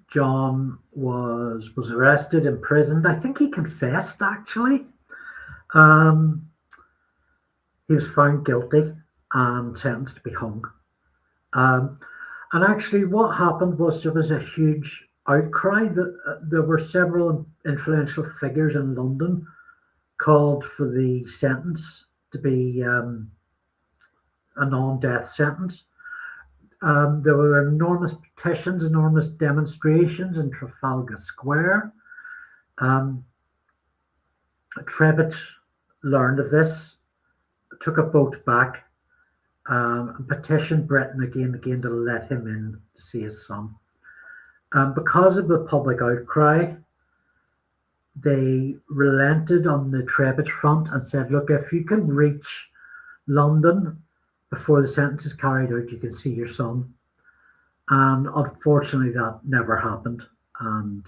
John was arrested, imprisoned. I think he confessed, actually. He was found guilty and sentenced to be hung. And actually what happened was there was a huge outcry. There were several influential figures in London called for the sentence to be a non-death sentence. There were enormous petitions, enormous demonstrations in Trafalgar Square. Trebitsch learned of this took a boat back and petitioned Britain again and again to let him in to see his son. Because of the public outcry, they relented on the Trebitsch front and said, look, if you can reach London before the sentence is carried out, you can see your son. And unfortunately, that never happened. And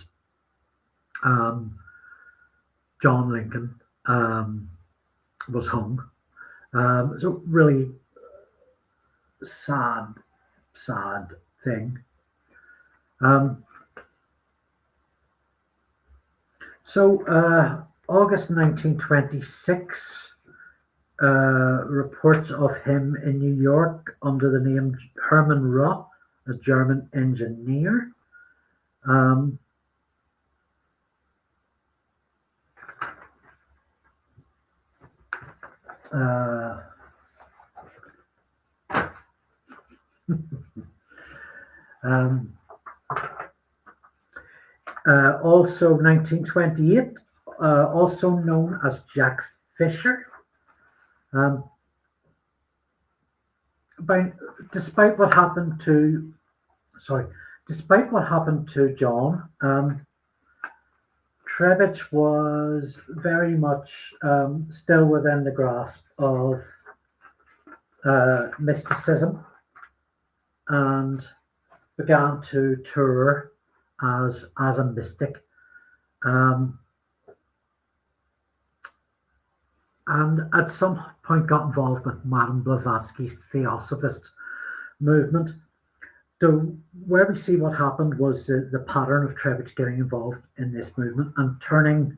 John Lincoln was hung. So really sad thing. August 1926, reports of him in New York under the name Hermann Rupp, a German engineer. Also 1928, also known as Jack Fisher. Despite what happened to John, Trebitsch was very much still within the grasp of mysticism and began to tour as a mystic. And at some point got involved with Madame Blavatsky's Theosophist movement. Where we see what happened was the pattern of Trebitsch getting involved in this movement and turning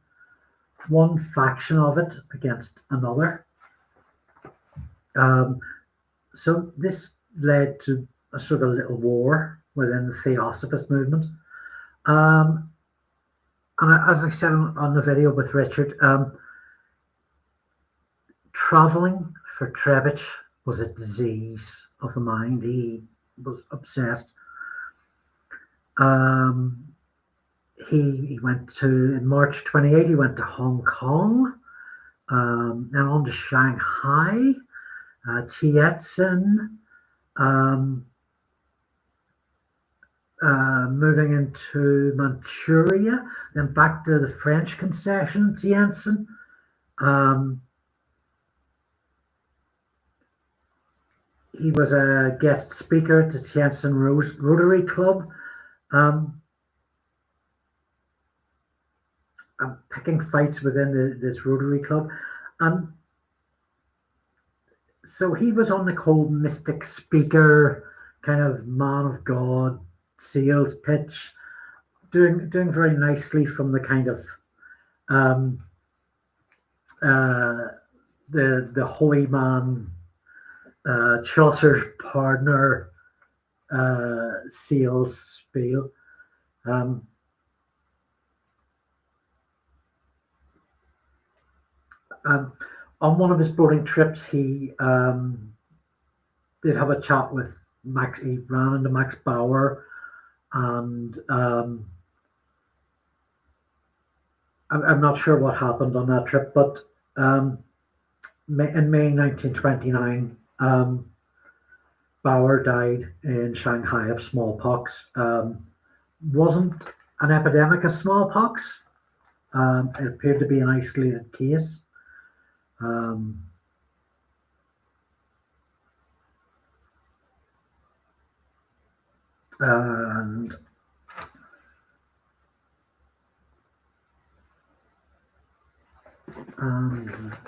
one faction of it against another. So this led to a sort of little war within the Theosophist movement. And as I said on the video with Richard, traveling for Trebitsch was a disease of the mind. He was obsessed. He went to, in March 28, he went to Hong Kong, then on to Shanghai, Tientsin, moving into Manchuria, then back to the French concession, Tientsin. He was a guest speaker at the Tientsin Rotary Club. I'm picking fights within this Rotary Club. So he was on the cold mystic speaker, kind of man of God, sales pitch, doing very nicely from the kind of the holy man, Chaucer's partner sales spiel. On one of his boating trips, he did have a chat with Max. He ran into Max Bauer, and I'm not sure what happened on that trip, but in May 1929, Bauer died in Shanghai of smallpox. Wasn't an epidemic of smallpox. It appeared to be an isolated case. And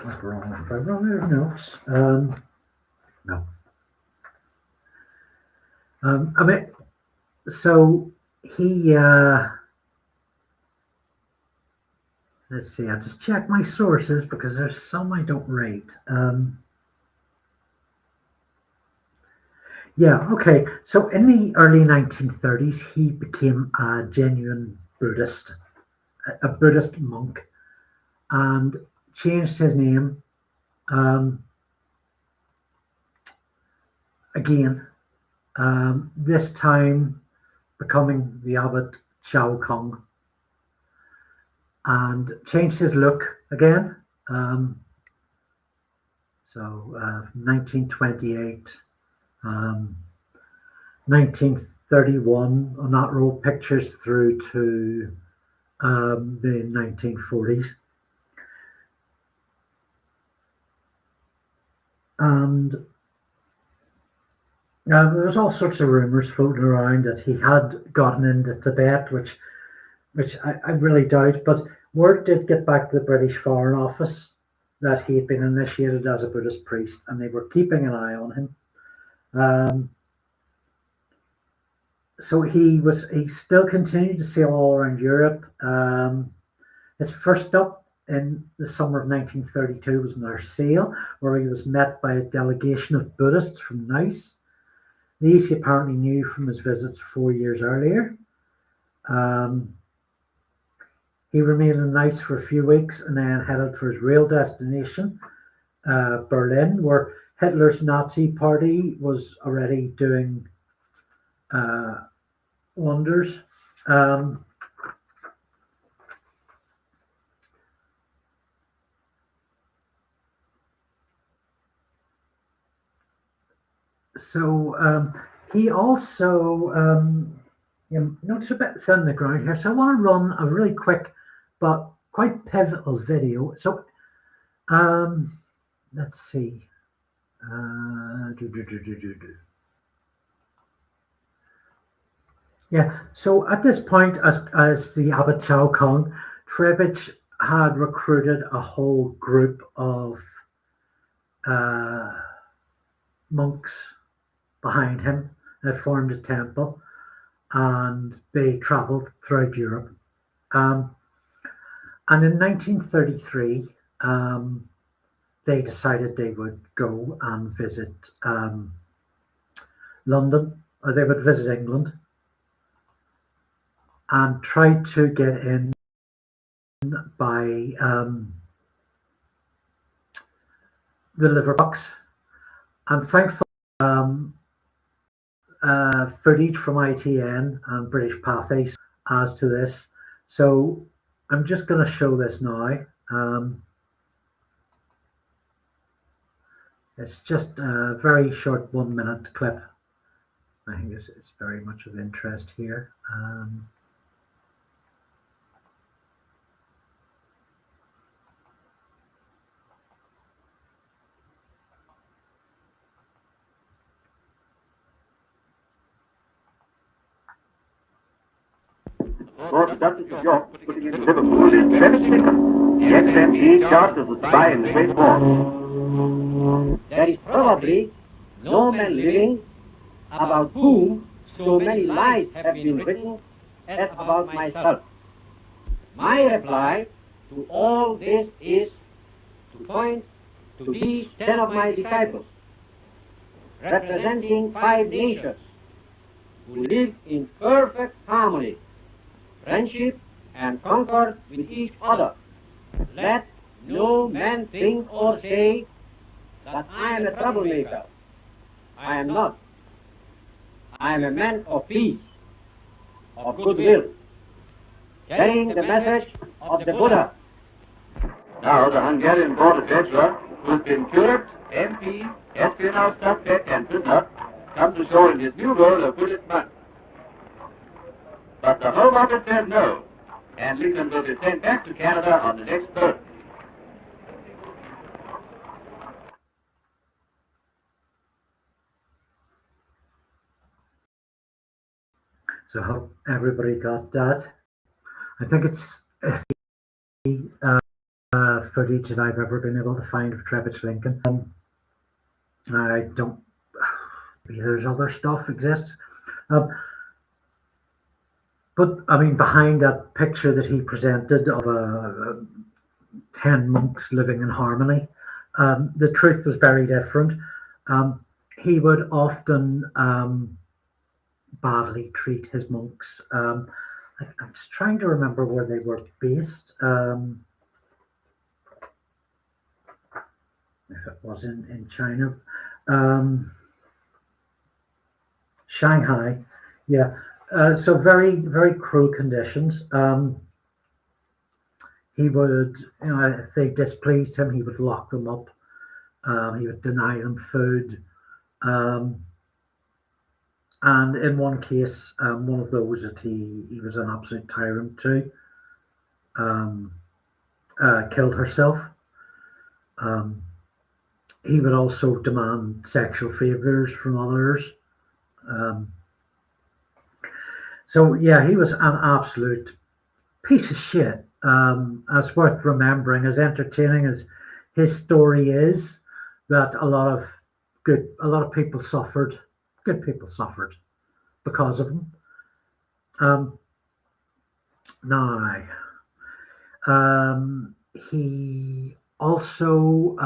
what's wrong? Have I wrong with notes? No. I mean, so he. Let's see. I'll just check my sources because there's some I don't rate. Yeah. Okay. So in the early 1930s, he became a genuine Buddhist, a Buddhist monk, and changed his name. Again, this time becoming the Abbot Chao, and changed his look again. So 1928, 1931 on that row, pictures through to the 1940s. And there was all sorts of rumors floating around that he had gotten into Tibet, which I really doubt. But word did get back to the British Foreign Office that he had been initiated as a Buddhist priest, and they were keeping an eye on him. So he still continued to sail all around Europe. His first stop in the summer of 1932 was Marseille, where he was met by a delegation of Buddhists from Nice. These he apparently knew from his visits 4 years earlier. He remained in Nice for a few weeks and then headed for his real destination, Berlin, where Hitler's Nazi party was already doing wonders. So he also, it's a bit thin on the ground here, so I want to run a really quick but quite pivotal video. So let's see. Yeah, so at this point, as the Abbot Chao Kung, Trebitsch had recruited a whole group of monks behind him. They formed a temple and they traveled throughout Europe. And in 1933, they decided they would go and visit London, or they would visit England and try to get in by the liver box. And thankfully, footage from ITN and British Pathies as to this. So I'm just going to show this now. It's just a very short 1 minute clip. I think it's very much of interest here. Or the Duchess of York putting into Liverpool is Trebitsch Lincoln, the ex-MP charged as a spy in the Great War. There is probably no man living about whom so many lies have been written as about myself. My reply to all this is to point to these 10 of my disciples, representing 5 nations, who live in perfect harmony, friendship, and concord with each other. Let no man think or say that I am a troublemaker. I am not. I am a man of peace, of goodwill, carrying the message of the Buddha. Now the Hungarian border adventurer, who's been curate, MP, espionage suspect, and prisoner, comes ashore in his new role of Buddhist monk. But the Home Office said no, and Lincoln will be sent back to Canada on the next boat. So I hope everybody got that. I think it's the footage that I've ever been able to find of Trebitsch Lincoln. I don't, maybe there's other stuff exists. But I mean, behind that picture that he presented of 10 monks living in harmony, the truth was very different. He would often badly treat his monks. I'm just trying to remember where they were based. If it was in China. Shanghai, yeah. So very, very cruel conditions. He would, if they displeased him, he would lock them up. He would deny them food. And in one case, one of those that he was an absolute tyrant to, killed herself. He would also demand sexual favors from others. So yeah, he was an absolute piece of shit. It's worth remembering, as entertaining as his story is, that a lot of people suffered. Good people suffered because of him. Now, he also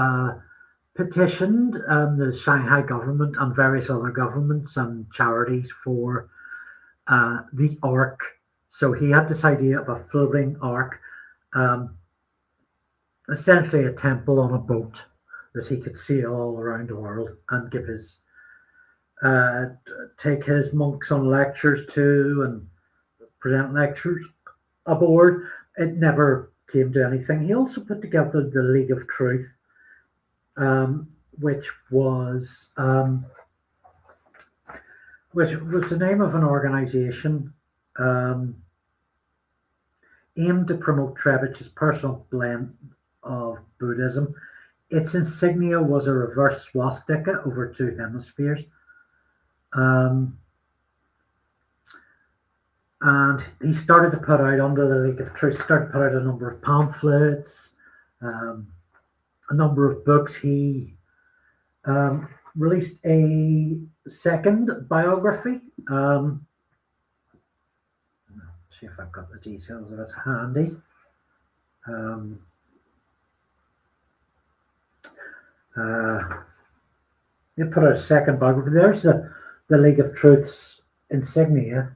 petitioned the Shanghai government and various other governments and charities for the Ark. So he had this idea of a floating Ark, essentially a temple on a boat that he could sail all around the world and give his take his monks on lectures to and present lectures aboard. It never came to anything. He also put together the League of Truth, which was the name of an organization aimed to promote Trebitsch's personal blend of Buddhism. Its insignia was a reverse swastika over two hemispheres. And he started to put out, under the League of Truth, started to put out a number of pamphlets, a number of books. He released a second biography. See if I've got the details of it handy. You put out a second biography. There's the League of Truth's insignia.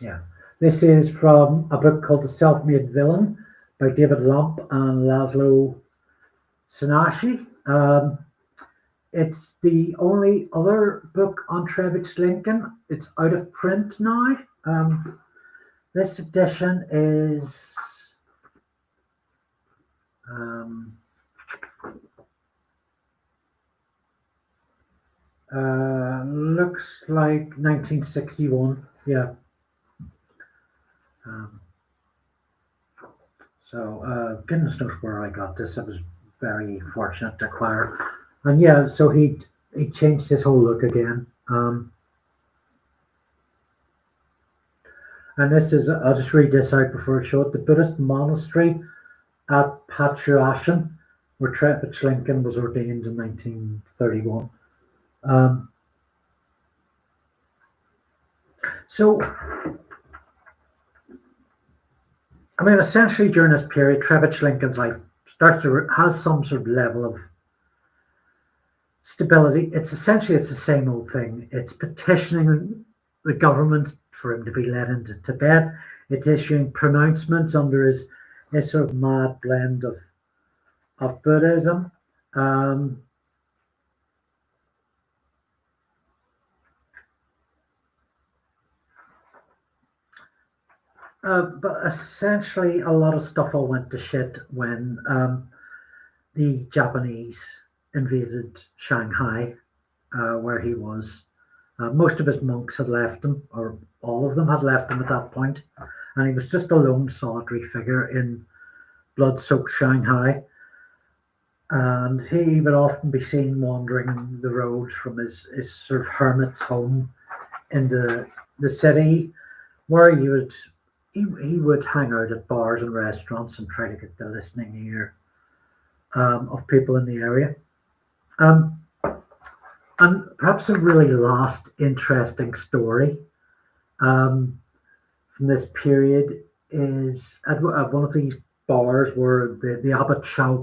Yeah, this is from a book called The Self-Made Villain by David Lump and Laszlo Sinashi. It's the only other book on Trebitsch Lincoln. It's out of print now. This edition is looks like 1961. Yeah. So goodness knows where I got this. I was very fortunate to acquire. And yeah, so he changed his whole look again. And this is, I'll just read this out before I show it. The Buddhist monastery at Patuashan, where Trebitsch Lincoln was ordained in 1931. So, I mean, essentially during this period, Trebitsch Lincoln's life has some sort of level of stability. It's essentially, it's the same old thing. It's petitioning the government for him to be let into Tibet. It's issuing pronouncements under his sort of mad blend of Buddhism. But essentially, a lot of stuff all went to shit when the Japanese invaded Shanghai, where he was. Most of his monks had left him, or all of them had left him at that point, and he was just a lone solitary figure in blood-soaked Shanghai. And he would often be seen wandering the roads from his sort of hermit's home in the city, where he would hang out at bars and restaurants and try to get the listening ear of people in the area. And perhaps a really last interesting story from this period is at one of these bars where the Abbot Chao,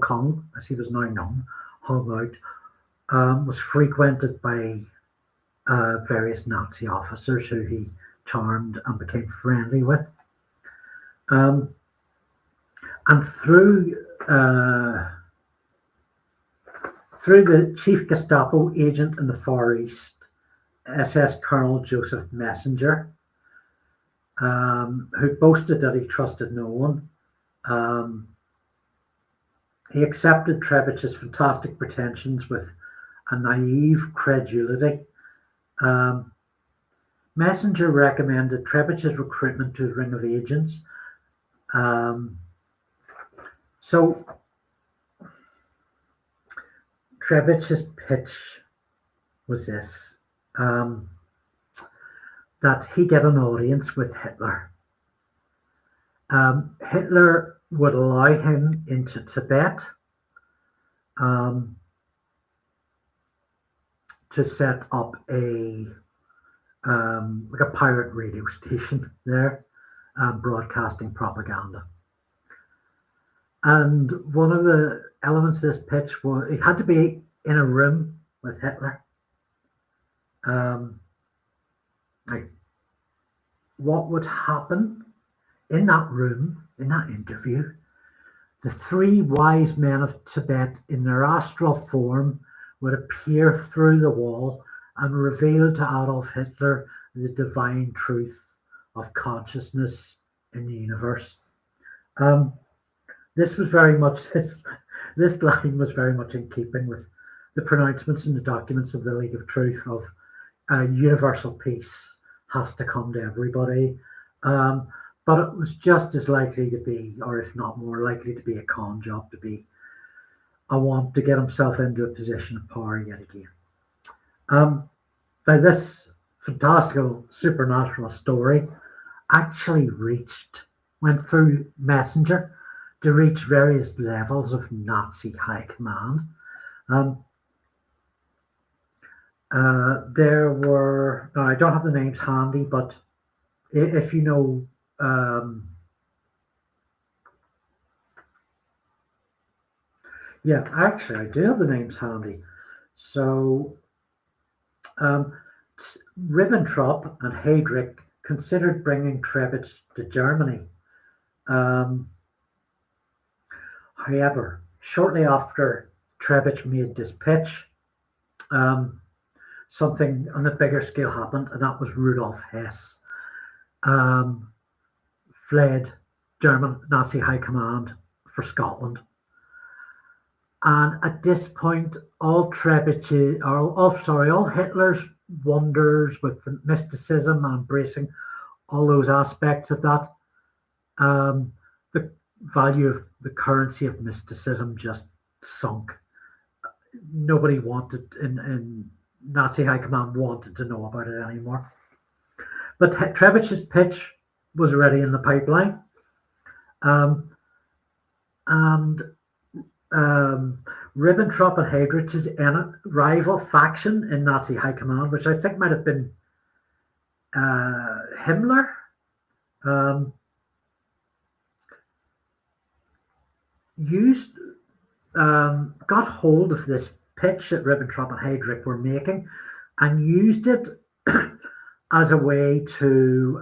as he was now known, hung out, was frequented by various Nazi officers who he charmed and became friendly with. And through the chief Gestapo agent in the Far East, SS Colonel Joseph Messenger, who boasted that he trusted no one, He accepted Trebitsch's fantastic pretensions with a naive credulity. Messenger recommended Trebitsch's recruitment to his ring of agents. So Trebitsch's pitch was this, that he get an audience with Hitler. Hitler would allow him into Tibet to set up a like a pirate radio station there, broadcasting propaganda. And one of the elements of this pitch was he had to be in a room with Hitler. Like, what would happen in that room, in that interview? The three wise men of Tibet in their astral form would appear through the wall and reveal to Adolf Hitler the divine truth of consciousness in the universe. This was very much, this line was very much in keeping with the pronouncements in the documents of the League of Truth of universal peace has to come to everybody. But it was just as likely to be, or if not more likely to be, a con job, to be a want to get himself into a position of power yet again. Now, this fantastical supernatural story actually went through Messenger to reach various levels of Nazi high command. There were, now I don't have the names handy, but if you know, yeah, actually I do have the names handy. So Ribbentrop and Heydrich considered bringing Trebitsch to Germany. However, shortly after Trebitsch made this pitch, something on a bigger scale happened, and that was Rudolf Hess fled German Nazi high command for Scotland. And at this point, all Hitler's wonders with the mysticism and embracing all those aspects of that, the value of the currency of mysticism just sunk. Nobody wanted, in Nazi high command, wanted to know about it anymore. But Trebitsch's pitch was already in the pipeline. Ribbentrop and Heydrich's rival faction in Nazi high command, which I think might have been Himmler, got hold of this pitch that Ribbentrop and Heydrich were making and used it as a way to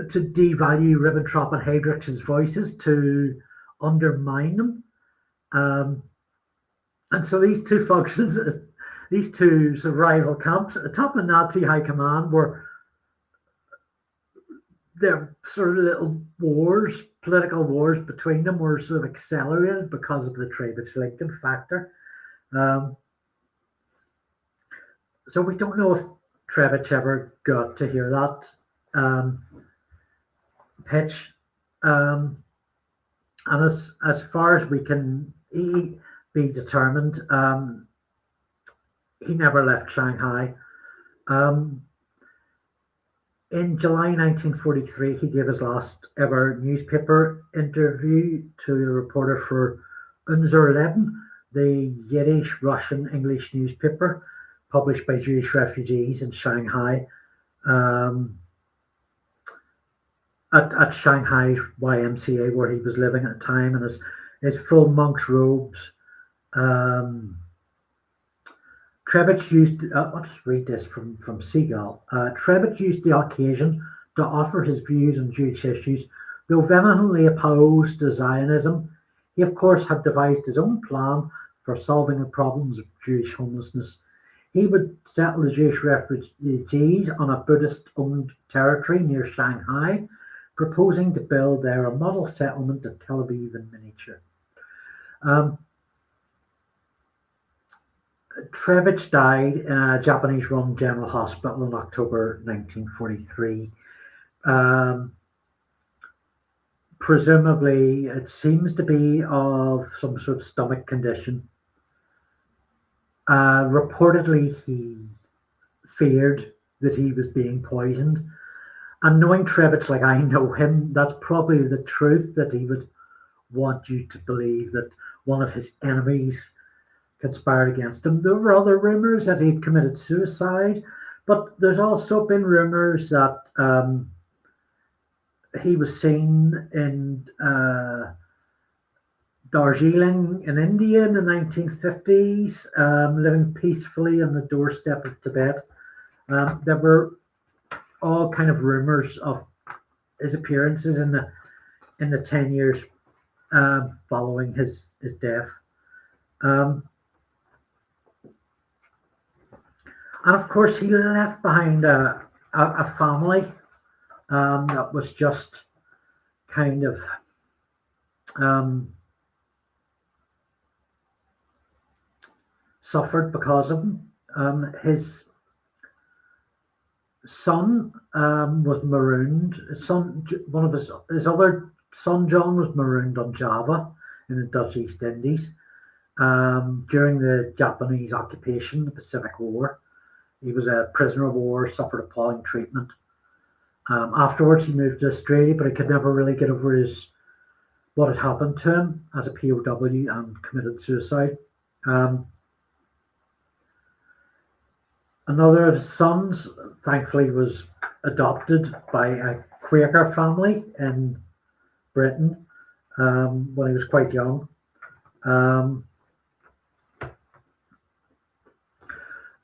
devalue Ribbentrop and Heydrich's voices, to undermine them. And so these two functions, these two sort of rival camps at the top of Nazi high command, were their sort of little wars, political wars between them, were sort of accelerated because of the Trebitsch Lincoln factor. So we don't know if Trebitsch ever got to hear that pitch. And as far as we can be determined, he never left Shanghai. In July 1943, he gave his last ever newspaper interview to a reporter for Unser Leben, the Yiddish, Russian, English newspaper published by Jewish refugees in Shanghai, at Shanghai's YMCA, where he was living at the time, in his full monk's robes. Trebitsch used, I'll just read this from Seagull. Trebitsch used the occasion to offer his views on Jewish issues. Though vehemently opposed to Zionism, he of course had devised his own plan for solving the problems of Jewish homelessness. He would settle the Jewish refugees on a Buddhist-owned territory near Shanghai. proposing to build there a model settlement at Tel Aviv in miniature. Trebitsch died in a Japanese-run general hospital in October 1943. Presumably, it seems to be of some sort of stomach condition. Reportedly, he feared that he was being poisoned. And knowing Trebitsch like I know him, that's probably the truth, that he would want you to believe that one of his enemies conspired against him. There were other rumors that he'd committed suicide, but there's also been rumors that he was seen in Darjeeling in India in the 1950s, living peacefully on the doorstep of Tibet. There were all kind of rumors of his appearances in the 10 years following his death. And of course, he left behind a family that was just kind of suffered because of him. His son was marooned. One of his other son, John, was marooned on Java in the Dutch East Indies during the Japanese occupation, the Pacific War. He was a prisoner of war, suffered appalling treatment. Afterwards, he moved to Australia, but he could never really get over what had happened to him as a POW and committed suicide. Another of his sons, thankfully, was adopted by a Quaker family in Britain when he was quite young.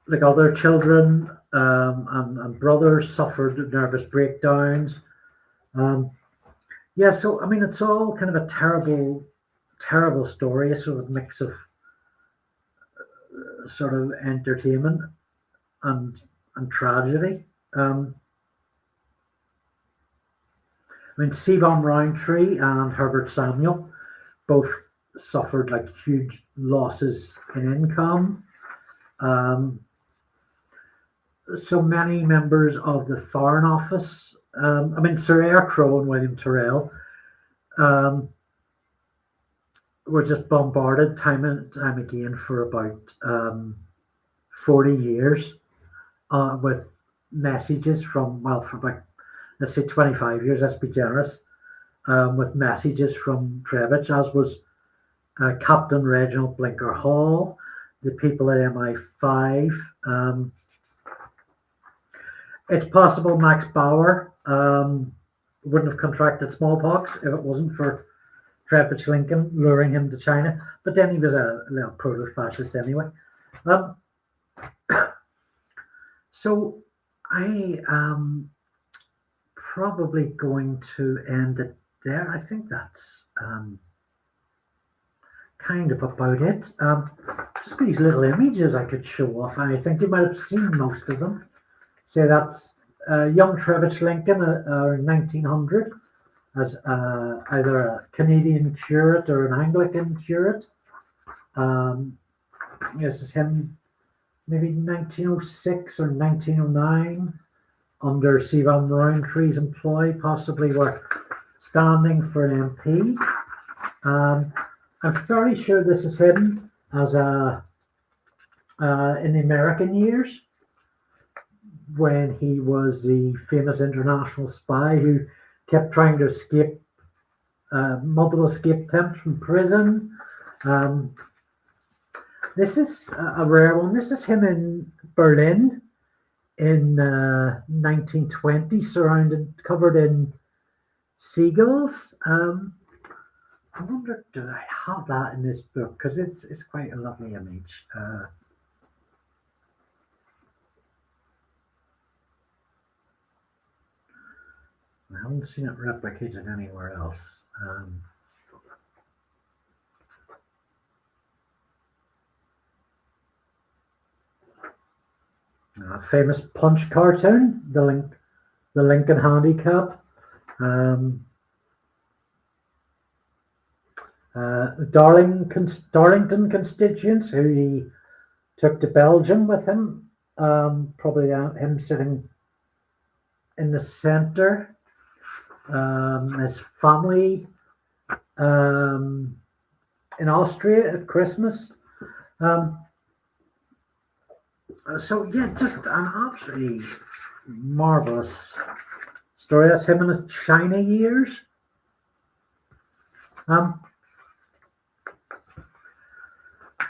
Like other children and brothers, suffered nervous breakdowns. Yeah, so I mean, it's all kind of a terrible, terrible story, a sort of mix of sort of entertainment and tragedy. I mean, Seebohm, Rowntree and Herbert Samuel both suffered like huge losses in income. So many members of the Foreign Office, I mean, Sir Eyre Crowe and William Tyrrell, were just bombarded time and time again for about 40 years with messages from, well, for about, let's say 25 years, let's be generous, with messages from Trebitsch, as was Captain Reginald Blinker Hall, the people at MI5. It's possible Max Bauer wouldn't have contracted smallpox if it wasn't for Trebitsch Lincoln luring him to China, but then he was a little proto-fascist anyway. So I am probably going to end it there. I think that's kind of about it. Just these little images I could show off. I think you might have seen most of them. So that's young Trebitsch Lincoln in 1900 as either a Canadian curate or an Anglican curate. This is him maybe 1906 or 1909 under Seebohm Rowntree's employ, possibly were standing for an MP. I'm fairly sure this is him as in the American years, when he was the famous international spy who kept trying to escape multiple escape attempts from prison. This is a rare one. This is him in Berlin in 1920, covered in seagulls. I wonder, do I have that in this book? Because it's quite a lovely image. I haven't seen it replicated anywhere else. A famous Punch cartoon, the Lincoln Handicap. Darlington constituents who he took to Belgium with him. Probably him sitting in the center. His family in Austria at Christmas. So yeah, just an absolutely marvelous story. That's him in his China years.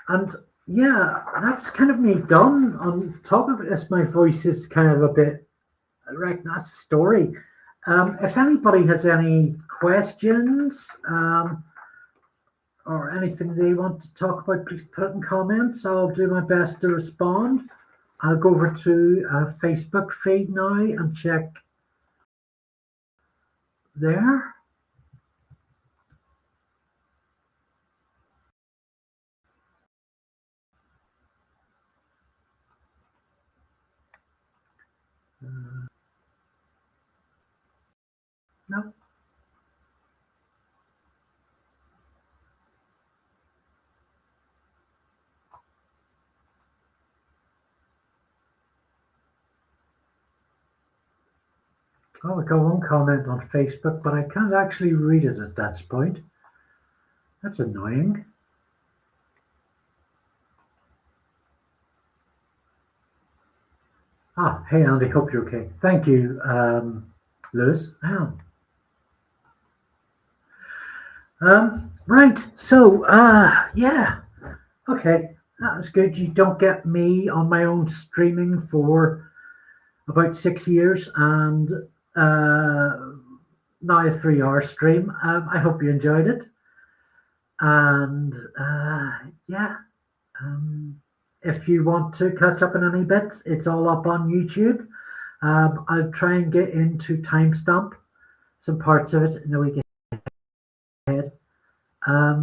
And yeah, that's kind of me done. On top of this, my voice is kind of a bit, right, that's the story. If anybody has any questions or anything they want to talk about, please put it in comments. I'll do my best to respond. I'll go over to Facebook feed now and check there. No. Oh, I got one comment on Facebook, but I can't actually read it at that point. That's annoying. Ah, hey Andy, hope you're okay. Thank you, Lewis. Right, so yeah, okay, that was good. You don't get me on my own streaming for about 6 years and now a 3-hour stream. I hope you enjoyed it, and yeah, if you want to catch up on any bits, it's all up on YouTube. I'll try and get into timestamp some parts of it in the week ahead. I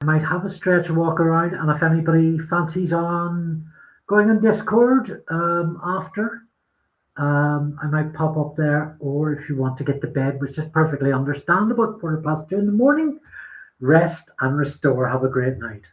might have a stretch walk around, and if anybody fancies on going on Discord after, I might pop up there, or if you want to get to bed, which is perfectly understandable, 2:15 in the morning, rest and restore. Have a great night.